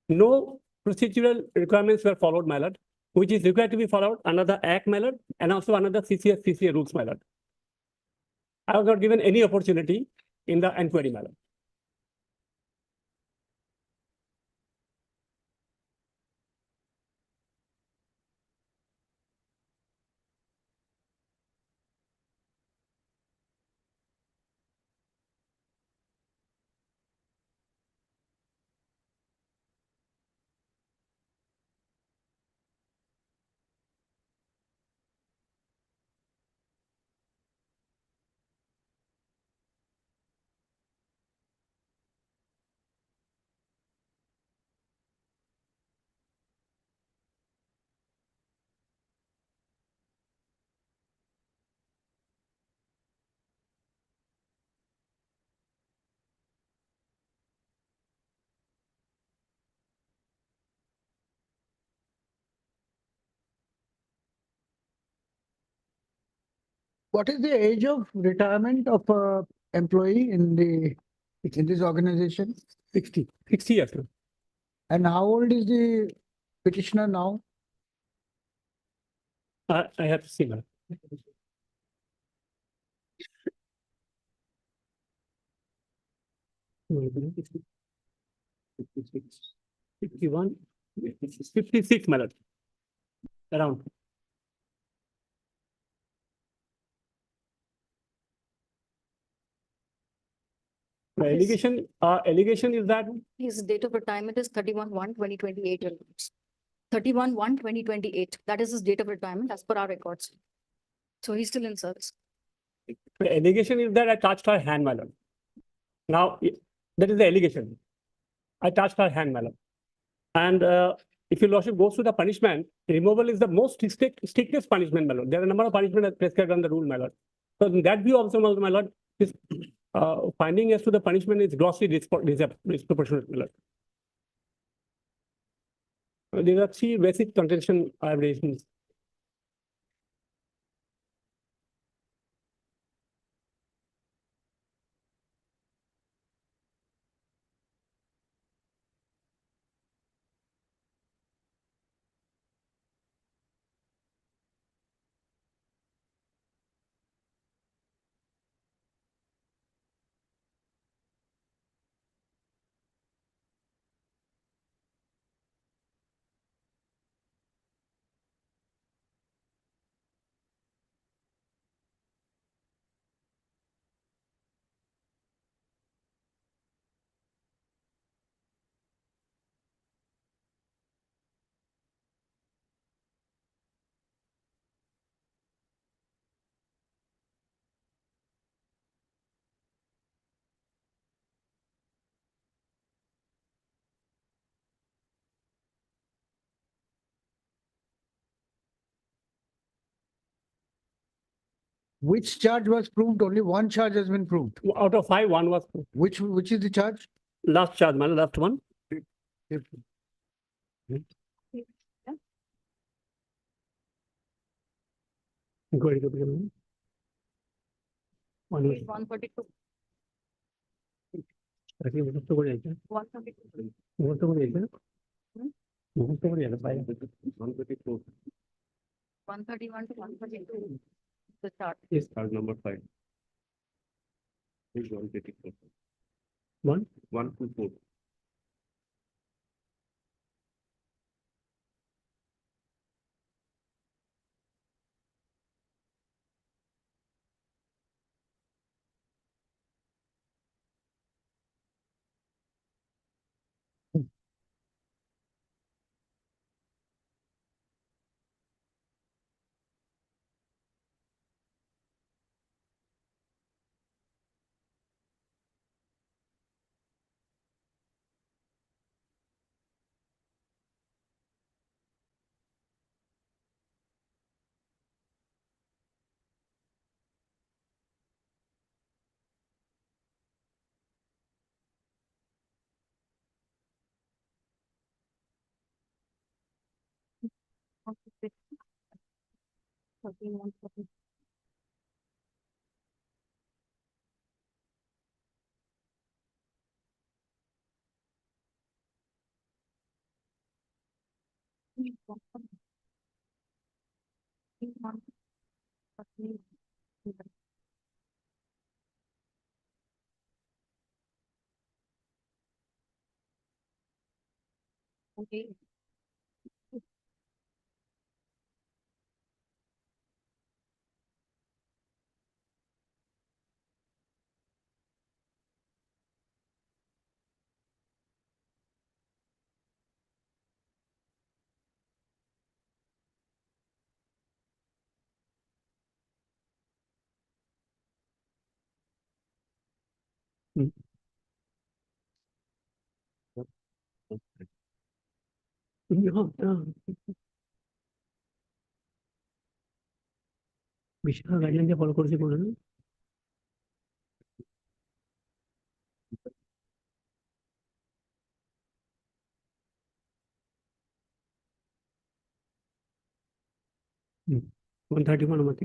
No procedural requirements were followed, my lord, which is required to be followed under the Act, my lord, and also under CCS, CCA rules, my lord. I was not given any opportunity in the inquiry, my lord.
What is the age of retirement of a employee in this organization?
60 years. Sir.
And how old is the petitioner now?
I have to see, my lord. 51, 56, my lord. Around. The allegation is that
His date of retirement is 31/1/2028. 31/1/2028. That is his date of retirement as per our records. So he's still in service.
the allegation is that I touched her hand, my lord. Now, that is the allegation. I touched her hand, my lord. And if your lordship goes to the punishment, removal is the most strictest punishment, my lord. There are a number of punishments prescribed on the rule, my lord. So in that view also, my lord, this finding as to the punishment is grossly disproportionate, my lord. There are three basic contention I have raised.
Which charge was proved? Only one charge has been proved.
Out of 5, 1 was proved.
Which is the charge?
Last charge, my lord, last one. Inquiry to begin. One is-
132.
I think मुझे तो बढ़िया है।
132.
मुझे तो बढ़िया है।
Hmm?
मुझे तो बढ़िया है भाई।
131 to 132. The chart.
Yes, card number 5. Is 124. 124.
Okay.
Vishal guideline follow করেছে কোনো 131 মতে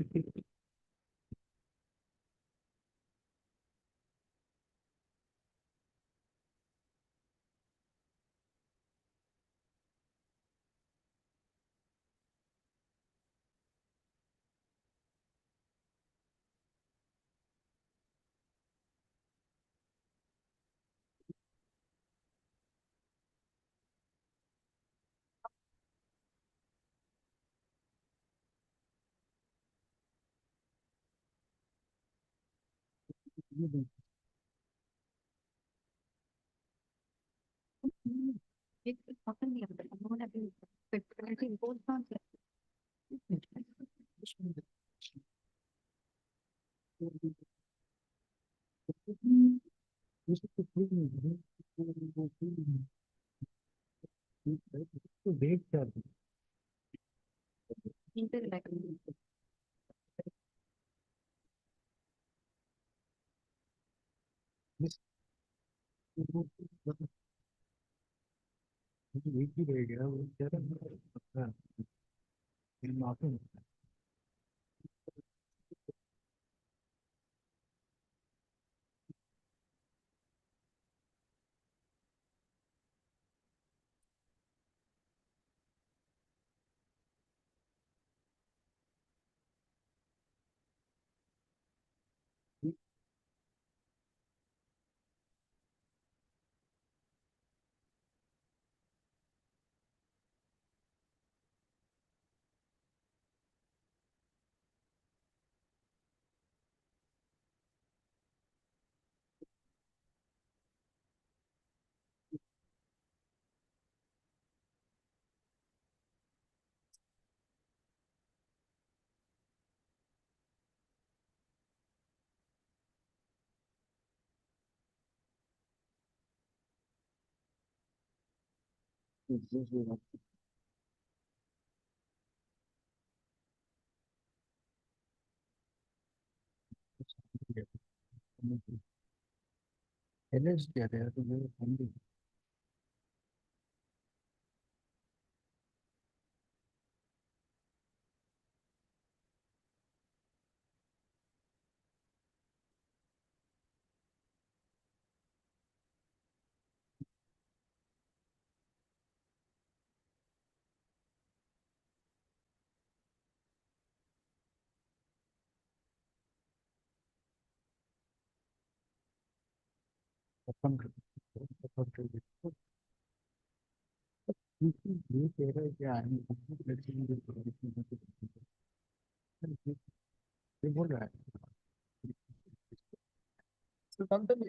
So sometimes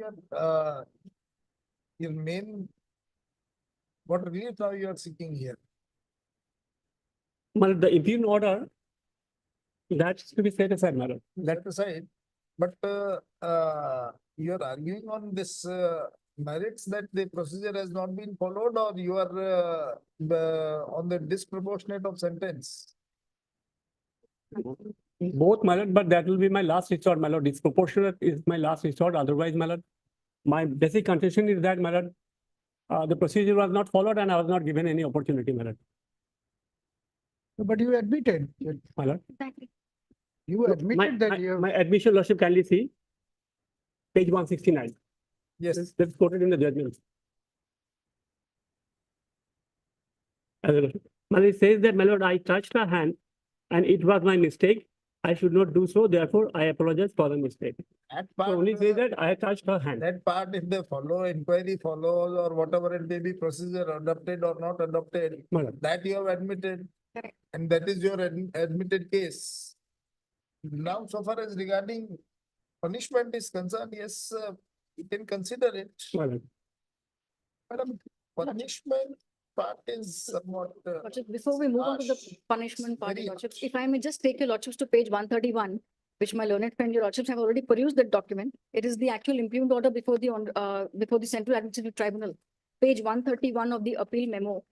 your main, what relief are you are seeking here?
Well, the impugn order, that's to be set aside, madam.
That aside, but you are arguing on this merits that the procedure has not been followed, or you are on the disproportionate of sentence?
Both, my lord, but that will be my last resort, my lord. Disproportionate is my last resort. Otherwise, my lord, my basic contention is that, my lord, the procedure was not followed and I was not given any opportunity, my lord.
But you admitted,
My lord.
you
No,
admitted that you have.
My admission, lordship, kindly see page 169.
Yes.
That's quoted in the judgment. My lord, it says that, my lord, I touched her hand and it was my mistake. I should not do so. Therefore, I apologize for the mistake.
That
So
part,
only say that I touched her hand.
that part, if they follow, inquiry follows, or whatever it may be, procedure adopted or not adopted,
My lord.
that you have admitted. And that is your admitted case. Now, so far as regarding punishment is concerned, yes, you can consider it.
My lord.
Madam, punishment part is somewhat.
Lordship, before we move on to the
harsh.
punishment part,
Very
Your Lordship,
harsh.
if I may just take your Lordships to page 131, which my learned friend, Your Lordships, have already perused that document. It is the actual impugned order before the Central Administrative Tribunal. Page 131 of the appeal memo.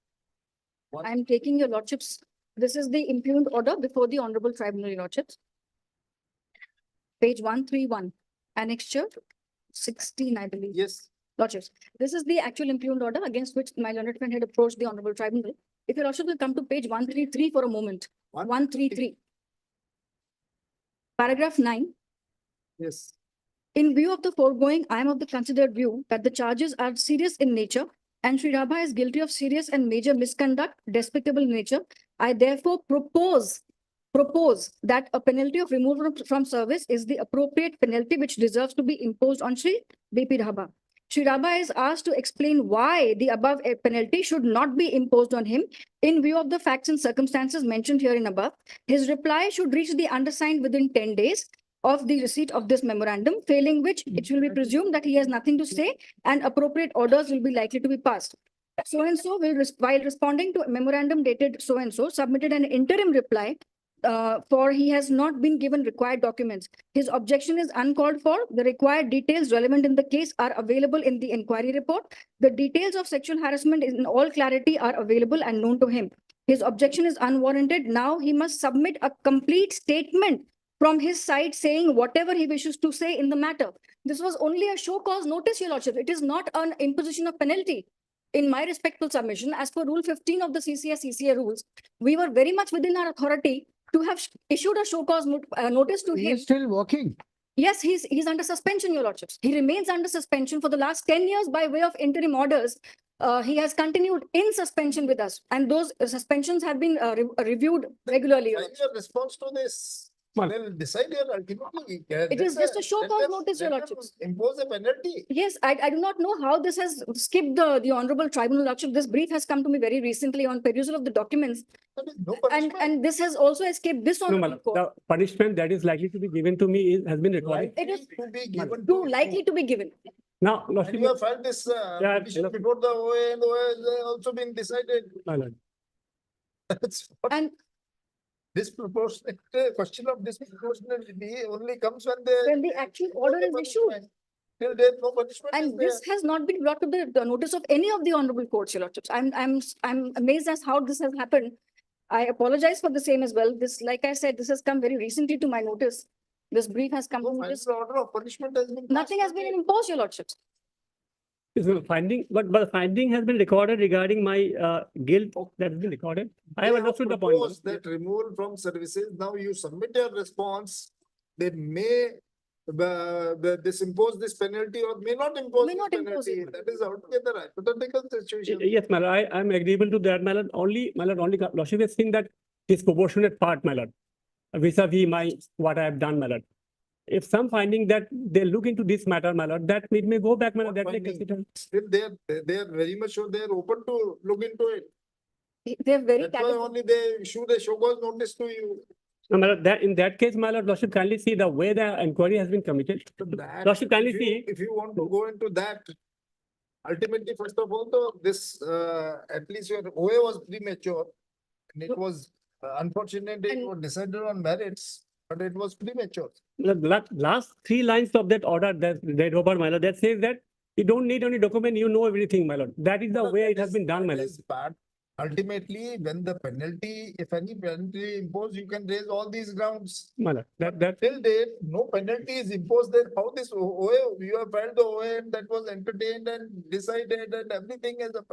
What?
I am taking Your Lordships. This is the impugned order before the Honorable Tribunal, Your Lordships. Page 131, annexure 16, I believe.
Yes.
Lordships, this is the actual impugned order against which my learned friend had approached the Honorable Tribunal. If your Lordship will come to page 133 for a moment. 133. Paragraph 9.
Yes.
In view of the foregoing, I am of the considered view that the charges are serious in nature and Sri Rabha is guilty of serious and major misconduct, despicable in nature. I therefore propose that a penalty of removal from service is the appropriate penalty which deserves to be imposed on Sri B.P. Rabha. Sri Rabha is asked to explain why the above penalty should not be imposed on him in view of the facts and circumstances mentioned herein above. His reply should reach the undersigned within 10 days of the receipt of this memorandum, failing which it will be presumed that he has nothing to say and appropriate orders will be likely to be passed. So-and-so will, while responding to a memorandum dated so-and-so, submitted an interim reply for he has not been given required documents. His objection is uncalled for. The required details relevant in the case are available in the inquiry report. The details of sexual harassment in all clarity are available and known to him. His objection is unwarranted. Now he must submit a complete statement from his side saying whatever he wishes to say in the matter. This was only a show cause notice, Your Lordship. It is not an imposition of penalty. In my respectful submission, as per Rule 15 of the CCA rules, we were very much within our authority to have issued a show cause notice to
He
him.
is still working.
Yes, he's under suspension, Your Lordships. He remains under suspension for the last 10 years by way of interim orders. He has continued in suspension with us, and those suspensions have been reviewed regularly. Your
Find
Lordship.
your response to this.
Well-
They'll decide your ultimately.
It is just a show cause notice, Your Lordships.
Impose a penalty.
Yes, I do not know how this has skipped the Honorable Tribunal, Lordship. This brief has come to me very recently on perusal of the documents,
There is no punishment.
and this has also escaped this
No, my
Honorable
lord,
Court.
the punishment that is likely to be given to me has been recorded.
It is
To be given
too likely to be given.
Now,
And
lordship,
you have filed this
Yeah,
petition
enough.
before the OA and OA has also been decided.
my lord.
That's what
And
disproportionate, question of disproportionality only comes when
the actual order is issued.
Till date, no punishment is
And
there.
this has not been brought to the notice of any of the honorable courts, Your Lordships. I'm amazed as how this has happened. I apologize for the same as well. This, like I said, this has come very recently to my notice. This brief has come
No
to me. This-
final order of punishment has been.
Nothing has been imposed, Your Lordships.
Is a finding, but the finding has been recorded regarding my guilt that has been recorded. I have understood the point.
Proposed that removal from services. Now you submit your response. They may this impose this penalty or may not impose
May
this
not impose
penalty.
it.
That is altogether hypothetical situation.
Yes, my lord, I am agreeable to that, my lord. Only, lordship has seen that disproportionate part, my lord, vis-a-vis what I have done, my lord. If some finding that they look into this matter, my lord, that it may go back, my lord, that may
Finding.
consider.
Still they are very much sure they are open to look into it.
They're very
That's why
categorical.
only they issued a show cause notice to you.
No, my lord, that in that case, my lord, lordship kindly see the way the inquiry has been committed.
So that,
Lordship kindly
if you-
see.
If you want to go into that, ultimately, first of all, though, this, at least your OA was premature. And it was unfortunate, it
And-
was decided on merits, but it was premature.
The last 3 lines of that order that Robert, my lord, that says that you don't need any document, you know everything, my lord. That is the way it has been done, my
That
lord.
is part. Ultimately, when the penalty, if any penalty imposed, you can raise all these grounds.
My lord, that
Till date, no penalty is imposed, then how this OA, you have filed the OA and that was entertained and decided and everything as a.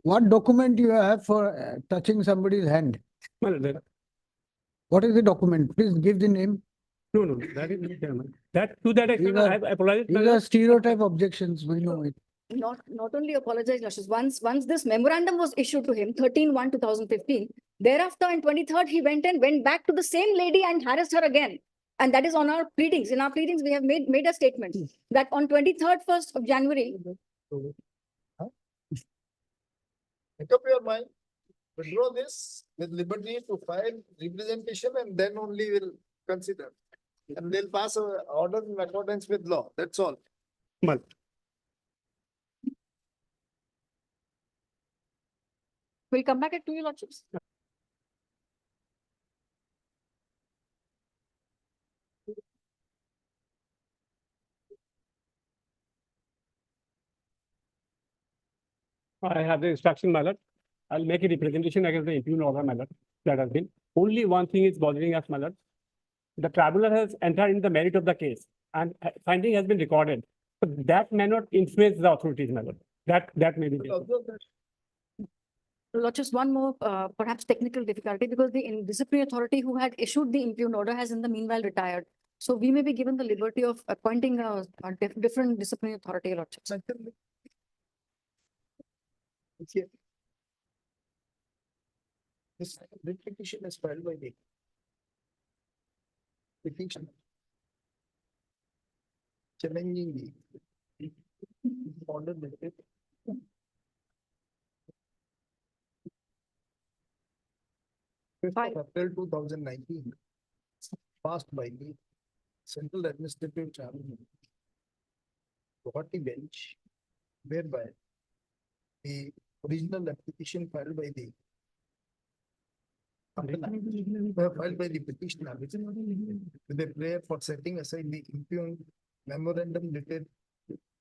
What document you have for touching somebody's hand?
Well,
What is the document? Please give the name.
no, no, that is not there, man. That, to that extent,
These are-
I apologize. my
These
lord.
are stereotype objections, we know it.
Not only apologize, Luscious, once this memorandum was issued to him, 13/1/2015, thereafter on 23rd, he went back to the same lady and harassed her again. And that is on our pleadings. In our pleadings, we have made a statement that on 23rd, 1st of January,
Make up your mind, withdraw this with liberty to file representation and then only will consider. And they'll pass a order in accordance with law, that's all.
Well,
we'll come back to you, Lordships.
I have the instruction, my lord. I'll make a representation against the impugned order, my lord, that has been. Only one thing is bothering us, my lord. The traveler has entered in the merit of the case and finding has been recorded. But that may not influence the authorities, my lord. That may be. there.
Lordships, one more perhaps technical difficulty because the disciplinary authority who had issued the impugned order has in the meanwhile retired. So we may be given the liberty of appointing a different disciplinary authority, Lordships.
It's here. This writ petition is filed by the petition. Challenging the order dated 5th of April 2019, passed by the Central Administrative Tribunal, Guwahati bench, whereby the original application filed by the filed by the petitioner with a prayer for setting aside the impugned memorandum dated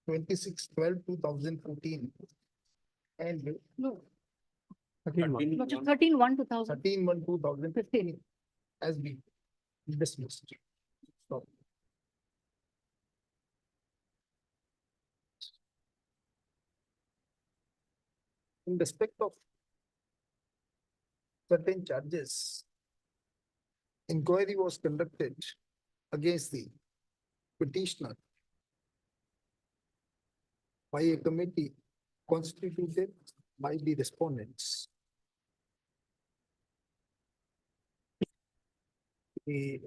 26/12/2014 and
No,
Again, one.
Lordships, 13/1/2015.
13/1/2015 has been dismissed. Stop. In respect of certain charges, inquiry was conducted against the petitioner by a committee constituted by the respondents. The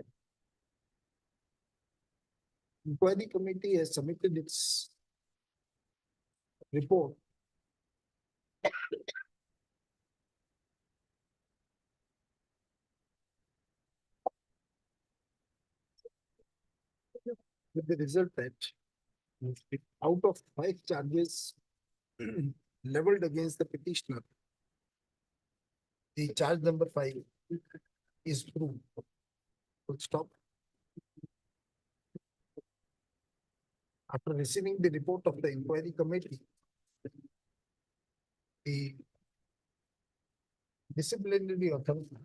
inquiry committee has submitted its report with the result that out of 5 charges leveled against the petitioner, the charge number 5 is proved. Full stop. After receiving the report of the inquiry committee, the disciplinary authority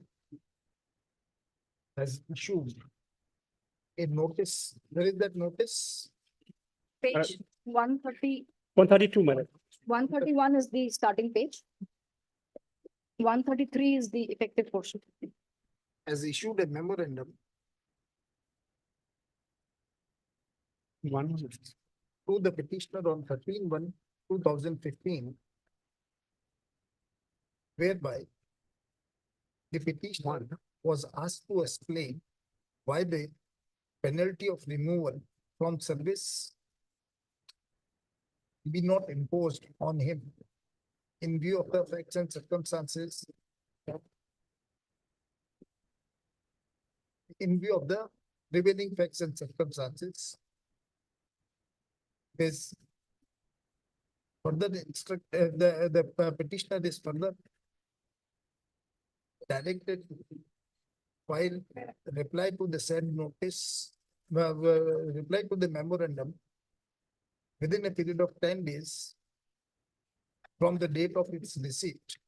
has issued a notice. Where is that notice?
Page 130,
132, madam.
131 is the starting page. 133 is the effective portion.
Has issued a memorandum
One.
to the petitioner on 13/1/2015, whereby the petitioner was asked to explain why the penalty of removal from service be not imposed on him in view of the facts and circumstances. In view of the prevailing facts and circumstances. Is further the petitioner is further directed to file reply to the said notice, reply to the memorandum within a period of 10 days from the date of its receipt.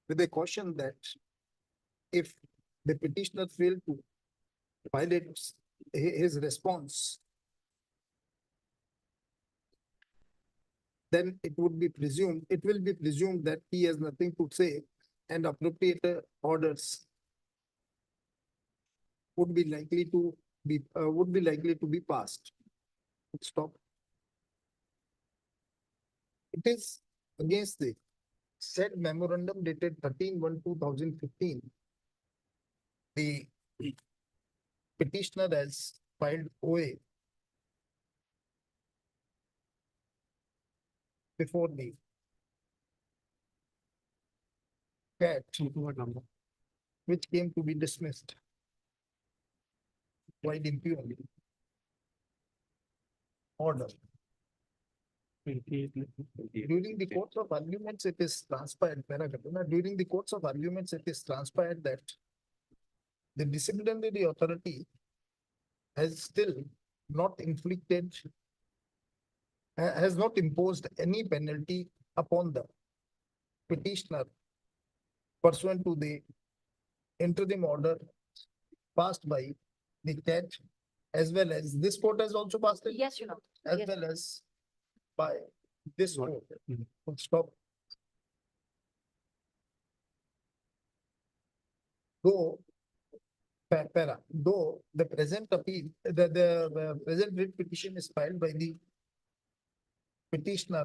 With a caution that if the petitioner failed to file his response then it will be presumed that he has nothing to say and appropriate orders would be likely to be passed. Stop. It is against the said memorandum dated 13/1/2015. The petitioner has filed OA before the CAT, which came to be dismissed quite impunely. Order. During the course of arguments, it is transpired, during the course of arguments, it is transpired that the disciplinary authority has still not inflicted, has not imposed any penalty upon the petitioner pursuant to the interim order passed by the CAT, as well as this court has also passed it.
Yes, Your Honor.
As
Yes.
well as by this court. Full stop. Though though the present appeal, the present writ petition is filed by the petitioner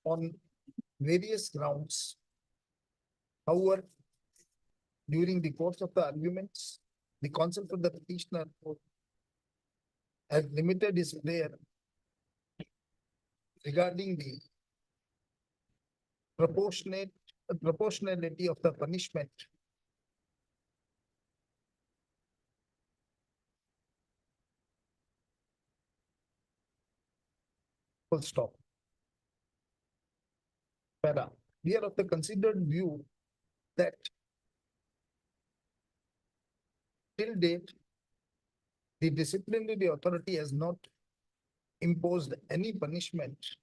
on various grounds. However, during the course of the arguments, the counsel for the petitioner has limited his prayer regarding the proportionality of the punishment full stop. Para. We are of the considered view that till date, the disciplinary authority has not imposed any punishment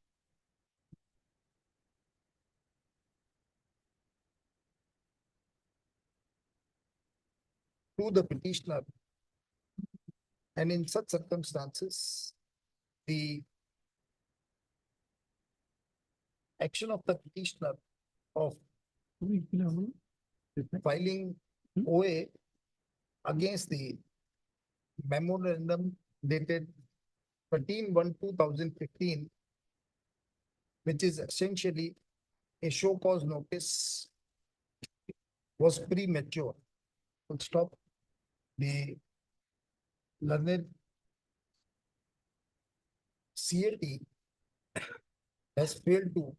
to the petitioner. And in such circumstances, the action of the petitioner of filing OA against the memorandum dated 13/1/2015, which is essentially a show cause notice, was premature. Full stop. The learned CAT has failed to,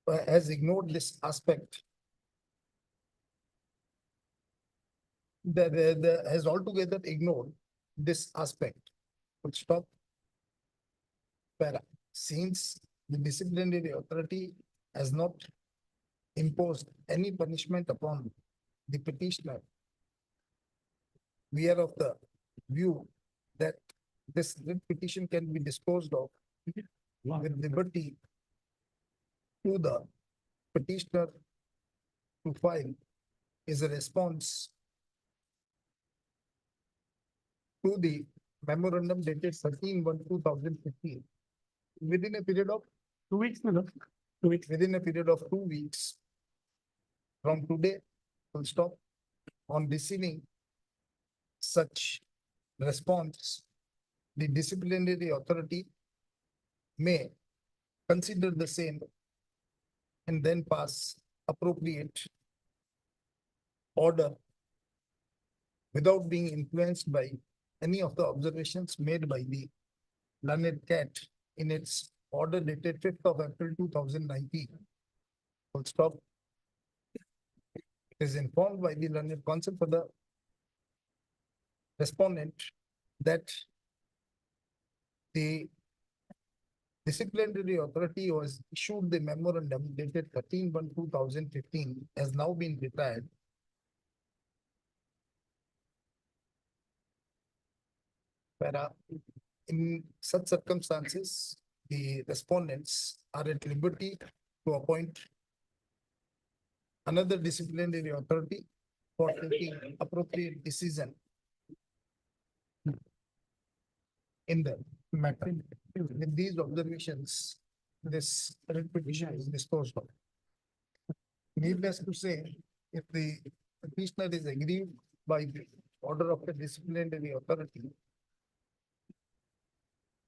has ignored this aspect. Has altogether ignored this aspect. Full stop. Para. Since the disciplinary authority has not imposed any punishment upon the petitioner, we are of the view that this writ petition can be disposed of with liberty to the petitioner to file is a response to the memorandum dated 13/1/2015. Within a period of 2 weeks, within a period of 2 weeks from today, full stop. On receiving such response, the disciplinary authority may consider the same and then pass appropriate order without being influenced by any of the observations made by the learned CAT in its order dated 5th of April 2019. Full stop. It is informed by the learned counsel for the respondent that the disciplinary authority was issued the memorandum dated 13/1/2015 has now been retired. Para. In such circumstances, the respondents are at liberty to appoint another disciplinary authority for taking appropriate decision in the matter. With these observations, this writ petition is disposed of. Needless to say, if the petitioner is aggrieved by the order of the disciplinary authority,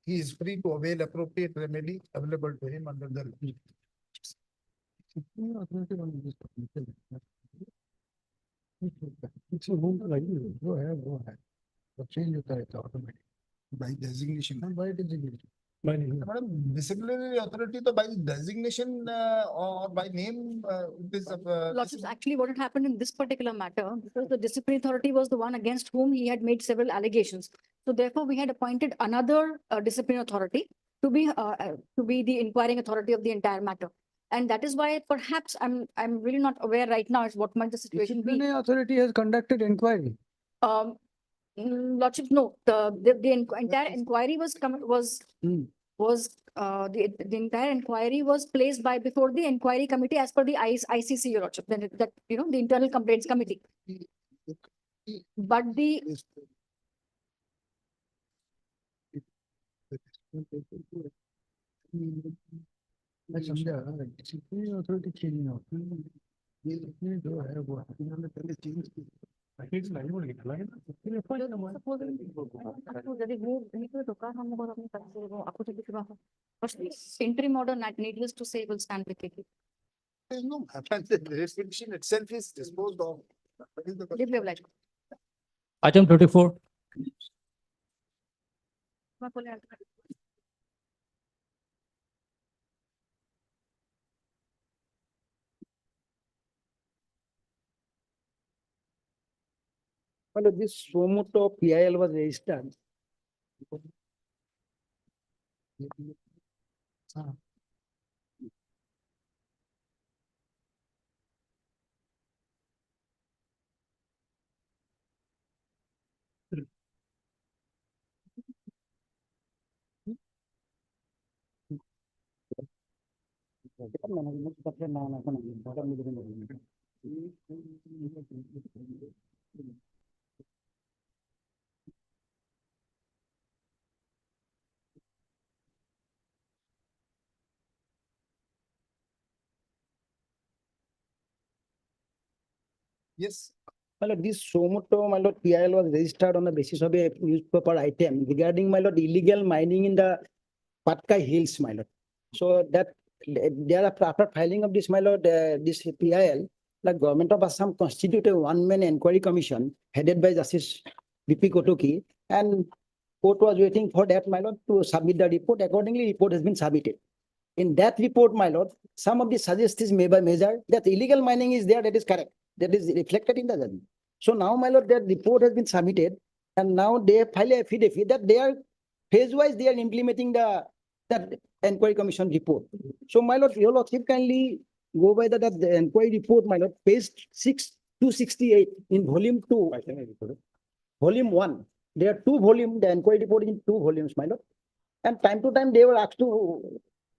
he is free to avail appropriate remedy available to him under the law.
It's a home library. Go ahead, go ahead. तो change होता रहता है automatic.
By designation.
By designation.
Madam, disciplinary authority to by designation or by name, it is of.
Lordships, actually what had happened in this particular matter, because the disciplinary authority was the one against whom he had made several allegations. So therefore, we had appointed another disciplinary authority to be the inquiring authority of the entire matter. And that is why perhaps I'm really not aware right now as what might the situation be.
Disciplinary authority has conducted inquiry.
Lordships, no, the entire inquiry was the entire inquiry was placed before the inquiry committee as per the ICC, Your Lordship, that, you know, the internal complaints committee. But the
मैं समझा disciplinary authority change नहीं होता ये जो है वो इन्होंने पहले change की
interim order needless to say will stand with it.
No, the restriction itself is disposed of. What is the question?
Deeply obliged.
Item 24.
Well, this Somoto PIL was registered.
Yes.
My lord, this Somoto, my lord, PIL was registered on the basis of a newspaper item regarding, my lord, illegal mining in the Patkai Hills, my lord. So that there after filing of this, my lord, this PIL, the government of Assam constituted a one-man inquiry commission headed by Justice BP Kotoki, and court was waiting for that, my lord, to submit the report. Accordingly, report has been submitted. In that report, my lord, some of the suggestions made by measure that illegal mining is there, that is correct. That is reflected in the judgment. So now, my lord, that report has been submitted, and now they file a affidavit that they are phase-wise, they are implementing that inquiry commission report. So, my lord, your lordship kindly go by the inquiry report, my lord, page 268 in volume 2, volume 1. There are 2 volumes, the inquiry report in 2 volumes, my lord. And time to time, they were asked to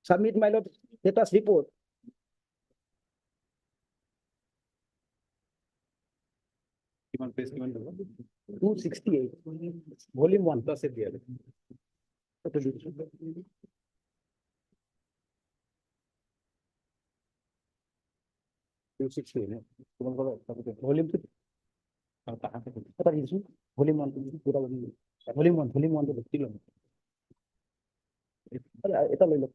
submit, my lord, status report.
Even page given to
268, volume 1.
plus it there. 260 है
Volume 2. पता नहीं इसमें volume 1 पूरा volume 1 तो देखती लो अरे इतना ले लो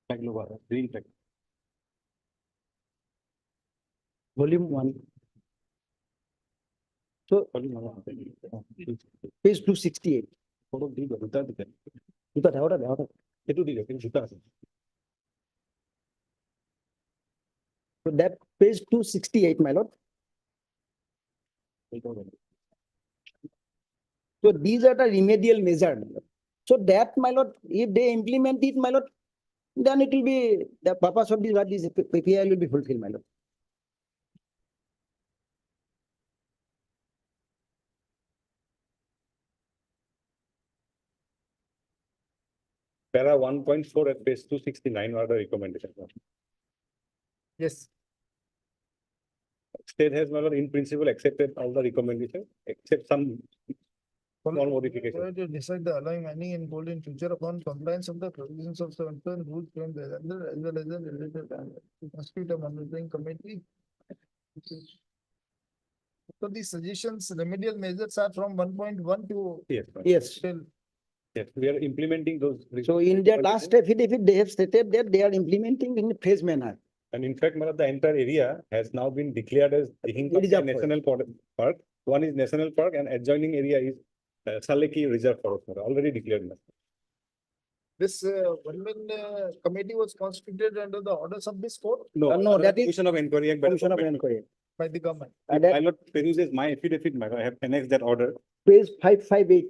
टैग लो बाहर green tag
volume 1. So page 268.
Photo दी दो उतार दे
Itu ada orang.
itu di लेकिन जूता है
So that page 268, my lord. So these are the remedial measures. So that, my lord, if they implement it, my lord, then it will be the purpose of this PPI will be fulfilled, my lord.
Para 1.4 at page 269 are the recommendations.
Yes.
State has, my lord, in principle accepted all the recommendations except some
Small modification. To decide the allowing mining in gold in future upon compliance of the provisions of the rules framed as well as the related to constitute a monitoring committee. So these suggestions, remedial measures are from 1.1 to
Yes,
till.
yes, we are implementing those.
So in their last affidavit, they have stated that they are implementing in a phased manner.
And in fact, the entire area has now been declared as the
Reserve
National Park. One is National Park and adjoining area is Saleki Reserve Forest, already declared.
This one-man committee was constituted under the orders of this court
No, that is
Commission of Inquiry Act by the
Commission of
government.
Inquiry.
by the government.
And that
Pilot peruses my affidavit, I have annexed that order.
page 558.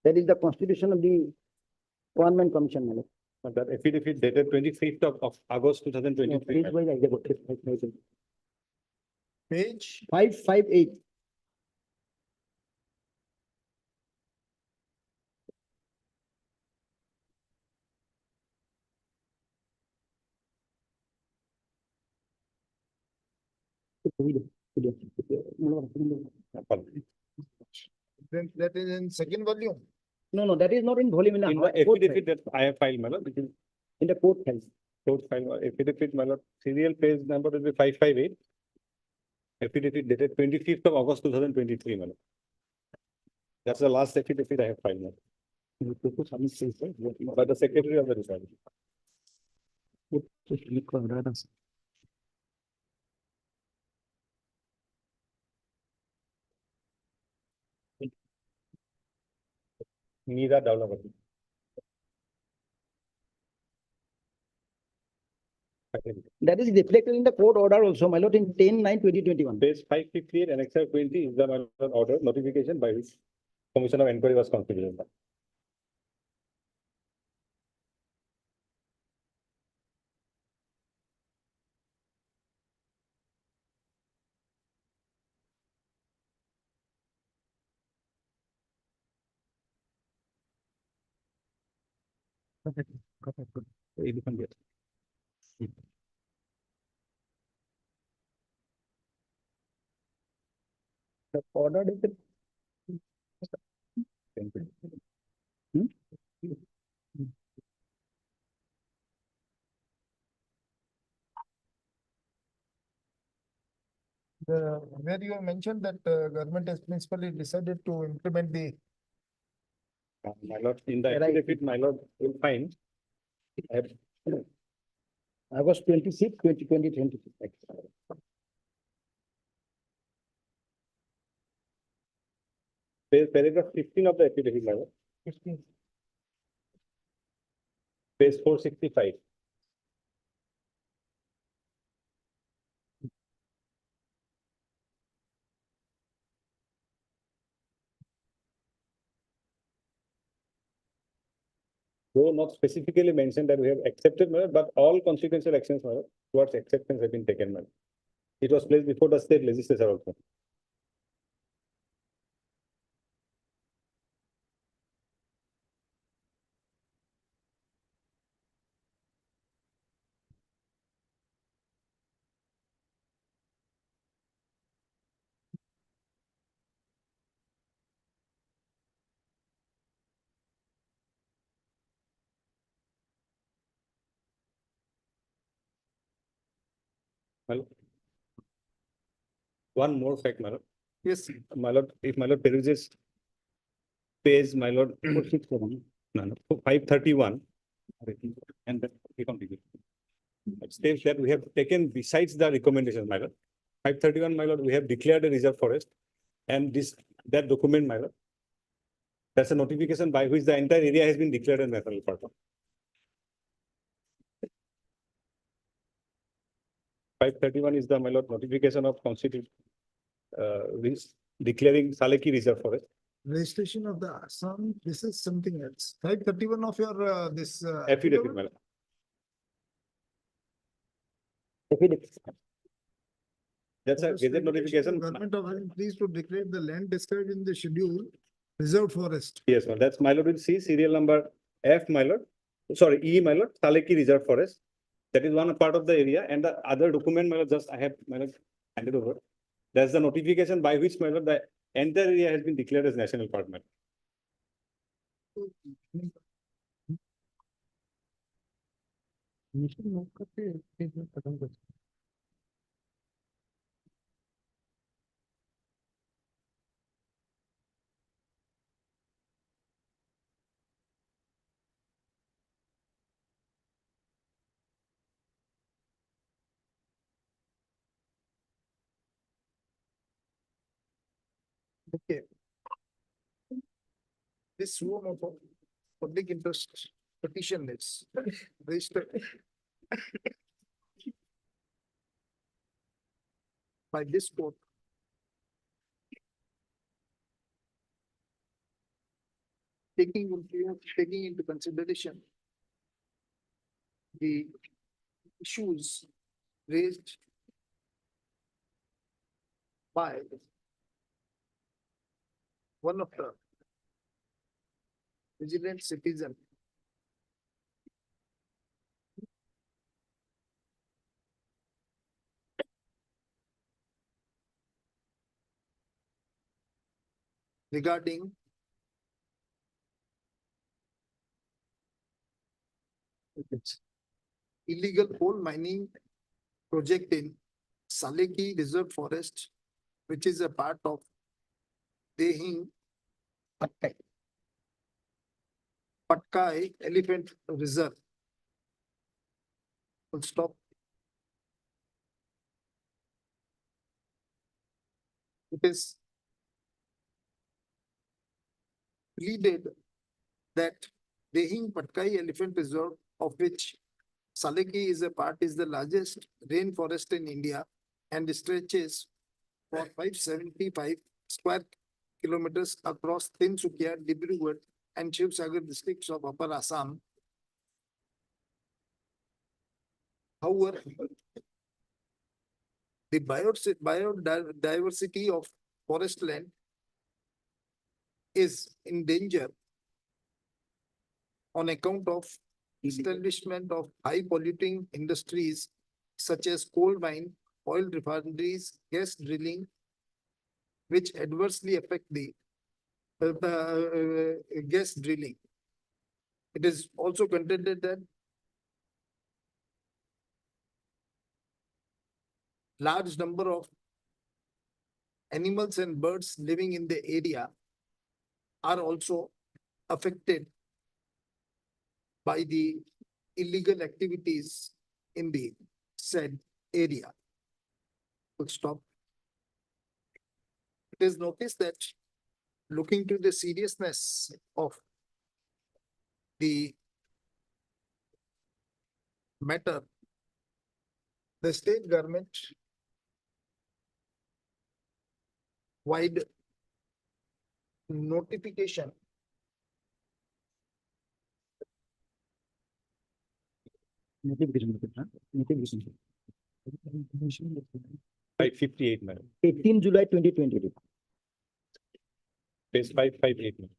That is the constitution of the Government Commission. my lord.
That affidavit dated 25th of August
No,
2023.
page wise I give it.
Page
558.
then that is in second volume.
No, that is not in volume.
In the
court
affidavit
file.
that I have filed, which is
In the court file.
court file, affidavit, serial page number will be 558. Affidavit dated 25th of August 2023, That's the last affidavit I have filed, by the Secretary of the Reserve. Meera Dowlawati.
That is reflected in the court order also, my lord, in 10/9/2021.
Page 558 and Annexure 20 is the order notification by which Commission of Inquiry was constituted.
The order is the
Where you have mentioned that government has principally decided to implement the
My lord, in the
Right.
affidavit, my lord, will find. I have
August 26, 2026.
paragraph 15 of the affidavit, my lord. Page 465. Though not specifically mentioned that we have accepted, my lord, but all consequential actions, my lord, towards acceptance have been taken, my lord. It was placed before the state legislature also. My lord. One more fact, my lord.
yes,
My lord, if my lord peruses page, my lord, no, 531. And then we continue. It states that we have taken besides the recommendations, my lord. 531, my lord, we have declared a reserve forest. And that document, my lord. That's a notification by which the entire area has been declared a national park. 531 is the, my lord, notification of declaring Saleki Reserve Forest.
registration of the Assam, this is something else. 531 of your this
Affidavit, my lord. That's a gazette notification.
Government of having pleased to declare the land described in the schedule reserved forest.
Yes, ma'am. That's my lord will see serial number F, my lord. Sorry, E, my lord, Saleki Reserve Forest. That is one part of the area, and the other document, my lord, just I have, my lord, handed over.
That's the notification by which, my lord, the entire area has been declared as national park, my lord.
Okay. This room of public interest petition is registered by this court taking into consideration the issues raised by one of the resident citizen regarding illegal coal mining project in Saleki Reserve Forest, which is a part of Dehing Patkai Elephant Reserve. Full stop. It is pleaded that Dehing Patkai Elephant Reserve, of which Saleki is a part, is the largest rainforest in India and stretches for 575 square kilometers across Tinsukia, Dibrugarh, and Shivsagar districts of Upper Assam. However, the biodiversity of forest land is in danger on account of establishment of high polluting industries such as coal mine, oil refineries, gas drilling, which adversely affect the gas drilling. It is also contended that large number of animals and birds living in the area are also affected by the illegal activities in the said area. Full stop. It is noticed that looking to the seriousness of the matter, the state government wide notification
Notification.
558, madam.
18 July 2022.
Page 558, madam.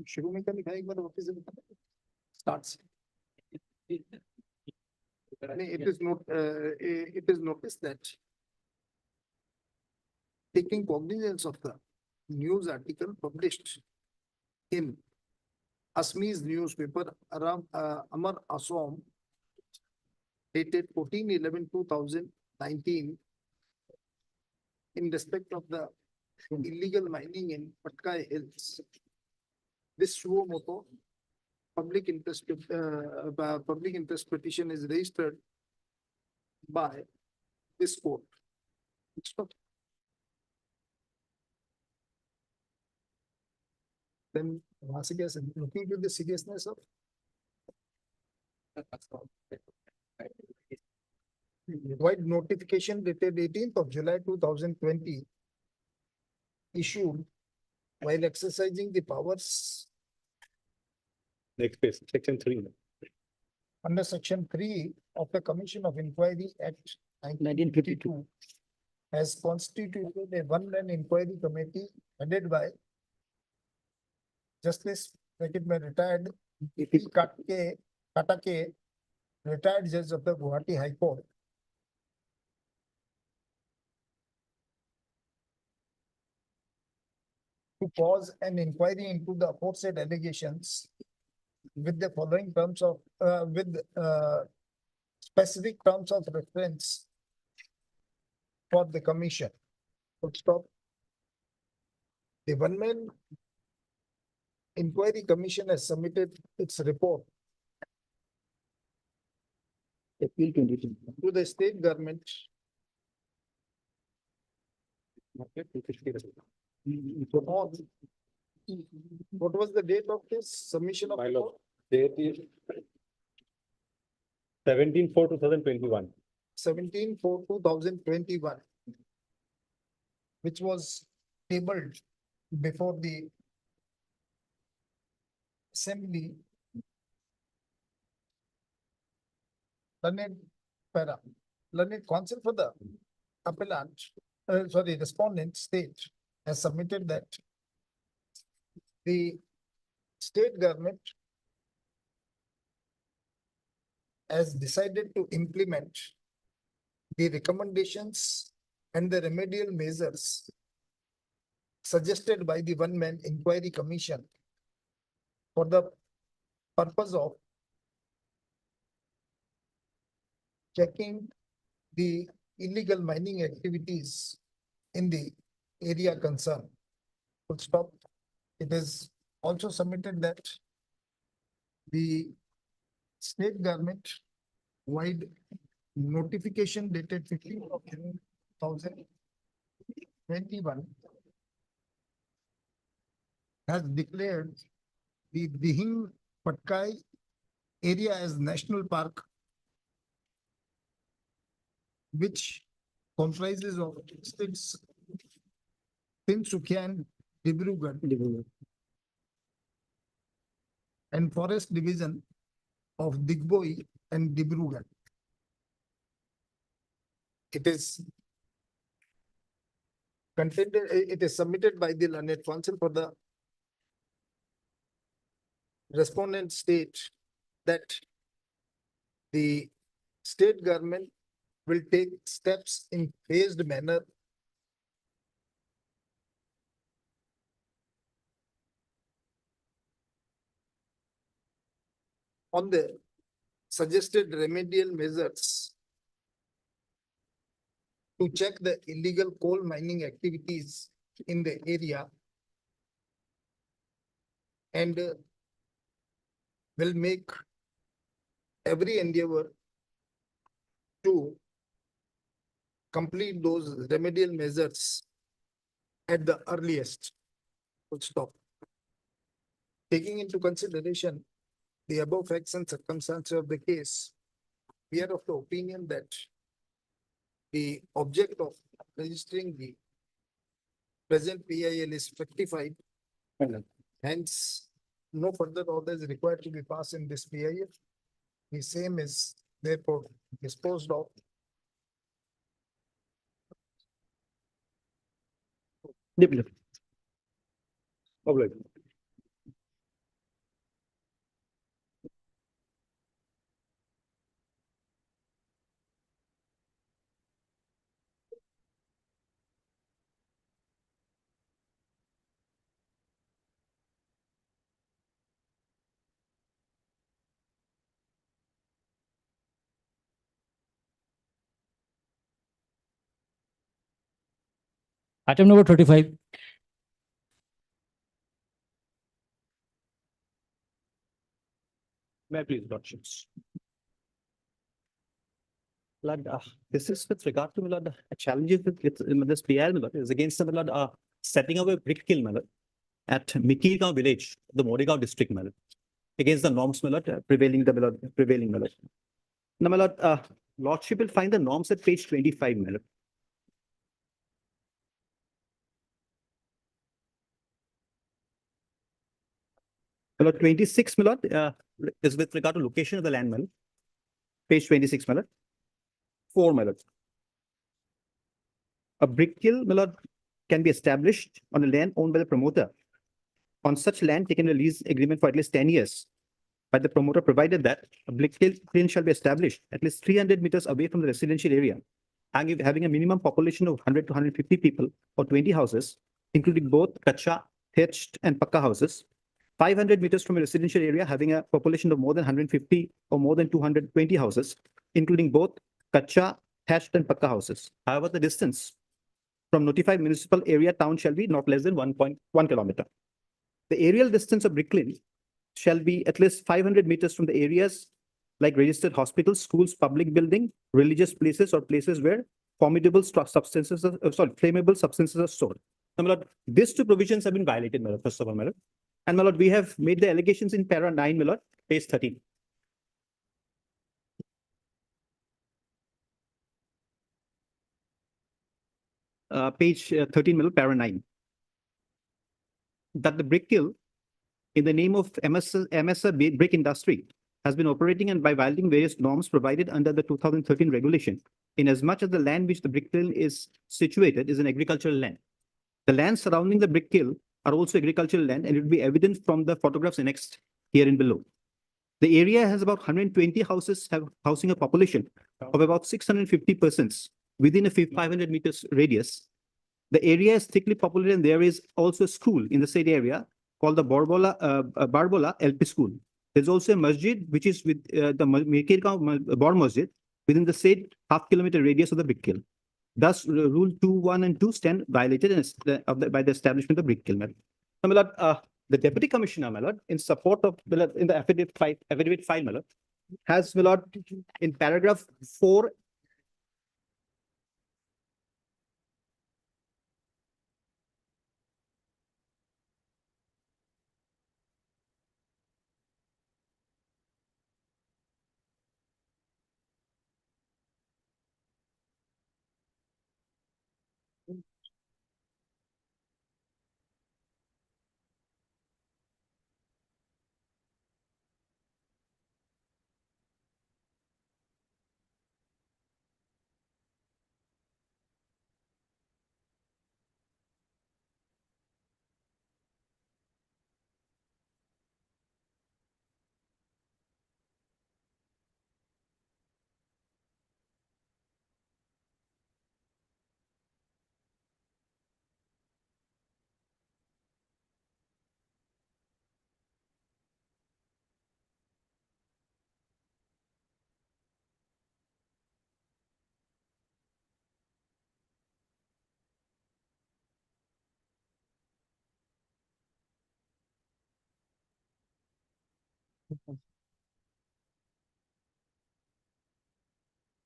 शुरू में क्या लिखा है एक बार वापस से बताना? Starts. It is noticed that taking cognizance of the news article published in Assamese newspaper Amar Assam dated 14/11/2019 in respect of the illegal mining in Patkai Hills. This suo motu public interest petition is registered by this court. Stop. Then once again, looking to the seriousness of wide notification dated 18th of July 2020 issued while exercising the powers
Next page, section 3.
under section 3 of the Commission of Inquiry Act 1952 has constituted a one-man inquiry committee headed by Justice retired Katake, retired judge of the Guwahati High Court. To pause an inquiry into the aforesaid allegations with the following terms of, specific terms of reference for the commission. Full stop. The one-man inquiry commission has submitted its report
April 22.
to the state government on, what was the date of this submission of
My
report?
lord, date is 17/4/2021.
17/4/2021, which was tabled before the assembly. Learned counsel for the appellant, respondent state has submitted that the state government has decided to implement the recommendations and the remedial measures suggested by the one-man inquiry commission for the purpose of checking the illegal mining activities in the area concerned. Full stop. It is also submitted that the state government wide notification dated 15th of June 2021 has declared the Dihing Patkai area as national park, which comprises of states Tinsukia and Dibrugarh and forest division of Digboi and Dibrugarh. It is it is submitted by the learned counsel for the respondent state that the state government will take steps in phased manner on the suggested remedial measures to check the illegal coal mining activities in the area and will make every endeavor to complete those remedial measures at the earliest. Full stop. Taking into consideration the above facts and circumstances of the case, we are of the opinion that the object of registering the present PIL is rectified. Hence, no further order is required to be passed in this PIL. The same is therefore disposed of.
Item number 35.
May I please, Lordships? Lord, this is with regard to Lord, challenges with this PIL Lord, is against the Lord, setting up a brick kiln Lord, at Mikirgaon village, the Morigaon district Lord, against the norms Lord, prevailing Lord. Now, my Lord, Lordship will find the norms at page 25 Lord. My Lord, 26 my Lord, is with regard to location of the land my Lord. Page 26 my Lord. 4 my Lord. A brick kiln my Lord, can be established on a land owned by the promoter. On such land taken a lease agreement for at least 10 years by the promoter, provided that a brick kiln shall be established at least 300 meters away from the residential area, having a minimum population of 100 to 150 people or 20 houses, including both kacha, thatched and pakka houses. 500 meters from a residential area having a population of more than 150 or more than 220 houses, including both kacha, thatched and pakka houses. However, the distance from notified municipal area town shall be not less than 1.1 kilometer. The aerial distance of brick kiln shall be at least 500 meters from the areas like registered hospitals, schools, public building, religious places, or places where flammable substances are stored. Now, my Lord, these two provisions have been violated, my Lord, first of all, my Lord. And my Lord, we have made the allegations in para 9, my Lord, page 13. Page 13, my Lord, para 9. That the brick kiln in the name of MSA brick industry has been operating and by violating various norms provided under the 2013 regulation, inasmuch as the land which the brick kiln is situated is an agricultural land. The land surrounding the brick kiln are also agricultural land, and it will be evident from the photographs annexed here and below. The area has about 120 houses housing a population of about 650 persons within a 500 meters radius. The area is thickly populated, and there is also a school in the said area called the Barbola LP School. There's also a masjid, which is with the Mikirgaon Bor Masjid within the said half-kilometer radius of the brick kiln. Thus, Rule 2.1 and 2 stand violated by the establishment of brick kiln. My Lord, the Deputy Commissioner, my Lord, in support of in the affidavit file, my Lord, has, my Lord, in paragraph 4.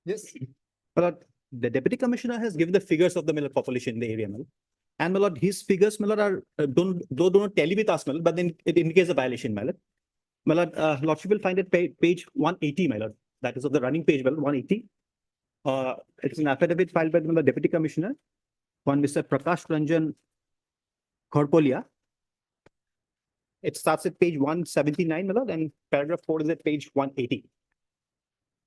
Yes. My Lord, the Deputy Commissioner has given the figures of the population in the area, my Lord. And my Lord, his figures, my Lord, are do not tally with us, my Lord, but then it indicates a violation, my Lord. My Lord, Lordship will find it page 180, my Lord. That is of the running page, my Lord, 180. It's an affidavit filed by the Deputy Commissioner, one Mr. Prakash Ranjan Khorpolia. It starts at page 179, my Lord, and paragraph 4 is at page 180.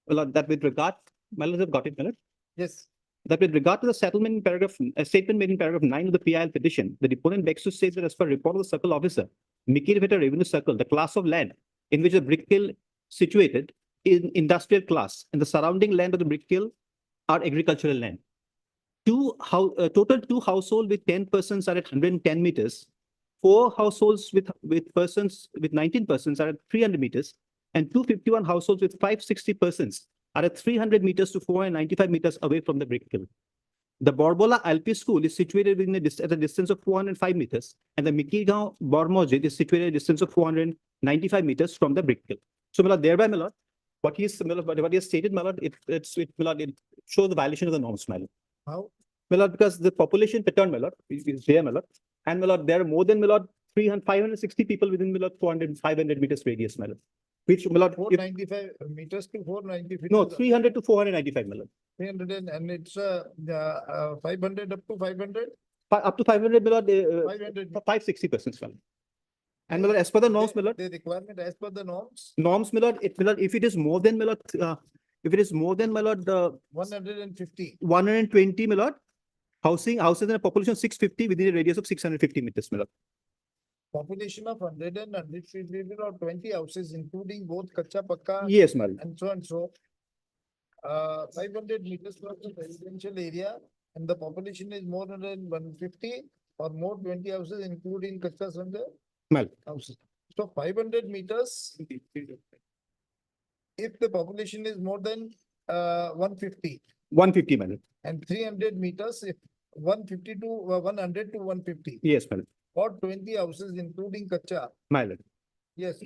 My Lord, that with regard, my Lord, have got it, my Lord.
Yes.
That with regard to the settlement in paragraph, statement made in paragraph 9 of the PIL petition, the deponent begs to state that as per report of the circle officer, Mikirveta Revenue Circle, the class of land in which the brick kiln situated in industrial class and the surrounding land of the brick kiln are agricultural land. Total 2 households with 10 persons are at 110 meters. 4 households with persons with 19 persons are at 300 meters, and 251 households with 560 persons are at 300 meters to 495 meters away from the brick kiln. The Borbola LP school is situated within at a distance of 405 meters, and the Mikirgaon Bormojit is situated at a distance of 495 meters from the brick kiln. So, my lord, thereby, my lord, what he has stated, my lord, it shows the violation of the norms, my lord.
How?
My lord, because the population pattern, my lord, is there, my lord, and my lord, there are more than, my lord, 560 people within, my lord, 500 meters radius, my lord. Which, my lord,
495 meters to 490 feet.
no, 300 to 495, my lord.
300 and it's 500 up to 500.
Up to 500, my lord,
500.
560%, my lord. And my lord, as per the norms, my lord,
The requirement as per the norms,
norms, my lord, if it is more than, my lord, if it is more than, my lord,
150.
120, my lord, houses in a population of 650 within a radius of 650 meters, my lord.
Population of 100 and 150 or 20 houses, including both Kacha Pakka
Yes, my lord.
and so and so. 500 meters from the residential area, and the population is more than 150 or more 20 houses, including Kachas and the
Well,
houses. So 500 meters, if the population is more than 150,
150, my lord.
and 300 meters, if 150 to 100 to 150,
Yes, my lord.
or 20 houses, including Kacha.
My lord.
Yes.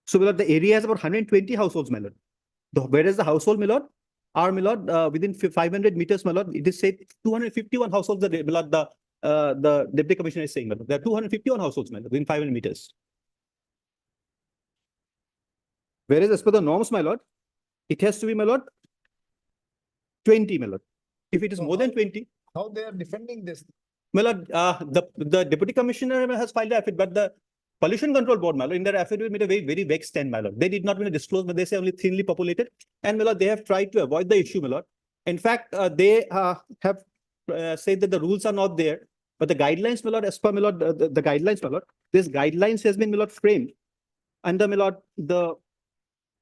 So, my lord, the area has about 120 households, my lord. Whereas the household, my lord, are, my lord, within 500 meters, my lord, it is said 251 households, my lord, the deputy commissioner is saying, my lord. There are 251 households, my lord, within 500 meters. Whereas as per the norms, my lord, it has to be, my lord, 20, my lord. If it is
So
more than
how-
20,
How they are defending this?
my lord, the deputy commissioner has filed the affidavit, but the pollution control board, my lord, in their affidavit made a very vague stand, my lord. They did not disclose, but they say only thinly populated. And, my lord, they have tried to avoid the issue, my lord. In fact, they have said that the rules are not there, but the guidelines, my lord, as per, my lord, the guidelines, my lord, this guidelines has been, my lord, framed under, my lord, the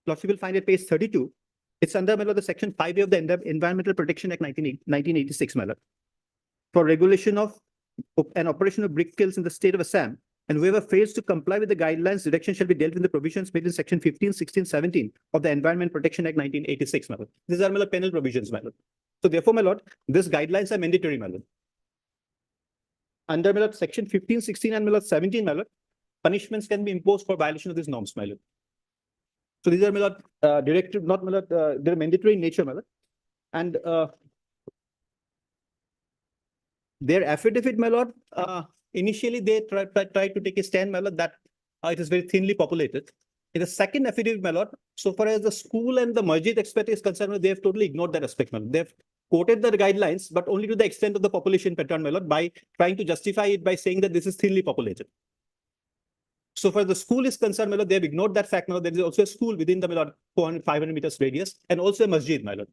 lordship will find at page 32. It's under, my lord, the section 5A of the Environmental Protection Act 1986, my lord, for regulation of an operation of brick kilns in the state of Assam, and whoever fails to comply with the guidelines, direction shall be dealt with the provisions made in section 15, 16, 17 of the Environment Protection Act 1986, my lord. These are, my lord, penal provisions, my lord. So therefore, my lord, these guidelines are mandatory, my lord. Under, my lord, section 15, 16 and, my lord, 17, my lord, punishments can be imposed for violation of these norms, my lord. So these are, my lord, directive, not, my lord, they're mandatory in nature, my lord. And their affidavit, my lord, initially they tried to take a stand, my lord, that it is very thinly populated. In the second affidavit, my lord, so far as the school and the masjid aspect is concerned, they have totally ignored that aspect, my lord. They've quoted the guidelines, but only to the extent of the population pattern, my lord, by trying to justify it by saying that this is thinly populated. So far the school is concerned, my lord, they have ignored that fact, my lord. There is also a school within the, my lord, 400, 500 meters radius, and also a masjid, my lord.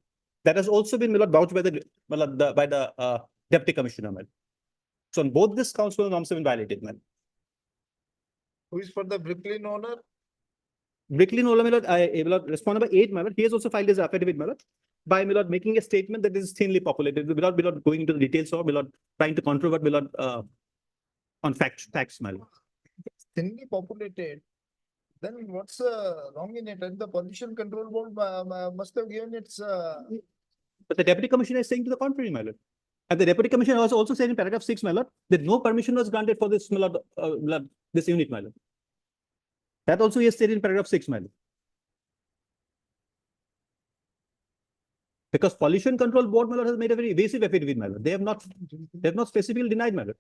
That has also been, my lord, vouched by the, my lord, by the deputy commissioner, my lord. So on both this counts, my lord, norms have been violated, my lord.
Who is for the Brooklyn owner?
Bricklin Ola, my lord, my lord, respond number 8, my lord, he has also filed his affidavit, my lord, by, my lord, making a statement that this is thinly populated, without, my lord, going into the details or, my lord, trying to controvert, my lord, on facts, my lord.
Thinly populated. Then what's wrong in it? And the pollution control board must have given its.
But the deputy commissioner is saying to the contrary, my lord. And the deputy commissioner also said in paragraph 6, my lord, that no permission was granted for this, my lord, this unit, my lord. That also he has stated in paragraph 6, my lord. Because pollution control board, my lord, has made a very evasive affidavit, my lord. They have not specifically denied, my lord.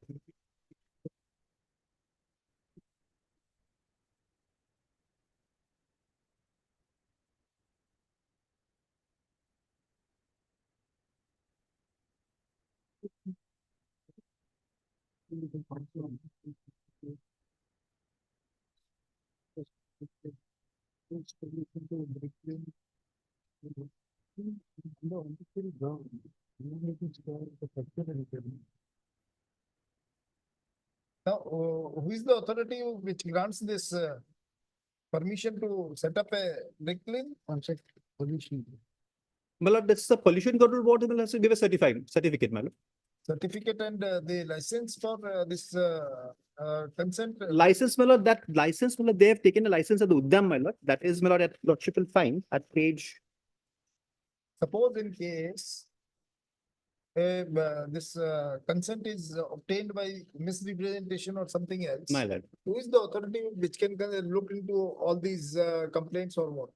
Now, who is the authority which grants this permission to set up a brick kiln?
Pollution.
My lord, that's the pollution control board will has to give a certificate, my lord.
Certificate and the license for this consent.
License, my lord, that license, my lord, they have taken a license at the Uddam, my lord. That is, my lord, at lordship will find at page
suppose in case this consent is obtained by misrepresentation or something else.
My lord.
Who is the authority which can look into all these complaints or what?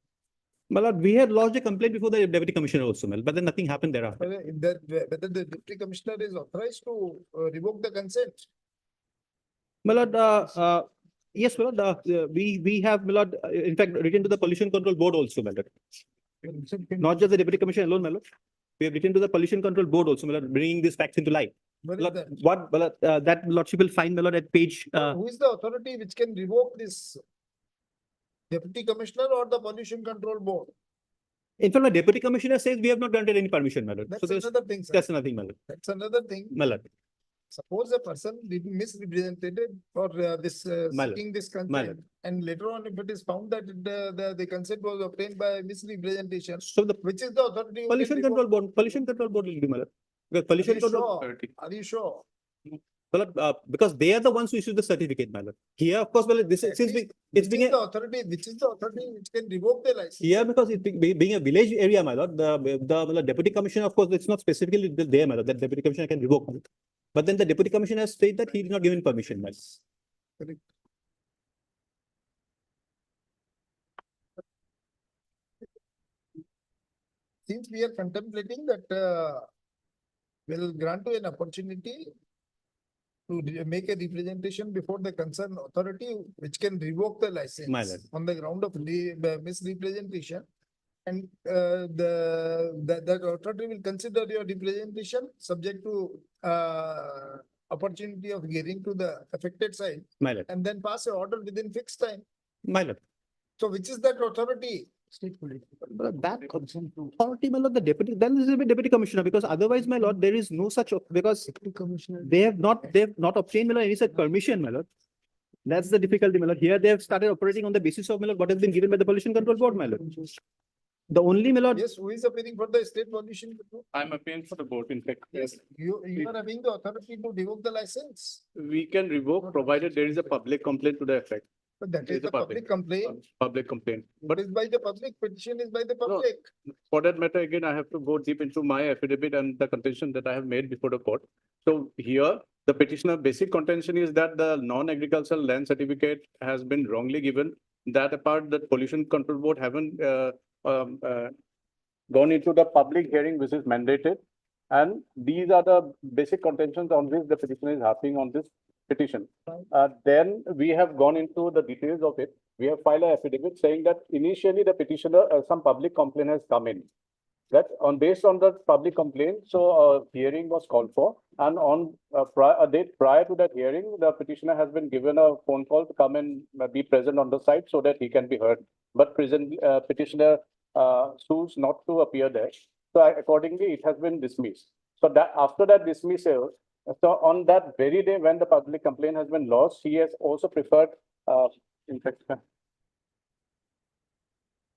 My lord, we had lodged a complaint before the deputy commissioner also, my lord, but then nothing happened thereafter.
Whether the deputy commissioner is authorized to revoke the consent?
My lord, yes, my lord, we have, my lord, in fact, written to the pollution control board also, my lord. Not just the deputy commissioner alone, my lord. We have written to the pollution control board also, my lord, bringing these facts into light.
Where
My
is
lord,
that?
what, my lord, that lordship will find, my lord, at page,
Who is the authority which can revoke this? Deputy commissioner or the pollution control board?
in fact, the deputy commissioner says we have not granted any permission, my lord. So
That's
there's,
another thing, sir.
that's nothing, my lord.
That's another thing.
My lord.
Suppose a person did misrepresented for this
My lord.
seeking this
My
consent,
lord.
and later on, if it is found that the consent was obtained by misrepresentation,
So the
which is the authority? who can
pollution
revoke?
control board will do, my lord. Because
Are
pollution
you
control.
sure? Are you sure?
Well, because they are the ones who issue the certificate, my lord. Here, of course, well, this
At
since
least
it's
which
being
is the
a,
authority? Which is the authority which can revoke the license?
here because it being a village area, my lord, the deputy commissioner, of course, it's not specifically there, my lord, that deputy commissioner can revoke. My lord. But then the deputy commissioner has said that he did not give permission, my lord.
Correct. Since we are contemplating that we'll grant you an opportunity to make a representation before the concerned authority which can revoke the
My
license
lord.
on the ground of misrepresentation. And that authority will consider your representation subject to opportunity of hearing to the affected side
My lord.
and then pass an order within fixed time.
My lord.
So which is that authority?
State police. But that authority, my lord, the deputy, then this is the deputy commissioner, because otherwise, my lord, there is no such, because they have not obtained, my lord, any such permission, my lord. That's the difficulty, my lord. Here they have started operating on the basis of, my lord, what has been given by the pollution control board, my lord. The only, my lord.
Yes, who is appearing for the state pollution control?
I'm appealing for the board, in fact.
Yes, you are having the authority to revoke the license.
We can revoke provided there is a public complaint to the effect.
But that
There
is the public complaint.
Public complaint.
But it's by the public, petition is by the public.
For that matter, again, I have to go deep into my affidavit and the contention that I have made before the court. So here, the petitioner basic contention is that the non-agricultural land certificate has been wrongly given. That apart, the pollution control board haven't gone into the public hearing, which is mandated. And these are the basic contentions on which the petitioner is harping on this petition. Then we have gone into the details of it. We have filed an affidavit saying that initially the petitioner, some public complaint has come in. That based on the public complaint, so a hearing was called for, and on a date prior to that hearing, the petitioner has been given a phone call to come and be present on the site so that he can be heard. But petitioner choose not to appear there. So accordingly, it has been dismissed. So that after that dismissal, so on that very day when the public complaint has been lodged, he has also preferred, in fact,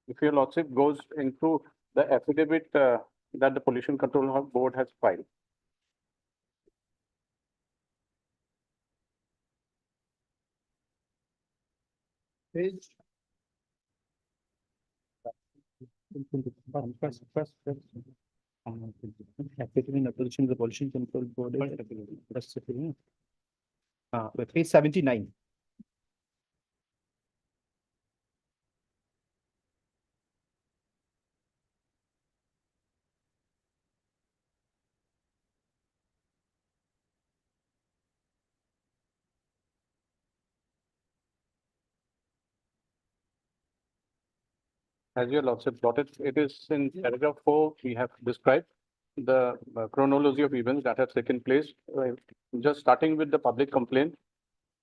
if your lordship goes into the affidavit that the pollution control board has filed.
Page.
Opposition to the pollution control board. Page 79.
As your lordship plotted, it is in paragraph 4, we have described the chronology of events that have taken place. Just starting with the public complaint.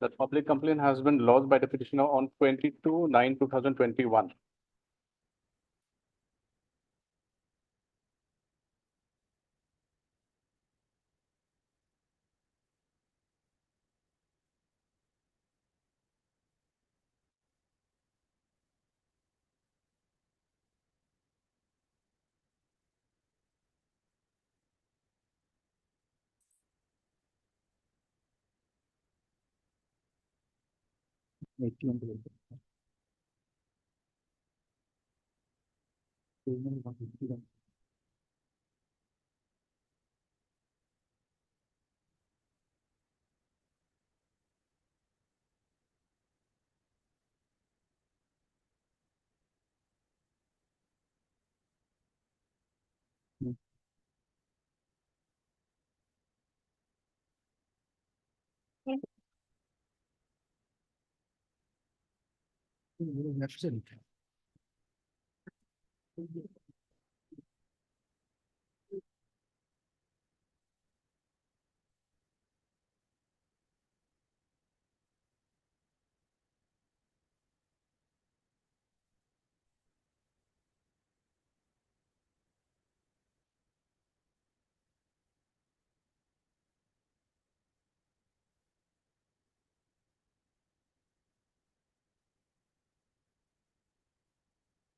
The public complaint has been lodged by the petitioner on 22/9/2021.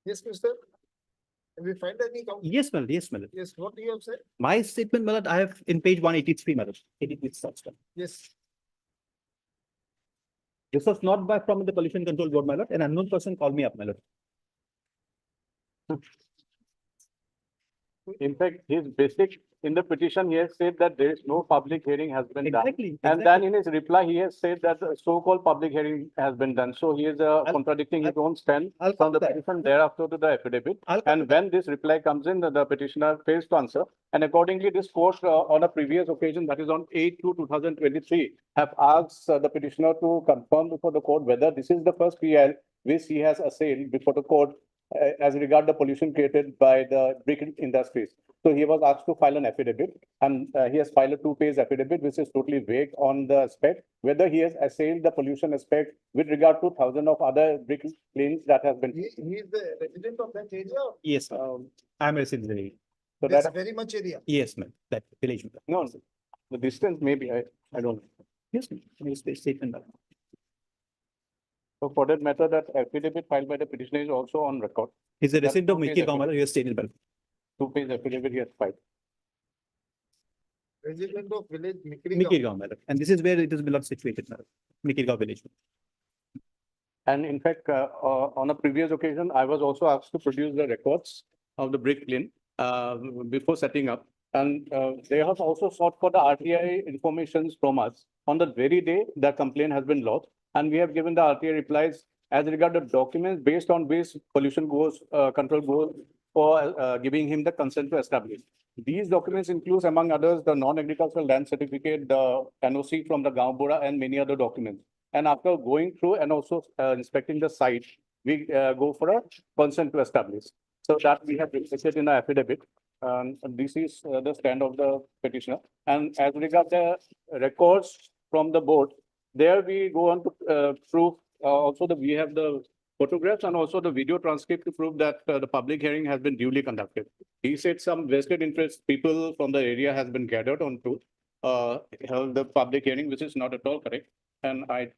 Yes, Mister. Have you find any count?
Yes, my lord. Yes, my lord.
Yes, what do you have said?
My statement, my lord, I have in page 183, my lord. 83 substance.
Yes.
This was not by from the pollution control board, my lord. An unknown person called me up, my lord.
In fact, his basic, in the petition, he has said that there is no public hearing has been done.
Exactly.
And then in his reply, he has said that the so-called public hearing has been done. So he is contradicting his own stand
I'll
from the
come to that.
petition thereafter to the affidavit.
I'll come to
And when this reply comes in, the petitioner fails to answer. And accordingly, this court on a previous occasion, that is on 8/2/2023, have asked the petitioner to confirm before the court whether this is the first PL which he has assailed before the court as regard the pollution created by the brick industries. So he was asked to file an affidavit, and he has filed a two-page affidavit, which is totally vague on the aspect, whether he has assailed the pollution aspect with regard to thousands of other brick kilns that has been.
He is the resident of that area.
Yes, I'm a citizen.
So
That's
that,
very much area.
Yes, ma'am. That village.
no, the distance maybe, I don't know.
Yes, ma'am. Yes, the statement. ma'am.
So for that matter, that affidavit filed by the petitioner is also on record.
He's a
That's
resident of
two-page
Mikir Gaon, my
affidavit.
lord. He has stated, ma'am.
Two-page affidavit he has filed.
Resident of village
Mikir
Mikri.
Gaon, my lord. And this is where it is below situated, ma'am. Mikir Gaon village.
And in fact, on a previous occasion, I was also asked to produce the records of the brick kiln before setting up. And they have also sought for the RTI informations from us on the very day the complaint has been lodged. And we have given the RTI replies as regard the documents based on which pollution goes, control goes for giving him the consent to establish. These documents includes, among others, the non-agricultural land certificate, the NOC from the Gaon Bora, and many other documents. And after going through and also inspecting the site, we go for a consent to establish. So that we have reflected in the affidavit. This is the stand of the petitioner. And as regards the records from the board, there we go on to prove also that we have the photographs and also the video transcript to prove that the public hearing has been duly conducted. He said some vested interest people from the area has been gathered on to held the public hearing, which is not at all correct. And I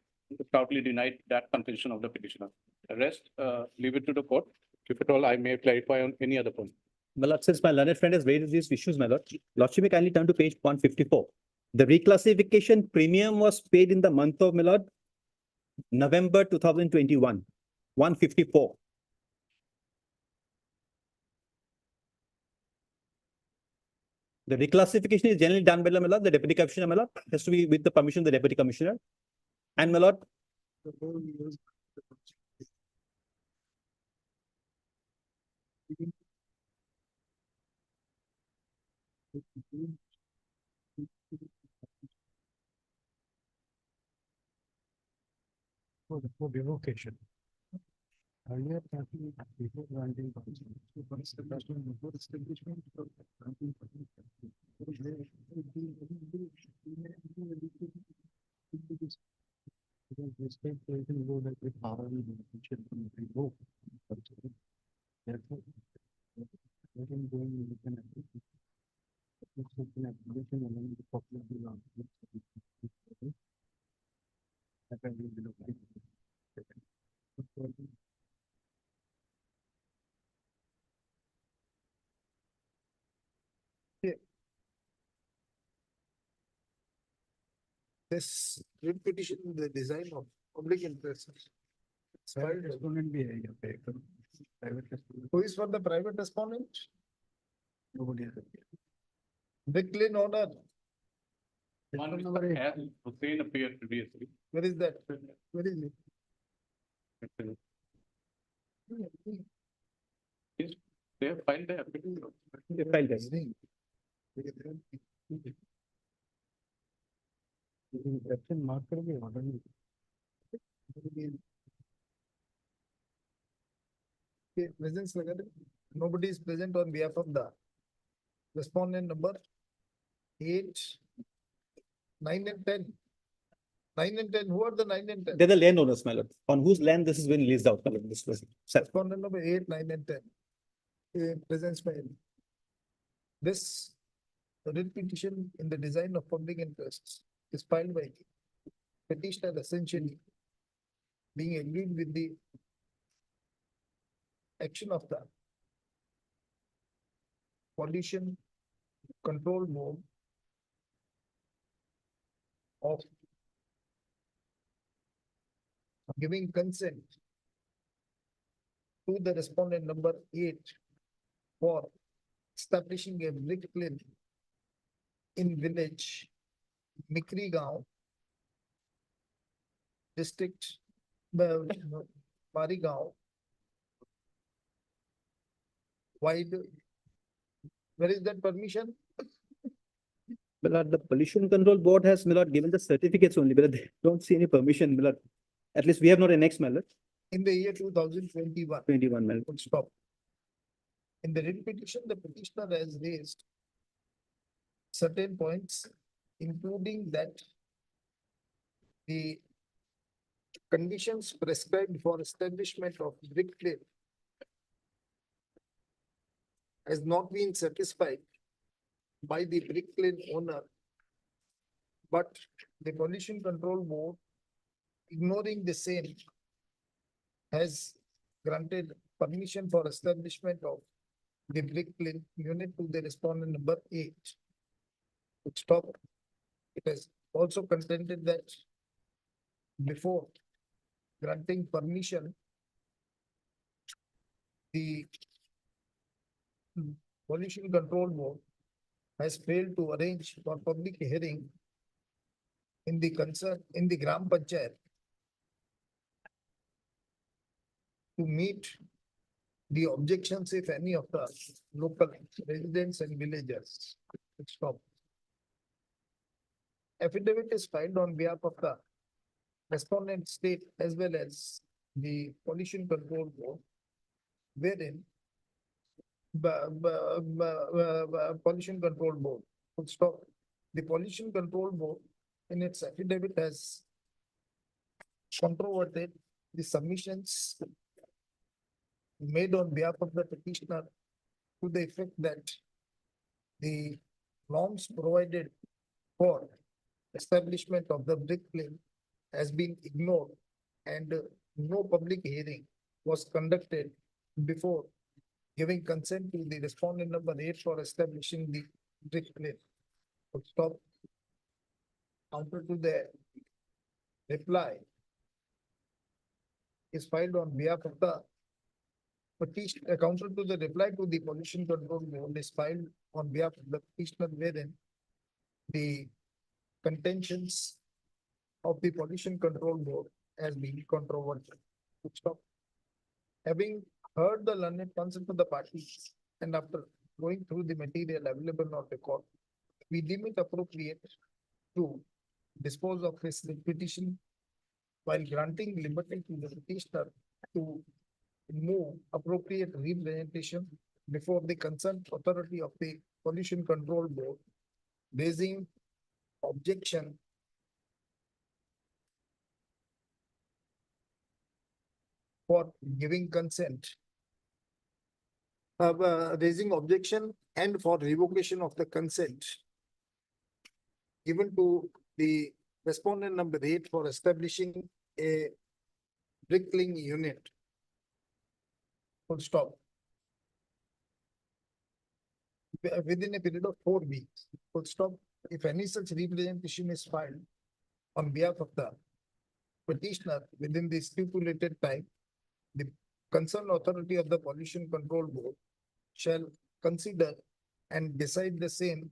stoutly denied that contention of the petitioner. The rest, leave it to the court. If at all, I may clarify on any other point.
My lord, since my learned friend has raised these issues, my lord, lordship may kindly turn to page 154. The reclassification premium was paid in the month of, my lord, November 2021, 154. The reclassification is generally done by my lord, the deputy commissioner, my lord, has to be with the permission of the deputy commissioner. And my lord,
For revocation. Earlier, before granting before establishment. Because the state creation go like with power and beneficial from the vote. Therefore, they can go in with an application. It's an application among the popular law. That I will be looking.
This writ petition, the design of public interest.
Private respondent भी है यहाँ पे एक private respondent.
Who is for the private respondent?
Nobody has.
Brick lane owner.
One Mr. has Hussein appeared previously.
Where is that? Where is it?
They have filed the application.
The file test.
Okay, presence लगा दे. Nobody is present on behalf of the respondent number 8, 9 and 10. 9 and 10, who are the 9 and 10?
They're the landowners, my lord, on whose land this has been leased out, my lord, this was.
Respondent number 8, 9 and 10. Presence by this writ petition in the design of public interests is filed by petitioner essentially being agreed with the action of the pollution control board of giving consent to the respondent number 8 for establishing a brick kiln in village Mikri Gaon, district Marigaon. Wide. Where is that permission?
My lord, the pollution control board has, my lord, given the certificates only, but they don't see any permission, my lord. At least we have not annexed, my lord.
In the year 2021.
21, my lord.
Full stop. In the writ petition, the petitioner has raised certain points, including that the conditions prescribed for establishment of brick kiln has not been satisfied by the brick kiln owner, but the pollution control board, ignoring the same, has granted permission for establishment of the brick kiln unit to the respondent number 8. Stop. It has also contended that before granting permission, the pollution control board has failed to arrange for public hearing in the Gram Panchayat to meet the objections, if any, of the local residents and villagers. Stop. Affidavit is filed on behalf of the respondent state as well as the pollution control board, wherein pollution control board. Full stop. The pollution control board in its affidavit has controverted the submissions made on behalf of the petitioner to the effect that the norms provided for establishment of the brick kiln has been ignored and no public hearing was conducted before giving consent to the respondent number 8 for establishing the brick kiln. Stop. Counter to the reply is filed on behalf of the petition. Counter to the reply to the pollution control board is filed on behalf of the petitioner, wherein the contentions of the pollution control board has been controversial. Stop. Having heard the learned counsel for the parties and after going through the material available on record, we deem it appropriate to dispose of this petition while granting liberty to the petitioner to move appropriate representation before the concerned authority of the pollution control board, raising objection for giving consent, raising objection and for revocation of the consent given to the respondent number 8 for establishing a brick kiln unit. Full stop. Within a period of 4 weeks. Full stop. If any such representation is filed on behalf of the petitioner within the stipulated time, the concerned authority of the pollution control board shall consider and decide the same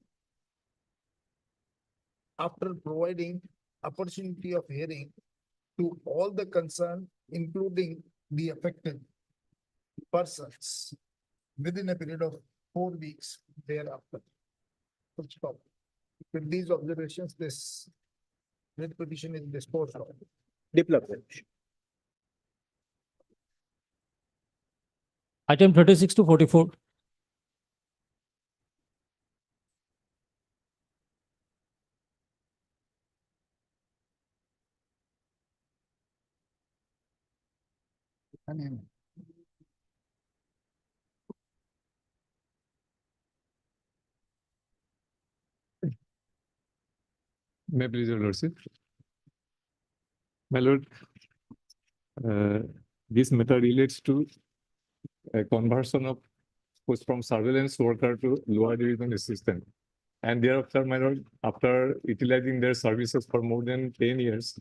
after providing opportunity of hearing to all the concerned, including the affected persons, within a period of 4 weeks thereafter. Full stop. With these observations, this writ petition is disposed of.
Development.
Item 36 to 44.
May I please, your lordship? My lord, this matter relates to a conversion of post from surveillance worker to lower division assistant. And thereafter, my lord, after utilizing their services for more than 10 years,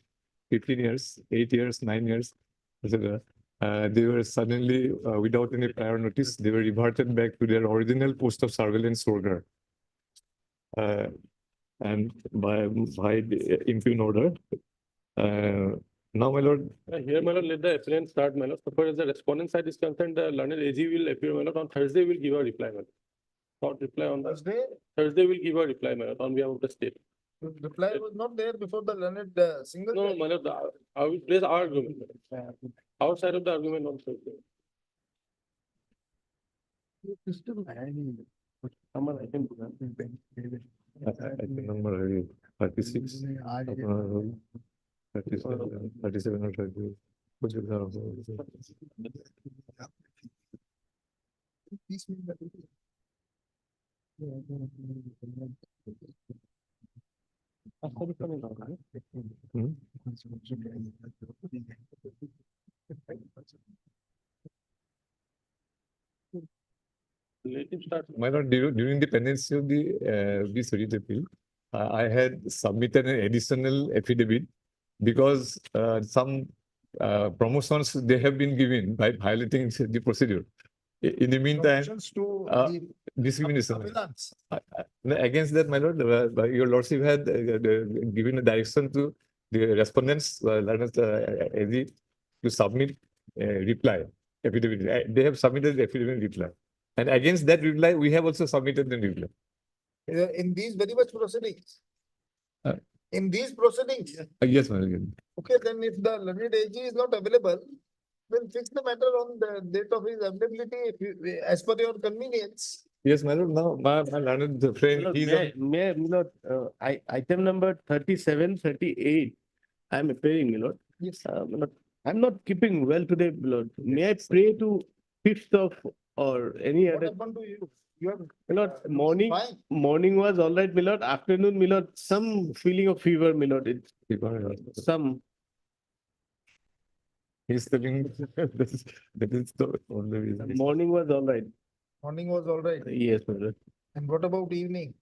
15 years, 8 years, 9 years, etc., they were suddenly, without any prior notice, they were reverted back to their original post of surveillance worker. And by the impugn order. Now, my lord.
Here, my lord, let the appellant start, my lord. So far as the respondent side is concerned, the learned AG will appear, my lord. On Thursday, we'll give a reply, my lord. Not reply on that. Thursday, we'll give a reply, my lord, on behalf of the state.
Reply was not there before the learned single.
No, my lord, I will place our argument. Our side of the argument on Thursday. Someone I can do that.
Item number 36. 37 or 30.
Let him start.
My lord, during the pendency of this writ appeal, I had submitted an additional affidavit because some promotions they have been given by violating the procedure. In the meantime,
Promotions to
discrimination.
appellants.
Against that, my lord, your lordship had given a direction to the respondents, AG, to submit a reply affidavit. They have submitted the affidavit reply. And against that reply, we have also submitted the reply.
In these very much proceedings.
Uh,
In these proceedings.
Yes, my lord.
Okay, then if the learned AG is not available, then fix the matter on the date of his availability as per your convenience.
Yes, my lord. Now, my learned friend, he's
Item number 37, 38. I'm appearing, my lord.
Yes.
My lord, I'm not keeping well today, my lord. May I pray to 5th of or any
What
other?
happened to you? You have.
My lord,
Fine.
morning was all right, my lord. Afternoon, my lord, some feeling of fever, my lord. Some.
he's telling that is the only reason.
Morning was all right.
Morning was all right.
Yes, my lord.
And what about evening?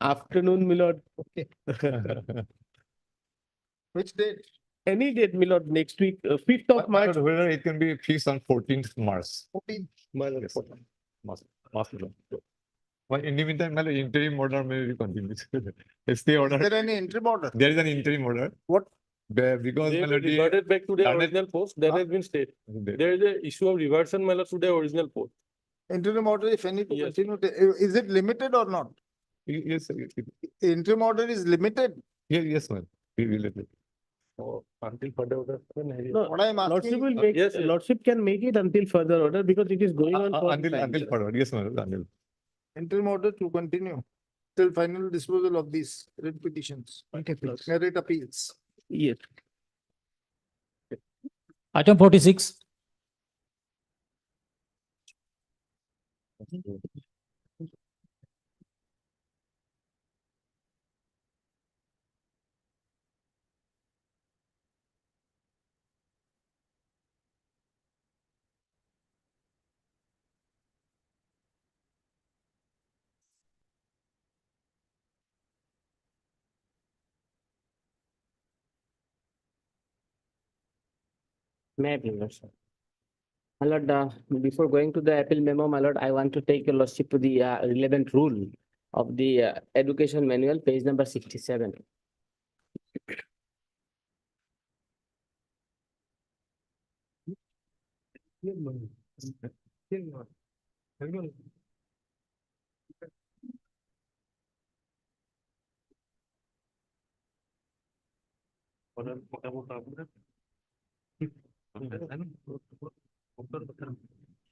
Afternoon, my lord.
Okay. Which date?
Any date, my lord, next week, 5th of March.
Whether it can be fixed on 14th March.
14th.
My lord,
Yes. Must. But in the meantime, my lord, interim order may be continued. Stay
Is
order.
there any interim order?
There is an interim order.
What?
Because
They
my
were
lord,
reverted back to their
Learned-
original post. That
Huh?
has been stated.
the-
There is a issue of reversion, my lord, to their original post.
Interim order, if any, to
Yes.
continue, is it limited or not?
yes,
Interim order is limited.
yes, ma'am. We will let it.
Until further order.
What I am
Lordship
asking,
will make,
yes.
Lordship can make it until further order because it is going on for.
Until forward. Yes, ma'am. Until.
interim order to continue till final disposal of these writ petitions. Merit appeals.
Yes.
Item 46.
May I please, sir? My lord, before going to the appeal memo, my lord, I want to take your lordship to the relevant rule of the education manual, page number 67.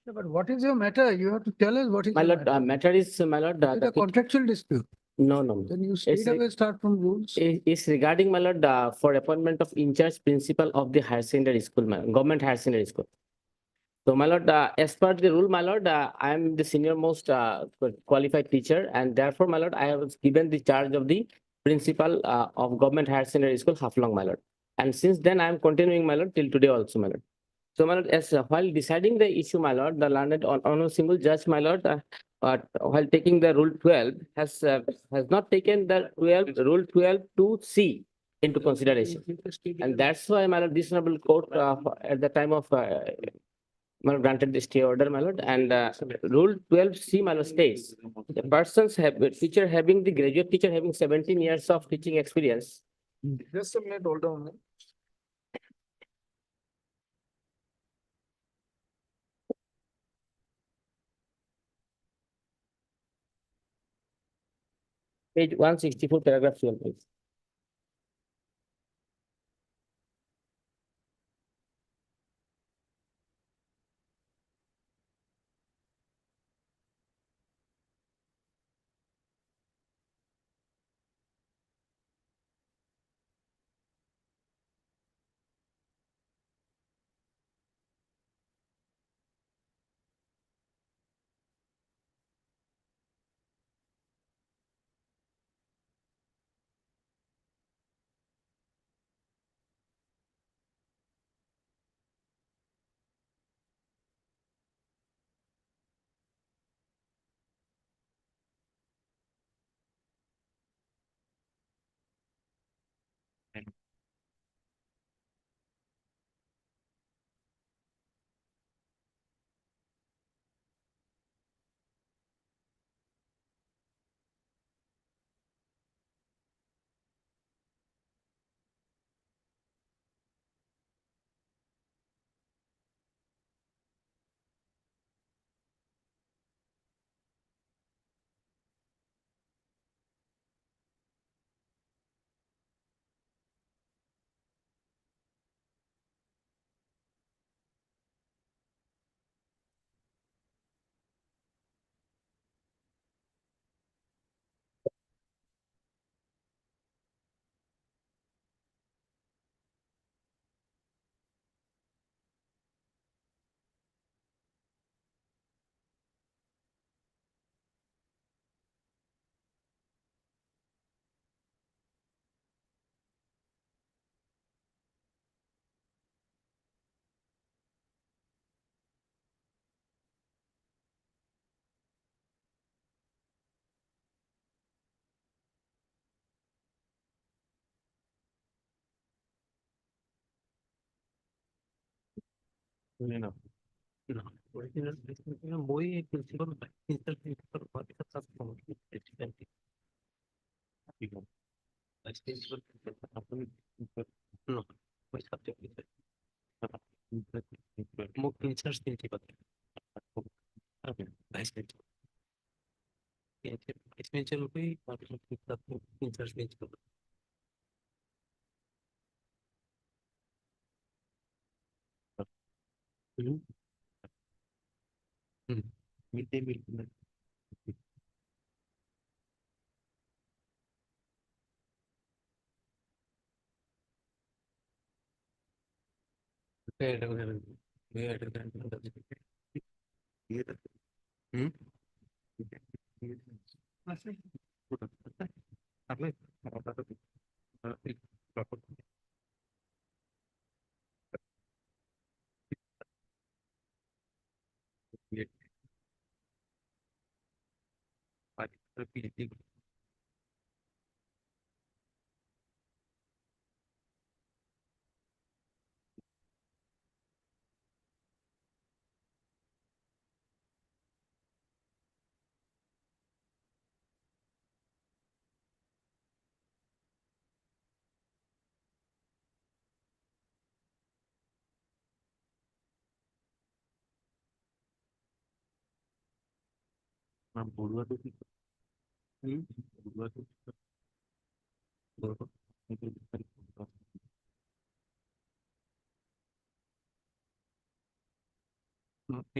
Yeah, but what is your matter? You have to tell us what is
My
your
lord,
matter.
matter is, my lord,
Is it a contractual dispute?
no.
Then you
It's
straight away start from rules.
Is regarding, my lord, for appointment of in-charge principal of the higher secondary school, government higher secondary school. So, my lord, as per the rule, my lord, I am the senior most qualified teacher, and therefore, my lord, I was given the charge of the principal of government higher secondary school, Haflong, my lord. And since then, I am continuing, my lord, till today also, my lord. So, my lord, as while deciding the issue, my lord, the learned on a single judge, my lord, while taking the rule 12, has not taken the rule 12 to C into consideration. And that's why, my lord, this honorable court at the time of my lord, granted the stay order, my lord, and rule 12C, my lord, states the persons have teacher having the graduate teacher having 17 years of teaching experience.
Just a minute, hold on.
Page 164, paragraph 12, please.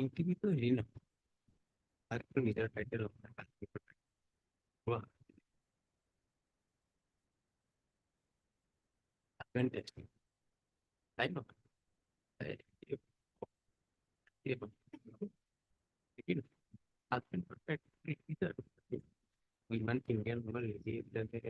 NTB তো হেৰি নহয় আৰু নিজৰ title advantage তাই ন husband protect either women Indian women lady then they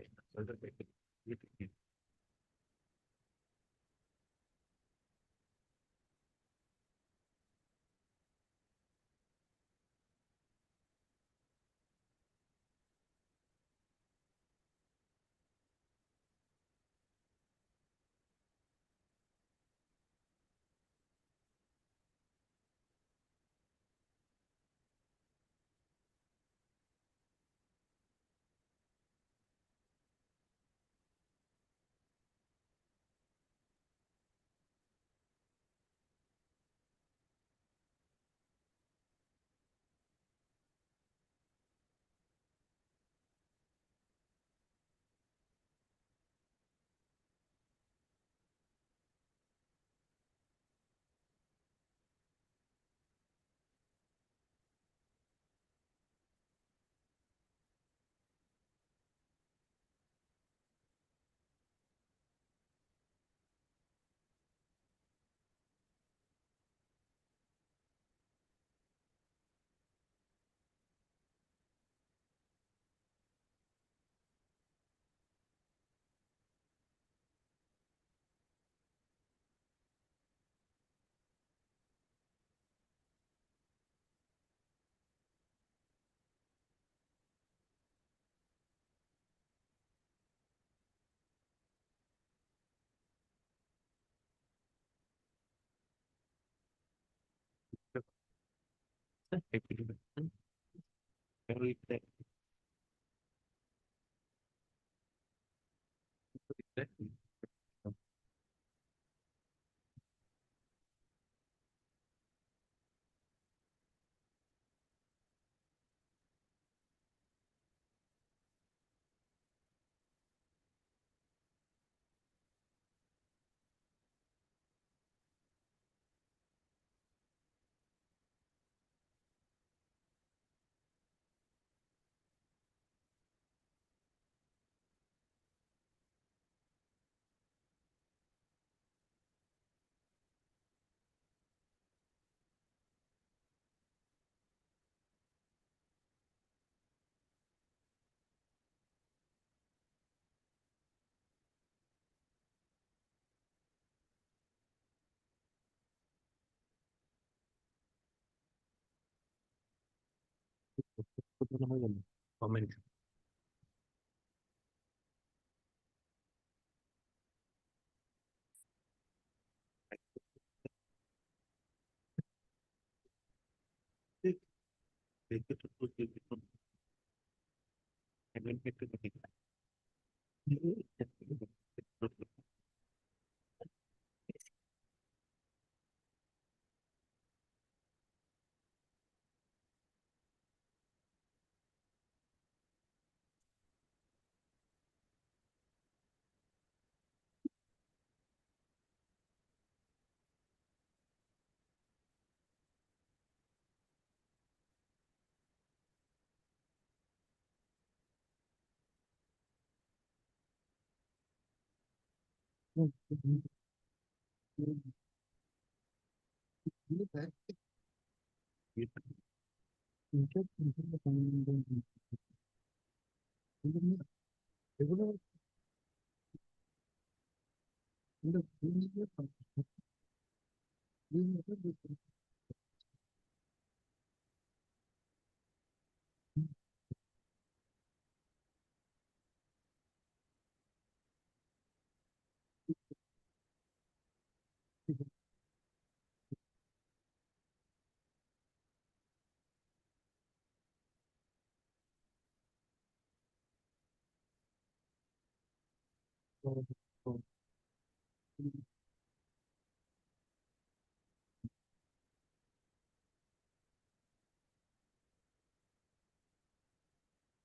comment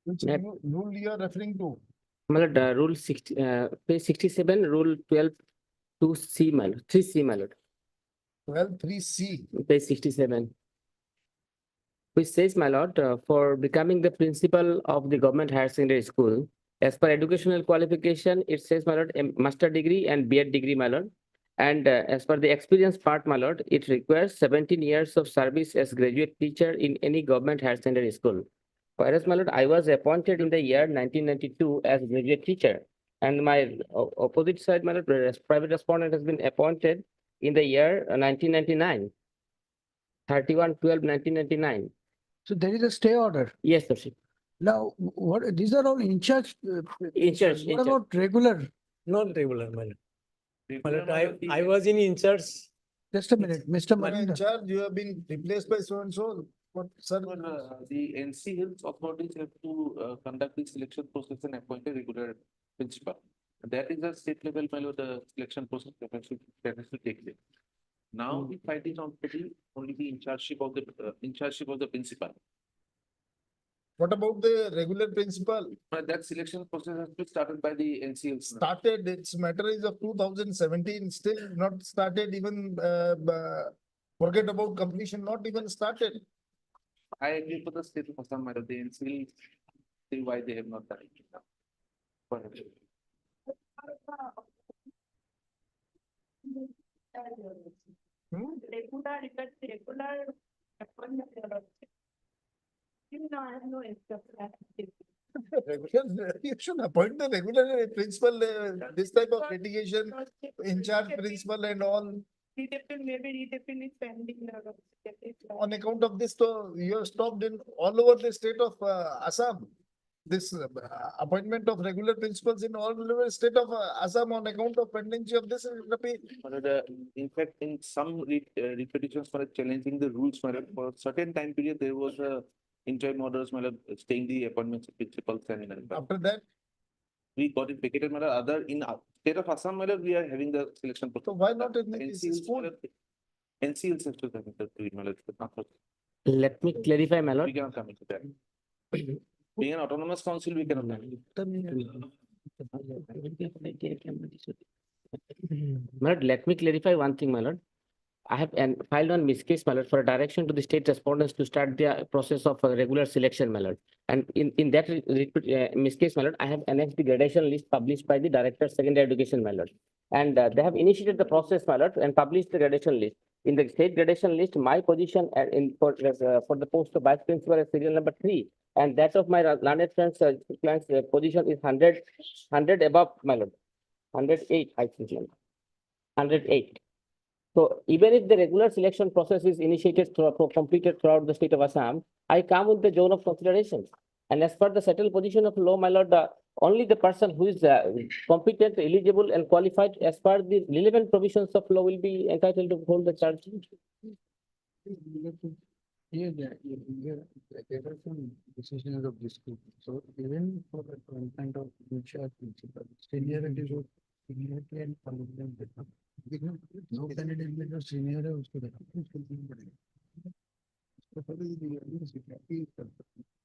Which rule you are referring to?
मतलब rule 60 page 67 rule 12 2C my lord 3C my lord
12 3C.
page 67
which says, my lord, for becoming the principal of the government higher secondary school, as per educational qualification, it says, my lord, a master degree and B.Ed degree, my lord. And as per the experience part, my lord, it requires 17 years of service as graduate teacher in any government higher secondary school. Whereas, my lord, I was appointed in the year 1992 as graduate teacher. And my opposite side, my lord, private respondent has been appointed in the year 1999. 31/12/1999.
So there is a stay order.
Yes, Lordship.
Now, what, these are all in charge.
In charge, in
What
charge.
about regular?
Not regular, my lord. My lord, I was in charge.
Just a minute, Mr.
You are in
Malinda.
charge, you have been replaced by so and so. What, sir?
The NC Health authorities have to conduct the selection process and appoint a regular principal. That is a state level, my lord, the selection process that has to take place. Now, if I did only the in chargeship of the principal.
What about the regular principal?
That selection process has been started by the NCL.
Started, its matter is of 2017, still not started even, forget about completion, not even started.
I agree for the state of Assam, madam, the NCL, see why they have not done it. Go ahead.
You should appoint the regular principal, this type of litigation, in charge principal and all. On account of this, so you have stopped in all over the state of Assam. This appointment of regular principals in all over the state of Assam on account of pendency of this.
In fact, in some repetitions for challenging the rules, madam, for a certain time period, there was a interim orders, madam, staying the appointments of principals and.
After that,
we got it vacated, madam. Other in state of Assam, madam, we are having the selection process.
so why not in this school?
NCLs have to come into it, madam.
Let me clarify, my lord.
We cannot come into that. Being an autonomous council, we cannot come into.
My lord, let me clarify one thing, my lord. I have filed on miscase, my lord, for a direction to the state respondents to start the process of regular selection, my lord. And in that miscase, my lord, I have annexed the gradation list published by the Director of Secondary Education, my lord. And they have initiated the process, my lord, and published the gradation list. In the state gradation list, my position for the post of vice principal is serial number 3. And that of my learned friend's position is 100 above, my lord. 108, I think. 108. So even if the regular selection process is initiated completed throughout the state of Assam, I come with the zone of consideration. And as per the settled position of law, my lord, only the person who is competent, eligible, and qualified as per the relevant provisions of law will be entitled to hold the charge.
Yeah, there are some decisions of this group. So even for the appointment of future principal, seniority and commitment. No candidate में जो senior है उसको देखो उसको भी बढ़ेगा. तो पहले ये university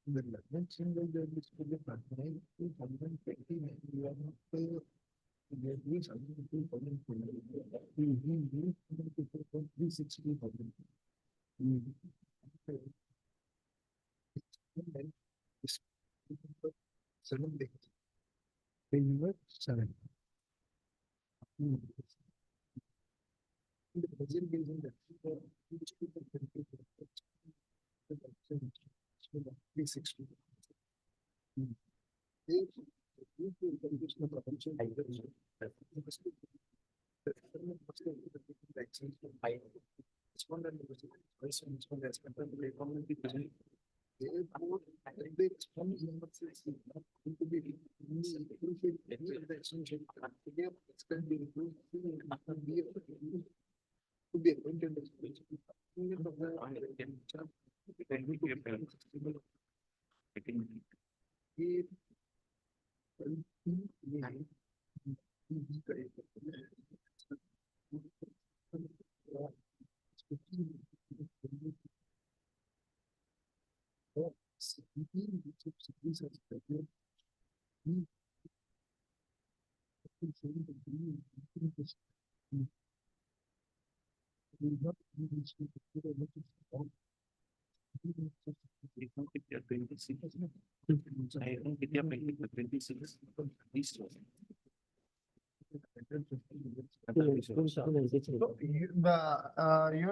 the level single job is to be partnered to 2020 you are not there is something to 360,000. Seven days. You were 7. The present is in that 360. To be appointed as
You're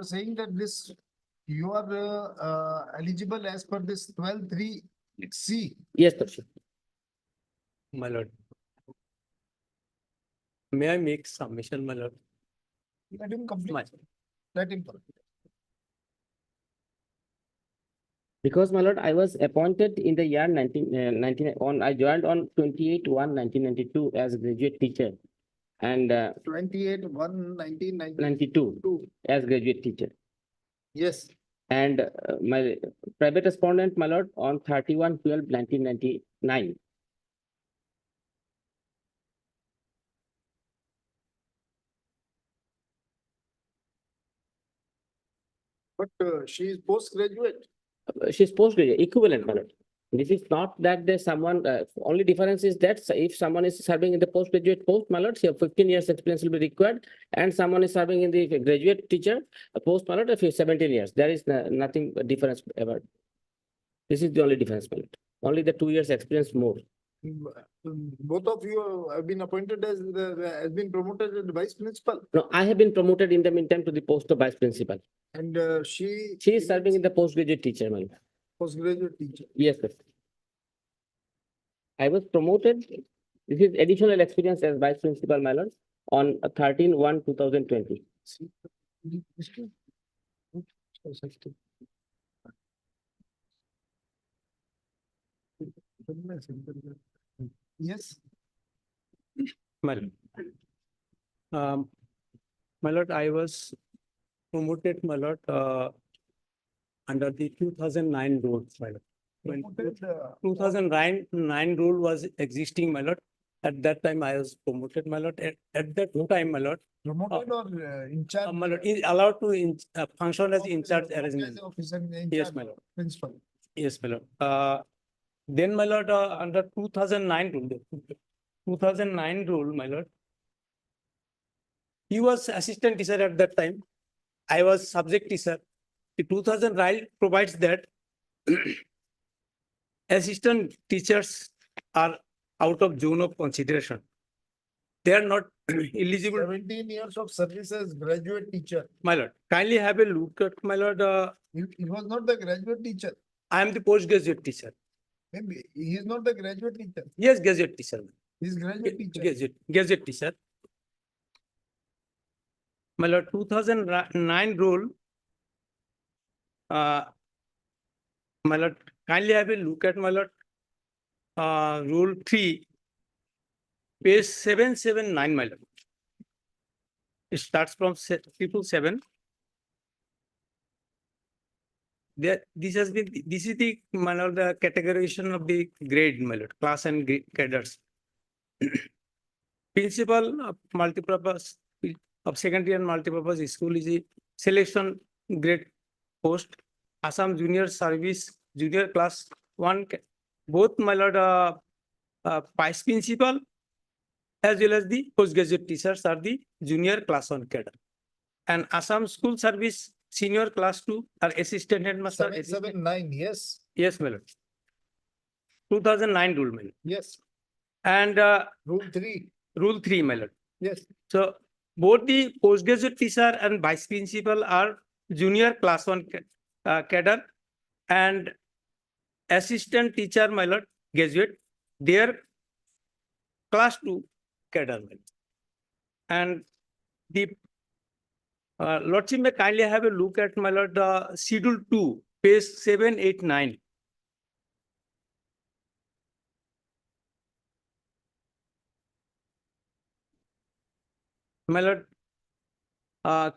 saying that this, you are eligible as per this 12(3)(C).
Yes, Lordship. My lord. May I make submission, my lord?
Let him complete.
My-
Let him complete.
Because, my lord, I was appointed in the year 1999 I joined on 28/1/1992 as a graduate teacher and
28/1/1992.
92 as graduate teacher.
Yes.
And my private respondent, my lord, on 31/12/1999.
But she is postgraduate.
She's postgraduate equivalent, my lord. This is not that there's someone, only difference is that if someone is serving in the postgraduate post, my lord, 15 years experience will be required, and someone is serving in the graduate teacher post, my lord, of 17 years. There is nothing difference ever. This is the only difference, my lord. Only the 2 years experience more.
Both of you have been appointed as has been promoted as the vice principal,
No, I have been promoted in the meantime to the post of vice principal.
and she
She is serving in the postgraduate teacher, my lord.
postgraduate teacher.
Yes, sir. I was promoted. This is additional experience as vice principal, my lord, on 13/1/2020.
Yes.
My lord. My lord, I was promoted, my lord, under the 2009 rules, my lord. When
Promoted,
2009 rule was existing, my lord. At that time, I was promoted, my lord. At that time, my lord,
promoted or in charge?
my lord, is allowed to function as in charge
Officer,
arrangement.
officer in
Yes,
charge,
my lord.
principal.
Yes, my lord. Then, my lord, under 2009 rule, 2009 rule, my lord. He was assistant teacher at that time. I was subject teacher. The 2000 rule provides that assistant teachers are out of zone of consideration. They are not eligible.
17 years of service as graduate teacher.
My lord, kindly have a look at, my lord.
He was not the graduate teacher.
I am the postgraduate teacher.
Maybe he is not the graduate teacher.
Yes, graduate teacher.
He is graduate teacher.
Graduate teacher. My lord, 2009 rule. My lord, kindly have a look at, my lord. Rule 3, page 779, my lord. It starts from 777. This is the, my lord, the categorization of the grade, my lord, class and cadres. Principal of multipurpose of secondary and multipurpose school is the selection grade post. Assam Junior Service Junior Class 1, both, my lord, vice principal as well as the postgraduate teachers are the junior class 1 cadre. And Assam School Service Senior Class 2 are assistant headmaster.
779, yes.
Yes, my lord. 2009 rule, my lord.
Yes.
And
Rule 3.
Rule 3, my lord.
Yes.
So both the postgraduate teacher and vice principal are junior class 1 cadre, and assistant teacher, my lord, graduate, their class 2 cadre. And the lordship may kindly have a look at, my lord, schedule 2, page 789. My lord,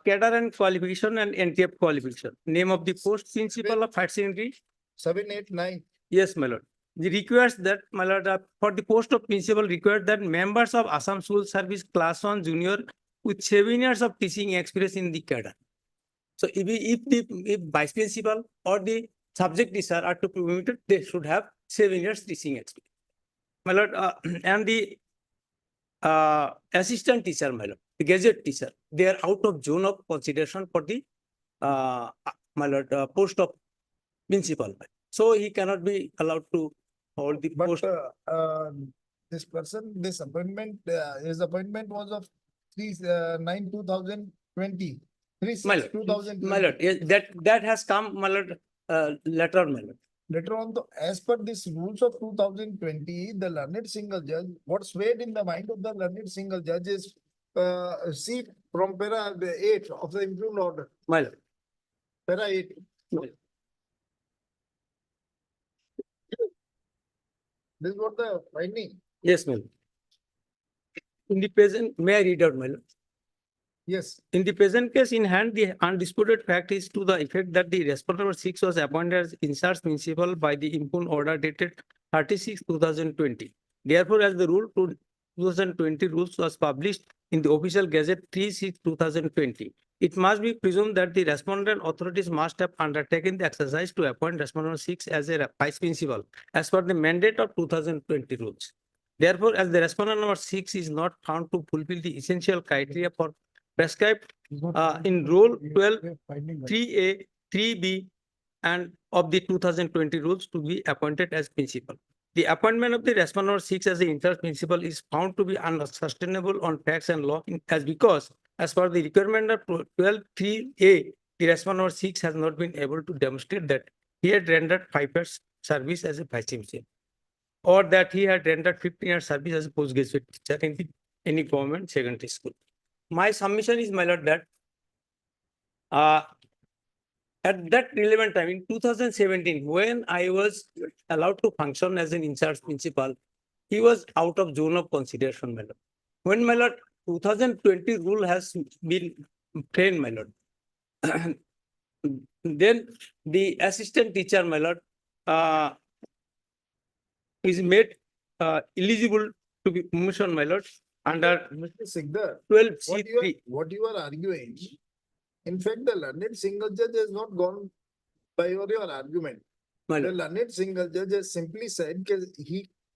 cadre and qualification and NTF qualification. Name of the post principal of higher secondary.
789.
Yes, my lord. It requires that, my lord, for the post of principal required that members of Assam School Service Class 1 Junior with 7 years of teaching experience in the cadre. So if vice principal or the subject teacher are to be promoted, they should have 7 years teaching experience. My lord, and the assistant teacher, my lord, the graduate teacher, they are out of zone of consideration for the my lord, post of principal. So he cannot be allowed to hold the
But
post.
this person, this appointment, his appointment was of 3/9/2020.
My
3/6/2020.
lord, yes, that has come, my lord, later, my lord.
Later on, as per this rules of 2020, the learned single judge, what swayed in the mind of the learned single judge is see from para 8 of the improved order.
My lord.
Para 8. This is what the finding.
Yes, my lord. In the present, may I read out, my lord?
Yes.
In the present case in hand, the undisputed fact is to the effect that the respondent number 6 was appointed as in charge municipal by the impugned order dated 36/2020. Therefore, as the rule 2020 rules was published in the official gazette 3/6/2020, it must be presumed that the respondent authorities must have undertaken the exercise to appoint respondent number 6 as a vice principal as per the mandate of 2020 rules. Therefore, as the respondent number 6 is not found to fulfill the essential criteria for prescribed in rule 12, 3A, 3B, and of the 2020 rules to be appointed as principal. The appointment of the respondent number 6 as the interim principal is found to be unsustainable on facts and law as because, as per the requirement of 12, 3A, the respondent number 6 has not been able to demonstrate that he had rendered 5 years service as a vice principal, or that he had rendered 15 years service as a postgraduate teacher in any government secondary school. My submission is, my lord, that at that relevant time in 2017, when I was allowed to function as an in-charge principal, he was out of zone of consideration, my lord. When, my lord, 2020 rule has been framed, my lord, then the assistant teacher, my lord, is made eligible to be promotion, my lord, under
Mr. Sikdar,
12C3.
what you are arguing, in fact, the learned single judge has not gone by your argument.
My
The
lord.
learned single judge has simply said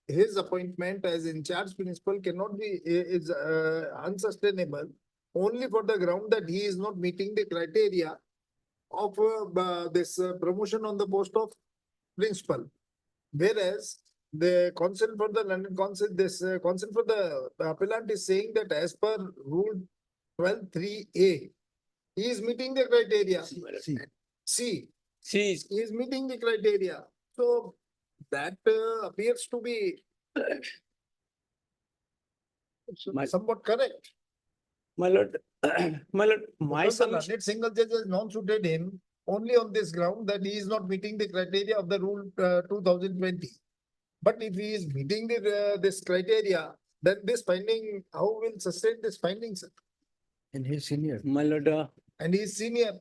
his appointment as in charge principal cannot be is unsustainable only for the ground that he is not meeting the criteria of this promotion on the post of principal. Whereas the counsel for the London council, this counsel for the appellant is saying that as per rule 12(3)(a), he is meeting the criteria. C.
She is
He is meeting the criteria. So that appears to be somewhat correct.
my lord, my lord, my
Because the
submission.
learned single judge has non-suited him only on this ground that he is not meeting the criteria of the rule 2020. But if he is meeting the this criteria, then this finding, how will sustain this finding, sir?
And he's senior.
My lord,
And he is senior.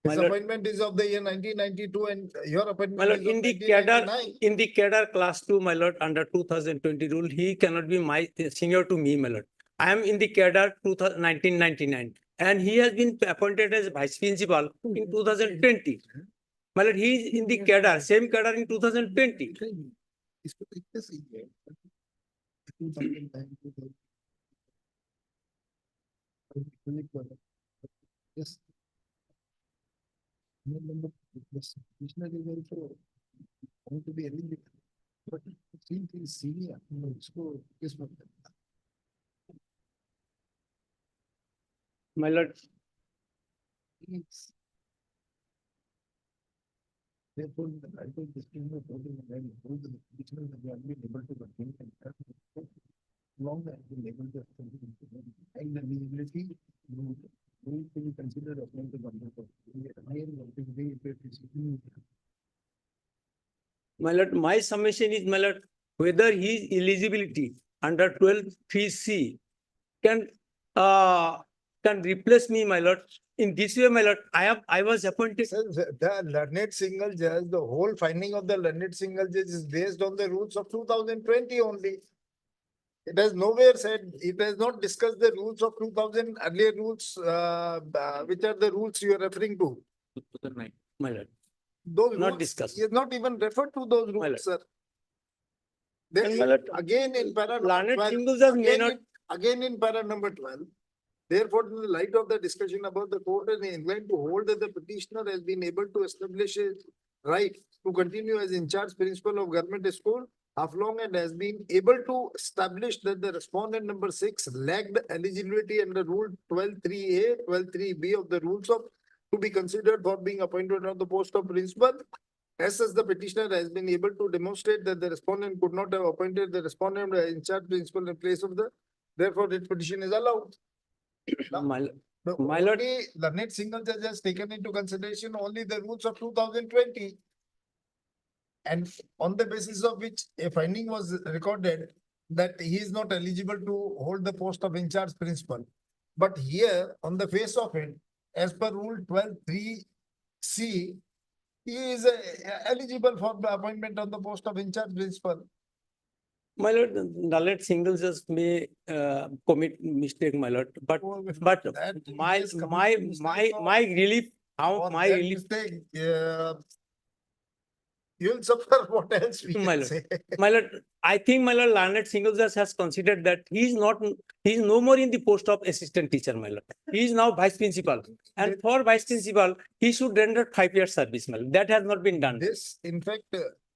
My
His
lord-
appointment is of the year 1992 and your
my
appointment
lord,
is of
in the cadre,
1999.
in the cadre class 2, my lord, under 2020 rule, he cannot be my senior to me, my lord. I am in the cadre 1999, and he has been appointed as vice principal in 2020. My lord, he is in the cadre, same cadre in 2020.
Yes. Going to be eligible. But since he is senior, so this one.
My lord,
Therefore, the right of disclaimer for the land, through the petitioner that they have been able to contain and long as been able to and the visibility will be considered as one to government.
my lord, my submission is, my lord, whether his eligibility under 12(3)(c) can replace me, my lord. In this way, my lord, I was appointed.
The learned single judge, the whole finding of the learned single judge is based on the rules of 2020 only. It has nowhere said, it has not discussed the rules of 2000 earlier rules, which are the rules you are referring to.
2009, my lord.
Those
Not
rules,
discussed.
he has not even referred to those
lord.
rules, sir.
And my lord,
Again in para number
learned
12,
single judge may
again
not.
in- again in para number 12, Therefore, in the light of the discussion about the court and inclined to hold that the petitioner has been able to establish his right to continue as in charge principal of government school, as long and has been able to establish that the respondent number 6 lacked eligibility under rule 12(3)(a), 12(3)(b) of the rules of to be considered for being appointed on the post of principal. As such, the petitioner has been able to demonstrate that the respondent could not have appointed the respondent in charge principal in place of the, therefore, that petition is allowed. Now,
My lord.
only the net single judge has taken into consideration only the rules of 2020. And on the basis of which a finding was recorded that he is not eligible to hold the post of in charge principal. But here, on the face of it, as per rule 12(3)(c), he is eligible for the appointment on the post of in charge principal.
My lord, the late single judge may commit mistake, my lord, but
That
my
he has committed
my
mistake or-
my relief, how
for
my
that
relief,
mistake, you will suffer. What else we
My
can
lord.
say?
my lord, I think my lord, learned single judge has considered that he is no more in the post of assistant teacher, my lord. He is now vice principal, and for vice principal, he should render 5 years service, my lord. That has not been done.
This, in fact,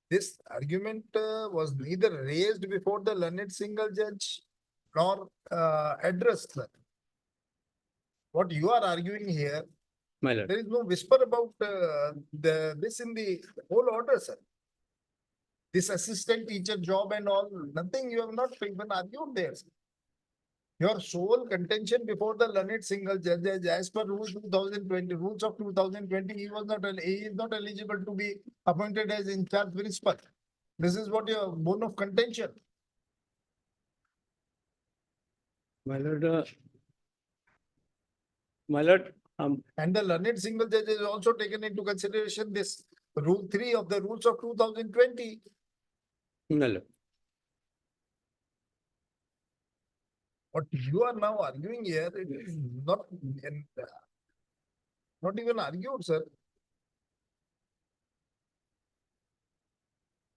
this argument was neither raised before the learned single judge nor addressed. Sir. What you are arguing here,
My lord.
there is no whisper about this in the whole order, sir. This assistant teacher job and all, nothing you have not even argued there. Sir. Your sole contention before the learned single judge, as per rules 2020, rules of 2020, he is not eligible to be appointed as in charge principal. This is what your bone of contention.
My lord, my lord,
And the learned single judge has also taken into consideration this rule 3 of the rules of 2020.
my lord.
What you are now arguing here, it is not, not even argued, sir.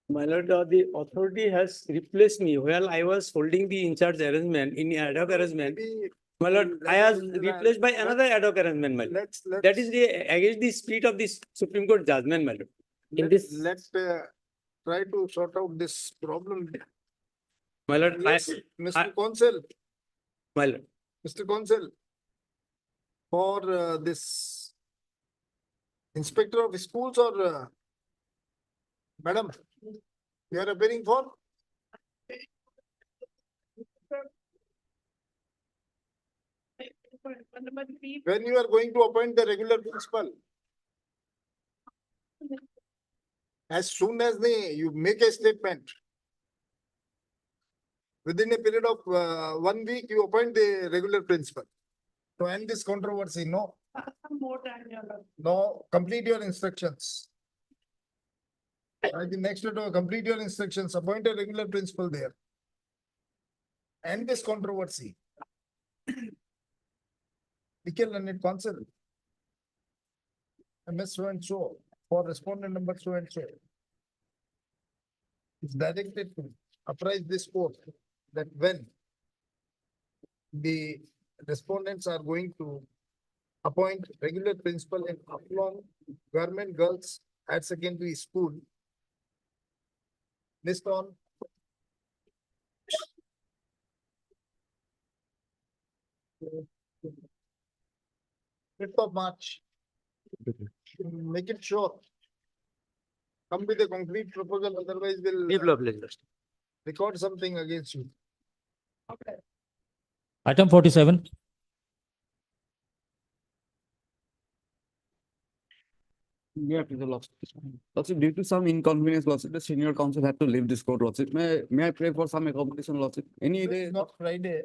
My lord, the authority has replaced me while I was holding the in charge arrangement in ad hoc arrangement.
Maybe
My lord, I was replaced by another ad hoc arrangement, my lord.
let's
That is the against the spirit of this Supreme Court judgment, my lord. In this,
let's try to sort out this problem.
my lord,
Yes, Mr. Consul,
my lord,
Mr. Consul, for this inspector of schools or madam, you are appearing for? When you are going to appoint the regular principal? As soon as you make a statement. Within a period of 1 week, you appoint the regular principal. To end this controversy, no? No, complete your instructions. I think next to complete your instructions, appoint a regular principal there. End this controversy. We can learn it counsel. MS so and so for respondent number so and so. It's directed to apprise this court that when the respondents are going to appoint regular principal in Upland Government Girls Higher Secondary School based on fifth of March. Make it sure. Come with a concrete proposal, otherwise we'll record something against you.
Item 47.
Lordship, due to some inconvenience, Lordship, the senior counsel had to leave this court, Lordship. May I pray for some accommodation, Lordship? Any
Today
day,
is not Friday.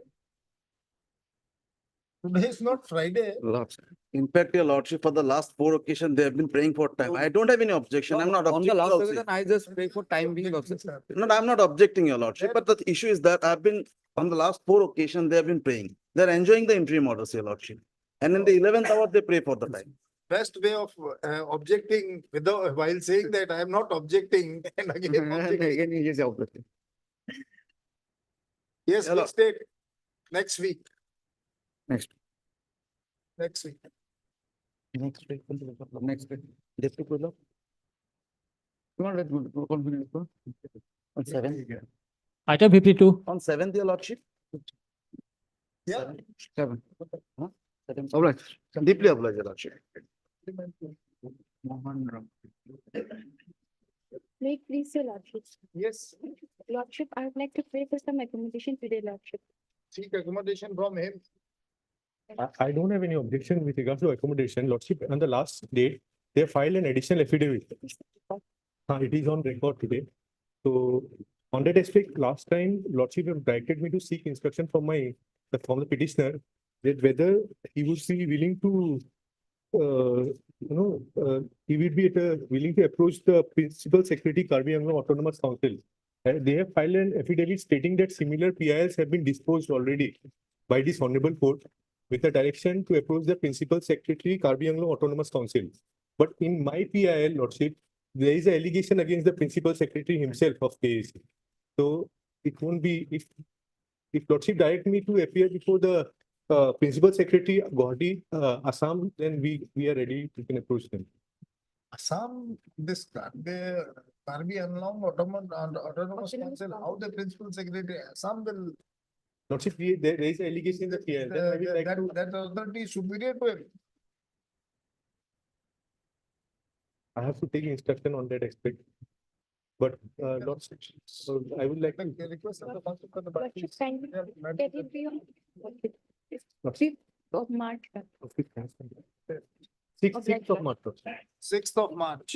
Today is not Friday.
Lordship. In fact, your Lordship, for the last 4 occasions, they have been praying for time. I don't have any objection. I'm not On the objecting, last Lordship. occasion, I just pray for time being, Lordship.
No,
No, I'm not objecting, your Lordship, but the issue is that I've been, on the last 4 occasions, they have been praying. They're enjoying the interim orders, your Lordship. And in the 11th hour, they pray for the time.
Best way of objecting without while saying that I am not objecting and again objecting. Yes,
Hello.
next date, next week.
Next.
Next week.
Next week. Deputy Prologue. You want to confidence on 7th?
Item 52.
On 7th, your lordship?
Yeah.
7. All right, deeply obliged, your lordship.
May I please say lordship.
Yes,
Lordship, I would like to pray for some accommodation today, lordship.
seek accommodation from him.
I don't have any objection with regards to accommodation. Lordship, on the last date, they filed an additional affidavit. It is on record today. So on that aspect, last time Lordship have directed me to seek instruction from the petitioner that whether he would be willing to, he would be willing to approach the Principal Secretary Karbi Anglong Autonomous Council. They have filed an affidavit stating that similar PILs have been disposed already by this honorable court with a direction to approach the Principal Secretary Karbi Anglong Autonomous Council. But in my PIL, Lordship, there is an allegation against the Principal Secretary himself of KAC. So it won't be, if Lordship direct me to appear before the Principal Secretary Guwahati, Assam, then we are ready, we can approach them.
Assam, the Karbi Anglong Autonomous Council, how the principal secretary, Assam will,
Lordship, there is an allegation in the PIL. Then I will like to.
that authority is superior to him.
I have to take instruction on that aspect. But Lordship, so I would like to.
Like, request of the council for the
Lordship,
parties.
kindly
Yeah, madam.
get it beyond.
Lordship,
5th of March.
okay, thanks. 6th of March.
6th of March.